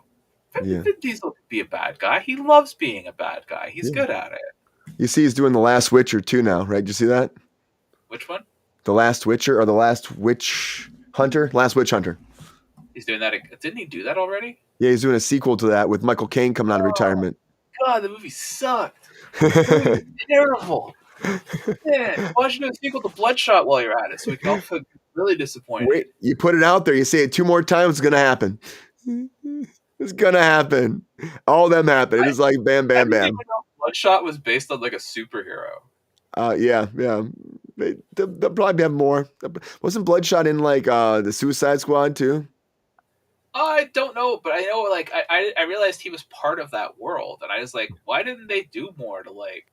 S1: Yeah.
S2: Vin Diesel could be a bad guy. He loves being a bad guy. He's good at it.
S1: You see, he's doing The Last Witcher too now, right? Did you see that?
S2: Which one?
S1: The Last Witcher or The Last Witch Hunter? Last Witch Hunter.
S2: He's doing that. Didn't he do that already?
S1: Yeah, he's doing a sequel to that with Michael Caine coming out of retirement.
S2: God, the movie sucked. The movie was terrible. Man, why don't you do a sequel to Bloodshot while you're at it so we can all feel really disappointed?
S1: Wait, you put it out there. You say it 2 more times, it's going to happen. It's going to happen. All of them happen. It's like bam, bam, bam.
S2: Bloodshot was based on like a superhero.
S1: Yeah. They'll probably have more. Wasn't Bloodshot in like the Suicide Squad too?
S2: I don't know, but I know like I realized he was part of that world, and I was like, why didn't they do more to like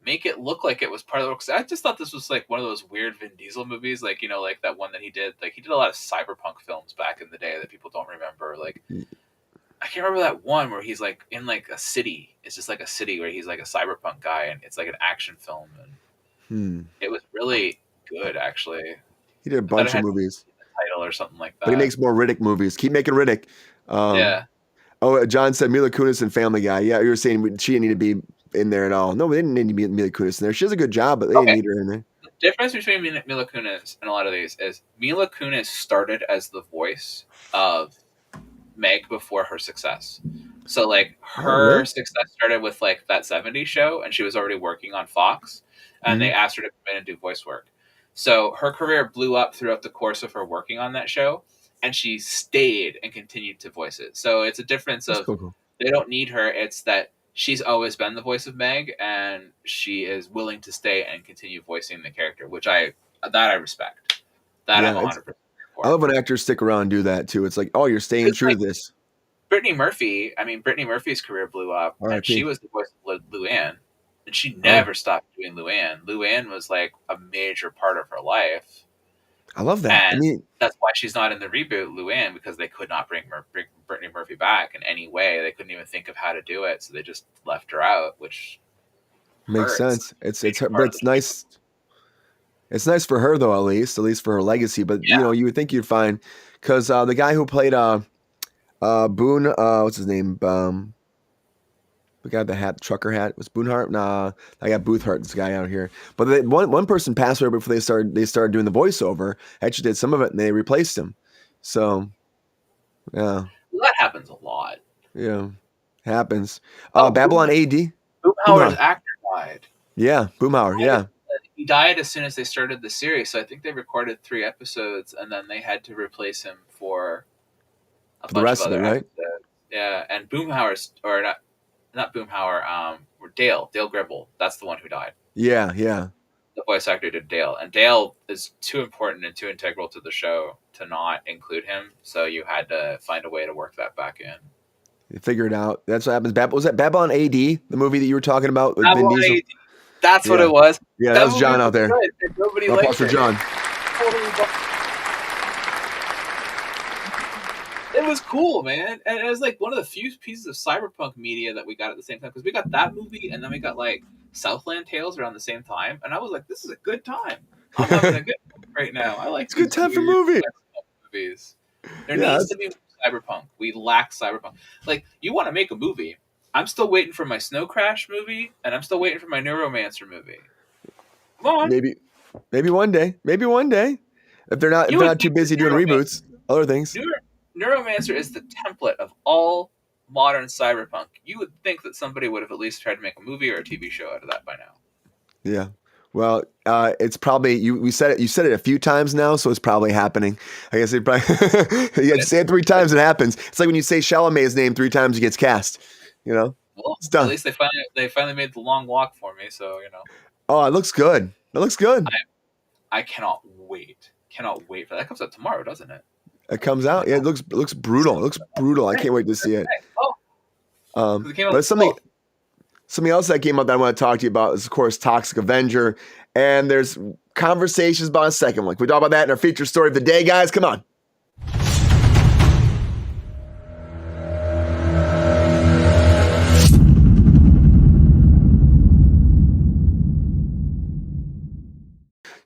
S2: make it look like it was part of the world? Because I just thought this was like one of those weird Vin Diesel movies, like, you know, like that one that he did. Like he did a lot of cyberpunk films back in the day that people don't remember. Like I can't remember that one where he's like in like a city. It's just like a city where he's like a cyberpunk guy, and it's like an action film, and it was really good actually.
S1: He did a bunch of movies.
S2: Title or something like that.
S1: But he makes more Riddick movies. Keep making Riddick.
S2: Yeah.
S1: Oh, John said Mila Kunis and Family Guy. Yeah, you were saying she didn't need to be in there at all. No, they didn't need to be Mila Kunis in there. She does a good job, but they didn't need her in there.
S2: The difference between Mila Kunis and a lot of these is Mila Kunis started as the voice of Meg before her success. So like her success started with like that 70s show, and she was already working on Fox, and they asked her to come in and do voice work. So her career blew up throughout the course of her working on that show, and she stayed and continued to voice it. So it's a difference of they don't need her. It's that she's always been the voice of Meg, and she is willing to stay and continue voicing the character, which I respect. That I'm 100% for.
S1: I love when actors stick around and do that too. It's like, oh, you're staying true to this.
S2: Brittany Murphy's career blew up, and she was the voice of Luann. And she never stopped doing Luann. Luann was like a major part of her life.
S1: I love that.
S2: And that's why she's not in the reboot, Luann, because they could not bring Brittany Murphy back in any way. They couldn't even think of how to do it, so they just left her out, which
S1: makes sense. It's her, but it's nice. It's nice for her though, at least for her legacy. But you know, you would think you'd find because the guy who played Boone, what's his name? The guy with the trucker hat was Boonehart. Nah, I got Boothart. This guy out here. But one person passed away before they started doing the voiceover. Actually, did some of it, and they replaced him. So, yeah,
S2: well, that happens a lot.
S1: Yeah, happens. Babylon AD.
S2: Boomhauer's actor died.
S1: Yeah, Boomhauer. Yeah,
S2: he died as soon as they started the series. So I think they recorded 3 episodes, and then they had to replace him for
S1: the rest of it, right?
S2: Episodes. Yeah, and Boomhauer's or not Boomhauer, Dale Gribble. That's the one who died.
S1: Yeah.
S2: The voice actor did Dale. And Dale is too important and too integral to the show to not include him. So you had to find a way to work that back in.
S1: You figure it out. That's what happens. Was that Babylon AD, the movie that you were talking about? With Vin Diesel?
S2: AD. That's what it was.
S1: Yeah, that was John out there.
S2: Nobody liked
S1: for John.
S2: It was cool, man. And it was like one of the few pieces of cyberpunk media that we got at the same time. Because we got that movie, and then we got like Southland Tales around the same time. And I was like, this is a good time. I'm having a good time right now. I like
S1: it's a good time for movies.
S2: There needs to be cyberpunk. We lack cyberpunk. Like, you want to make a movie. I'm still waiting for my Snow Crash movie, and I'm still waiting for my Neuromancer movie. Come on.
S1: Maybe one day. Maybe one day. If they're not too busy doing reboots, other things.
S2: Neuromancer is the template of all modern cyberpunk. You would think that somebody would have at least tried to make a movie or a TV show out of that by now.
S1: Yeah. Well, it's probably you said it a few times now, so it's probably happening. I guess it probably you say it 3 times, it happens. It's like when you say Chalamet's name 3 times, he gets cast. You know.
S2: Well,
S1: It's
S2: at
S1: done.
S2: least they finally made the long walk for me. So
S1: Oh, it looks good. It looks good.
S2: I cannot wait. Cannot wait for that. That comes out tomorrow, doesn't it?
S1: It comes out. Yeah, it looks brutal. It looks brutal. I can't wait to see it.
S2: Oh, because it came out.
S1: But something else that came up that I want to talk to you about is, of course, Toxic Avenger. And there's conversations about a second one. Can we talk about that in our feature story of the day, guys? Come on.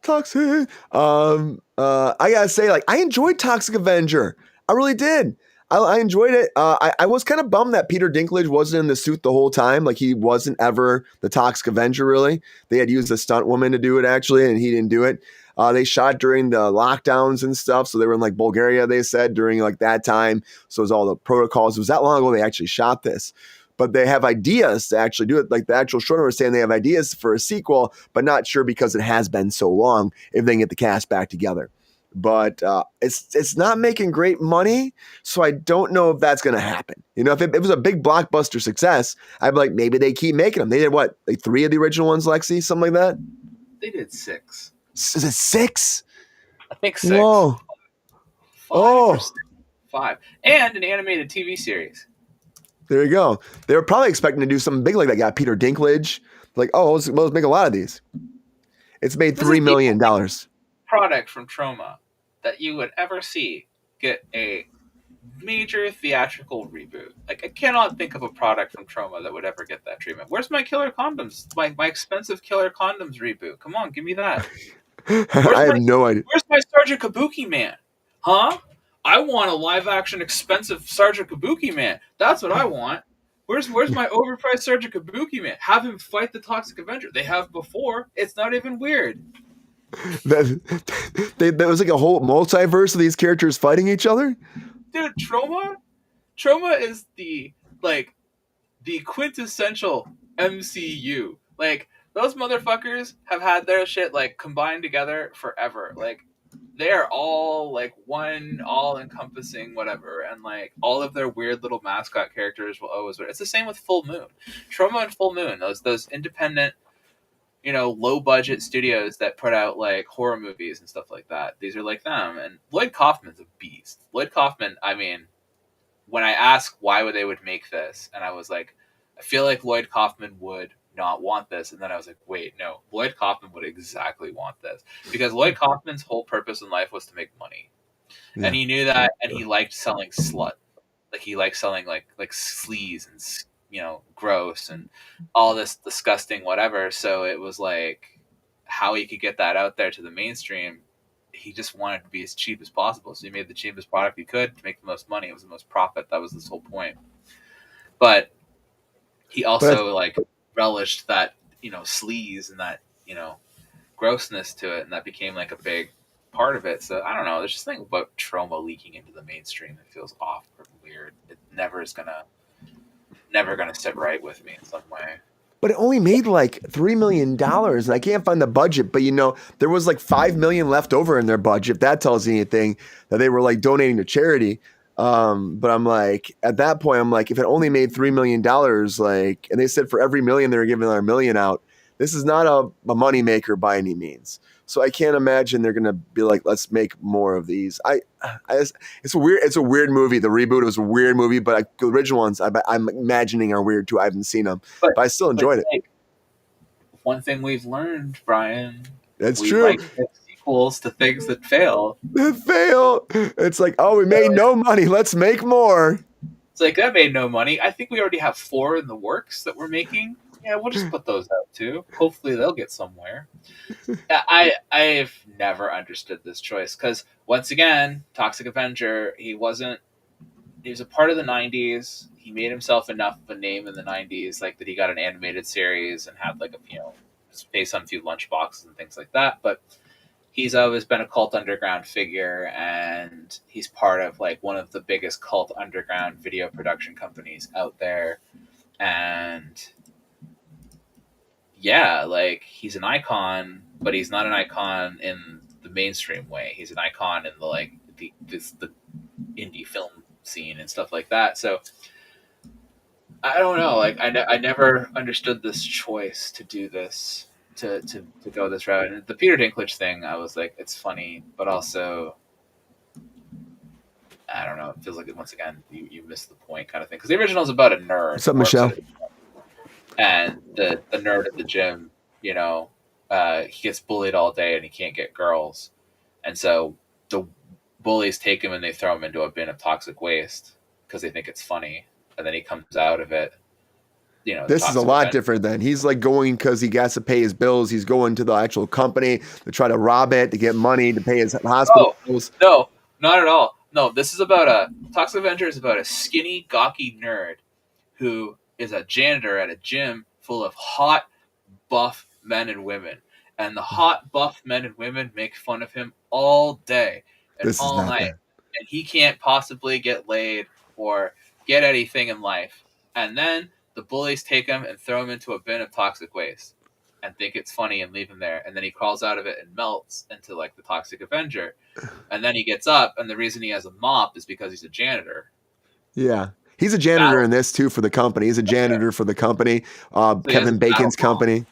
S1: Toxic. I gotta say, like, I enjoyed Toxic Avenger. I really did. I enjoyed it. I was kind of bummed that Peter Dinklage wasn't in the suit the whole time. Like, he wasn't ever the Toxic Avenger, really. They had used a stunt woman to do it, actually, and he didn't do it. They shot during the lockdowns and stuff. So they were in like Bulgaria, they said, during like that time. So it was all the protocols. It was that long ago they actually shot this. But they have ideas to actually do it. Like the actual showrunner was saying, they have ideas for a sequel, but not sure because it has been so long if they can get the cast back together. But it's not making great money, so I don't know if that's going to happen. You know, if it was a big blockbuster success, I'd be like, maybe they keep making them. They did what, like 3 of the original ones, Lexi, something like that.
S2: They did 6.
S1: Is it 6?
S2: I think 6.
S1: Whoa!
S2: 5, and an animated TV series.
S1: There you go. They were probably expecting to do something big like that. Got Peter Dinklage. Like, oh, let's make a lot of these. It's made $3 million.
S2: Product from Troma that you would ever see get a major theatrical reboot. Like, I cannot think of a product from Troma that would ever get that treatment. Where's my Killer Condoms? My expensive Killer Condoms reboot. Come on, give me that.
S1: I have no idea.
S2: Where's my Sergeant Kabuki Man? Huh? I want a live action expensive Sergeant Kabuki Man. That's what I want. Where's my overpriced Sergeant Kabuki Man? Have him fight the Toxic Avenger. They have before. It's not even weird.
S1: That was like a whole multiverse of these characters fighting each other.
S2: Dude, Troma is the quintessential MCU. Like, those motherfuckers have had their shit like combined together forever. Like, they are all like one all-encompassing whatever, and like all of their weird little mascot characters will always. It's the same with Full Moon, Troma and Full Moon. Those independent, low-budget studios that put out like horror movies and stuff like that. These are like them. And Lloyd Kaufman's a beast. Lloyd Kaufman. I mean, when I asked why they would make this, and I was like, I feel like Lloyd Kaufman would not want this, and then I was like, wait, no, Lloyd Kaufman would exactly want this, because Lloyd Kaufman's whole purpose in life was to make money. Yeah. And he knew that, and he liked selling slut. Like, he liked selling like sleaze and gross and all this disgusting whatever. So it was like, how he could get that out there to the mainstream, he just wanted to be as cheap as possible. So he made the cheapest product he could to make the most money. It was the most profit. That was his whole point. But he also relished that, sleaze and that, grossness to it. And that became like a big part of it. So I don't know. There's just something about Troma leaking into the mainstream that feels off or weird. It never gonna sit right with me in some way.
S1: But it only made like $3 million, and I can't find the budget. But there was like $5 million left over in their budget. If that tells you anything, that they were like donating to charity. But I'm like, at that point, I'm like, if it only made $3 million, like, and they said for every million they were giving another million out, this is not a money maker by any means. So I can't imagine they're gonna be like, let's make more of these. It's a weird movie. The reboot was a weird movie, but the original ones I'm imagining are weird too. I haven't seen them, but I still enjoyed it.
S2: One thing we've learned, Brian,
S1: that's true.
S2: Like sequels to things that fail.
S1: It's like, oh, we made no money. Let's make more.
S2: It's like, that made no money. I think we already have 4 in the works that we're making. Yeah, we'll just put those out too. Hopefully they'll get somewhere. I've never understood this choice, because once again, Toxic Avenger, he was a part of the 90s. He made himself enough of a name in the 90s, like that he got an animated series and had like based on a few lunchboxes and things like that. But he's always been a cult underground figure, and he's part of like one of the biggest cult underground video production companies out there. And yeah, like, he's an icon, but he's not an icon in the mainstream way. He's an icon in the indie film scene and stuff like that. So I don't know. Like I never understood this choice to do this to go this route. And the Peter Dinklage thing, I was like, it's funny, but also I don't know. It feels like once again you missed the point kind of thing because the original is about a nerd
S1: What's
S2: who
S1: up,
S2: works
S1: Michelle?
S2: at a, and the nerd at the gym, he gets bullied all day and he can't get girls, and so the bullies take him and they throw him into a bin of toxic waste because they think it's funny, and then he comes out of it. The
S1: This is a
S2: toxic
S1: lot
S2: event.
S1: different then. He's like going because he has to pay his bills. He's going to the actual company to try to rob it to get money to pay his hospital
S2: Oh
S1: bills.
S2: no, not at all. No, this is about a Toxic Avenger is about a skinny, gawky nerd who is a janitor at a gym full of hot, buff men and women. And the hot, buff men and women make fun of him all day and
S1: This is
S2: all
S1: not
S2: night.
S1: that.
S2: And he can't possibly get laid or get anything in life. And then the bullies take him and throw him into a bin of toxic waste and think it's funny and leave him there. And then he crawls out of it and melts into like the Toxic Avenger. And then he gets up, and the reason he has a mop is because he's a janitor.
S1: Yeah. He's a janitor in this too for the company. He's a janitor for the company,
S2: So he has a
S1: Kevin
S2: battle
S1: Bacon's
S2: mop.
S1: company.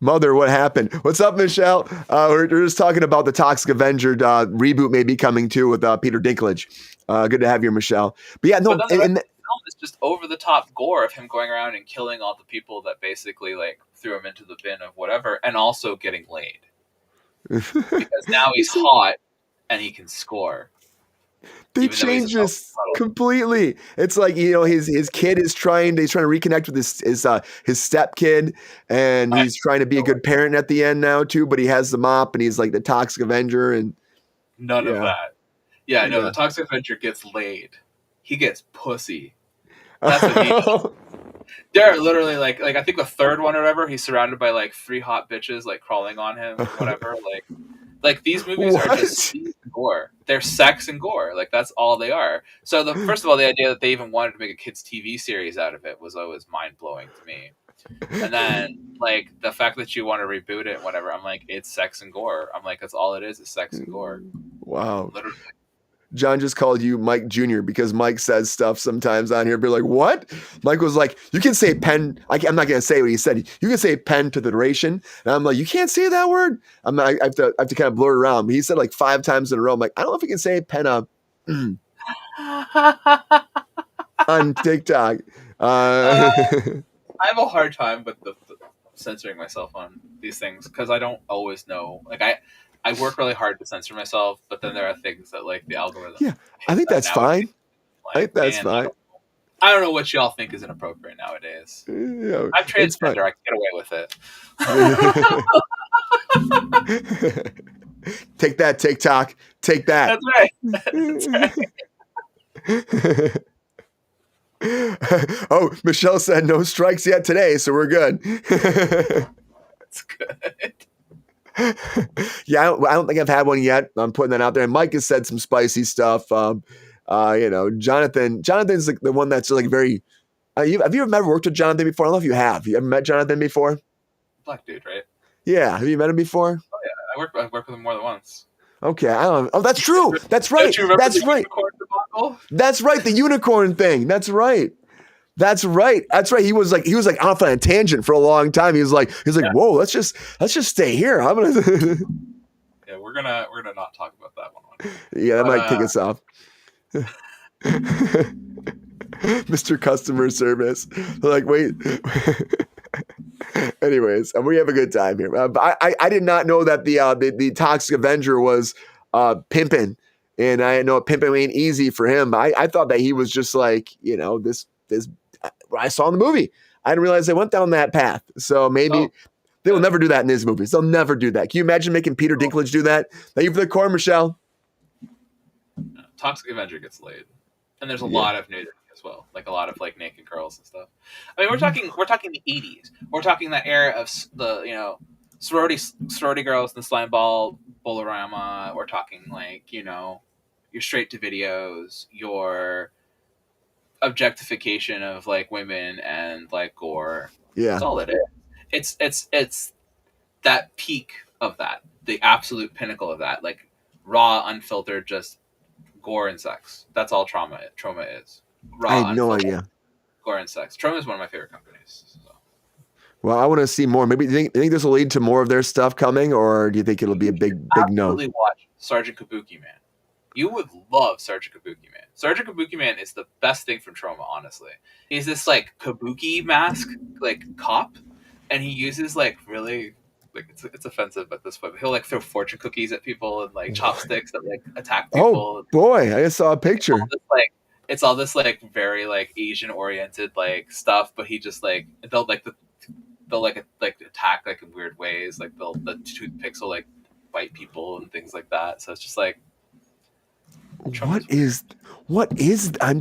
S1: Mother, what happened? What's up, Michelle? We're just talking about the Toxic Avenger reboot may be coming too with Peter Dinklage. Good to have you, Michelle. But yeah, no,
S2: But then the rest of the film is just over the top gore of him going around and killing all the people that basically like threw him into the bin of whatever, and also getting laid because now he's hot and he can score.
S1: They
S2: even though he's
S1: changed
S2: a
S1: this
S2: model.
S1: completely. It's like, his kid is trying to reconnect with his step kid, and he's trying to be a good parent at the end now too, but he has the mop and he's like the Toxic Avenger and
S2: None of that. Yeah, no,
S1: Yeah.
S2: the Toxic Avenger gets laid. He gets pussy. That's what he does. There are literally like I think the third one or whatever, he's surrounded by like 3 hot bitches like crawling on him or whatever. Like these movies are just gore. They're sex and gore. Like that's all they are. So first of all, the idea that they even wanted to make a kids TV series out of it was always mind blowing to me. And then like the fact that you want to reboot it and whatever, I'm like, it's sex and gore. I'm like, that's all it is sex and gore.
S1: Wow.
S2: Literally.
S1: John just called you Mike Jr. because Mike says stuff sometimes on here. Be like, what? Mike was like, you can say pen. I'm not going to say what he said. You can say pen to the duration. And I'm like, you can't say that word. I have to kind of blur it around. But he said like 5 times in a row. I'm like, I don't know if he can say pen up on TikTok.
S2: I have a hard time with the censoring myself on these things because I don't always know. Like I work really hard to censor myself, but then there are things that like the algorithm.
S1: Yeah, I think that's fine.
S2: Like,
S1: I think that's fine.
S2: I don't know what y'all think is inappropriate nowadays.
S1: Yeah,
S2: I'm transgender. I can get away with
S1: it. Take that, TikTok. Take that.
S2: That's right. That's right.
S1: Oh, Michelle said no strikes yet today, so we're good.
S2: That's good.
S1: Yeah, I don't think I've had one yet. I'm putting that out there. And Mike has said some spicy stuff. Jonathan's like the one that's like very. Have you ever worked with Jonathan before? I don't know if you have. You ever met Jonathan before?
S2: Black dude, right?
S1: Yeah. Have you met him before?
S2: Oh yeah, I've worked with him more than once.
S1: Okay, I don't know. Oh, that's true. That's right.
S2: Don't you remember
S1: That's
S2: the
S1: right.
S2: unicorn debacle?
S1: That's right. The unicorn thing. That's right. That's right. That's right. He was like off on a tangent for a long time. He was like,
S2: Yeah.
S1: whoa, let's just stay here. I'm gonna.
S2: Yeah, we're gonna not talk about that one.
S1: Yeah, that might kick us off. Mr. Customer Service. They're like, wait. Anyways, we have a good time here. I did not know that the Toxic Avenger was pimping, and I know pimping ain't easy for him. But I thought that he was just like this. What I saw in the movie. I didn't realize they went down that path. So maybe they will never do that in these movies. They'll never do that. Can you imagine making Peter Dinklage do that? Thank you for the core, Michelle.
S2: Toxic Avenger gets laid, and there's a lot of nudity as well, like a lot of like naked girls and stuff. I mean, we're talking the 80s. We're talking that era of the sorority girls and the slime ball bolorama. We're talking like your straight to videos, your objectification of like women and like gore.
S1: Yeah,
S2: that's all it is. It's that peak of that, the absolute pinnacle of that, like raw, unfiltered, just gore and sex. That's all trauma is. Raw,
S1: I had no idea.
S2: or insects. Trauma is one of my favorite companies. So.
S1: Well, I want to see more. Maybe do you think this will lead to more of their stuff coming, or do you think it'll be a big no?
S2: Absolutely watch Sergeant Kabuki Man. You would love Sergeant Kabuki Man. Sergeant Kabuki Man is the best thing from Trauma, honestly. He's this like kabuki mask, like cop, and he uses like really like it's offensive at this point. But he'll like throw fortune cookies at people and like chopsticks that like attack people.
S1: Oh boy, I just saw a picture.
S2: It's all this like very like Asian oriented like stuff, but he just like they'll attack like in weird ways. Like the toothpicks will like bite people and things like that. So it's just like.
S1: What is? I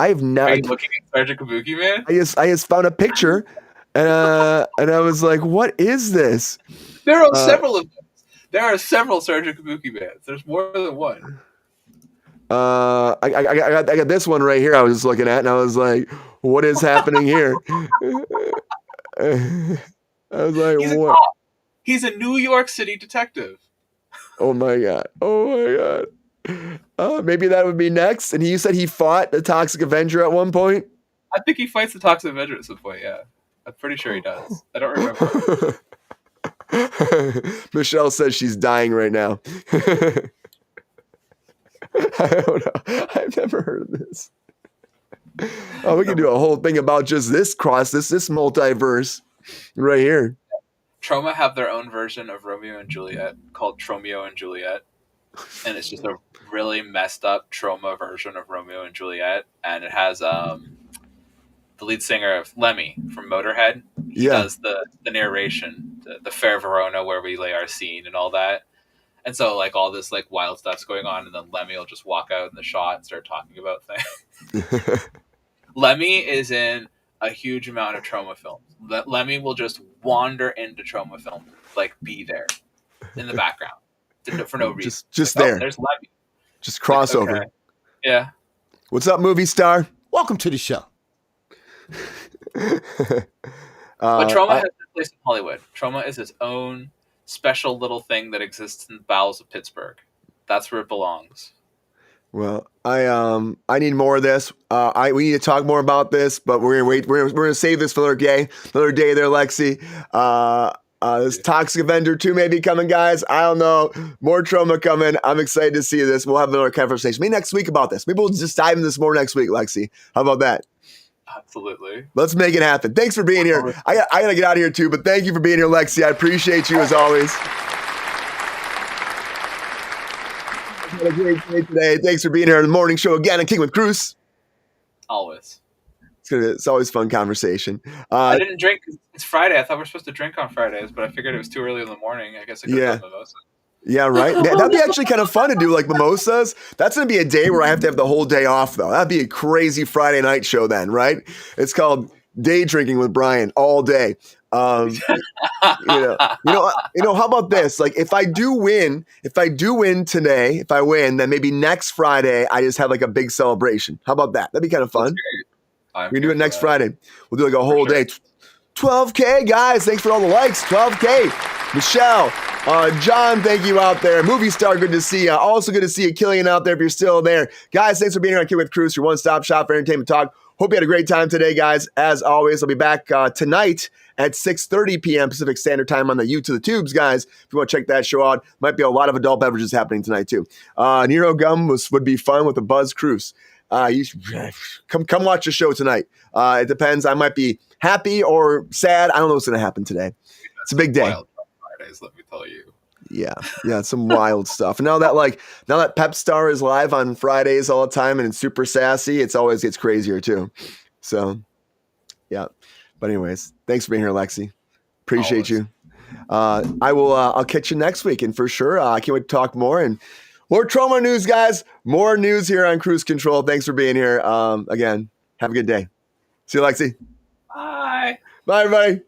S1: have not.
S2: Are you looking at Sergeant Kabuki Man?
S1: I just found a picture, and I was like, what is this?
S2: There are several of them. There are several Sergeant Kabuki Mans. There's more than one.
S1: I got this one right here. I was just looking at, and I was like, what is happening here? I was like,
S2: He's
S1: what?
S2: A cop. He's a New York City detective.
S1: Oh my god! Maybe that would be next. And you said he fought the Toxic Avenger at one point?
S2: I think he fights the Toxic Avenger at some point, yeah. I'm pretty sure he does. I don't remember.
S1: Michelle says she's dying right now. I don't know. I've never heard of this. Oh, we can do a whole thing about just this multiverse right here.
S2: Trauma have their own version of Romeo and Juliet called Tromeo and Juliet. And it's just a really messed up Trauma version of Romeo and Juliet. And it has the lead singer of Lemmy from Motorhead. He does the narration, the Fair Verona, where we lay our scene and all that. And so like all this like wild stuff's going on, and then Lemmy will just walk out in the shot and start talking about things. Lemmy is in a huge amount of Trauma films. Lemmy will just wander into Trauma films, like be there in the background for no reason.
S1: Just
S2: like,
S1: there.
S2: Oh, there's Lemmy.
S1: Just crossover.
S2: Okay. Yeah.
S1: What's up, movie star?
S3: Welcome to the show.
S2: But Trauma has a place in Hollywood. Trauma is its own special little thing that exists in the bowels of Pittsburgh. That's where it belongs.
S1: Well, I need more of this. We need to talk more about this, but we're gonna wait. We're gonna save this for another day there, Lexi. This Toxic Avenger 2 may be coming, guys. I don't know. More Trauma coming. I'm excited to see this. We'll have another conversation. Maybe next week about this. Maybe we'll just dive into this more next week, Lexi. How about that?
S2: Absolutely.
S1: Let's make it happen. Thanks for being here. I gotta get out of here too, but thank you for being here, Lexi. I appreciate you as always. Had a great day today. Thanks for being here on the morning show again on Kickin with Kruse.
S2: Always.
S1: It's always fun conversation.
S2: I didn't drink. It's Friday. I thought we were supposed to drink on Fridays, but I figured it was too early in the morning. I guess I could have done mimosa.
S1: Yeah, right. That'd be actually kind of fun to do, like mimosas. That's going to be a day where I have to have the whole day off, though. That'd be a crazy Friday night show then, right? It's called Day Drinking with Brian all day. How about this? Like, if I do win today, if I win, then maybe next Friday I just have like a big celebration. How about that? That'd be kind of fun. We can do it next Friday. We'll do like a whole day. 12K, guys. Thanks for all the likes. 12K. Michelle, John, thank you out there. Movie star, good to see you. Also good to see you, Killian, out there if you're still there. Guys, thanks for being here on Kickin with Kruse, your one-stop shop for entertainment talk. Hope you had a great time today, guys. As always, I'll be back tonight at 6:30 p.m. Pacific Standard Time on the U to the Tubes, guys. If you want to check that show out, might be a lot of adult beverages happening tonight, too. Nero Gum would be fun with the Buzz Kruse. You should come watch the show tonight. It depends. I might be happy or sad. I don't know what's going to happen today. It's a big day.
S2: Wild Fridays, let me tell you.
S1: Yeah, some wild stuff. And now that Pep Star is live on Fridays all the time and it's super sassy, it's always gets crazier too. So, yeah. But anyways, thanks for being here, Lexi. Appreciate you. I'll catch you next week, and for sure, I can't wait to talk more and more Trauma news, guys. More news here on Cruise Control. Thanks for being here. Again, have a good day. See you, Lexi.
S2: Bye.
S1: Bye, everybody.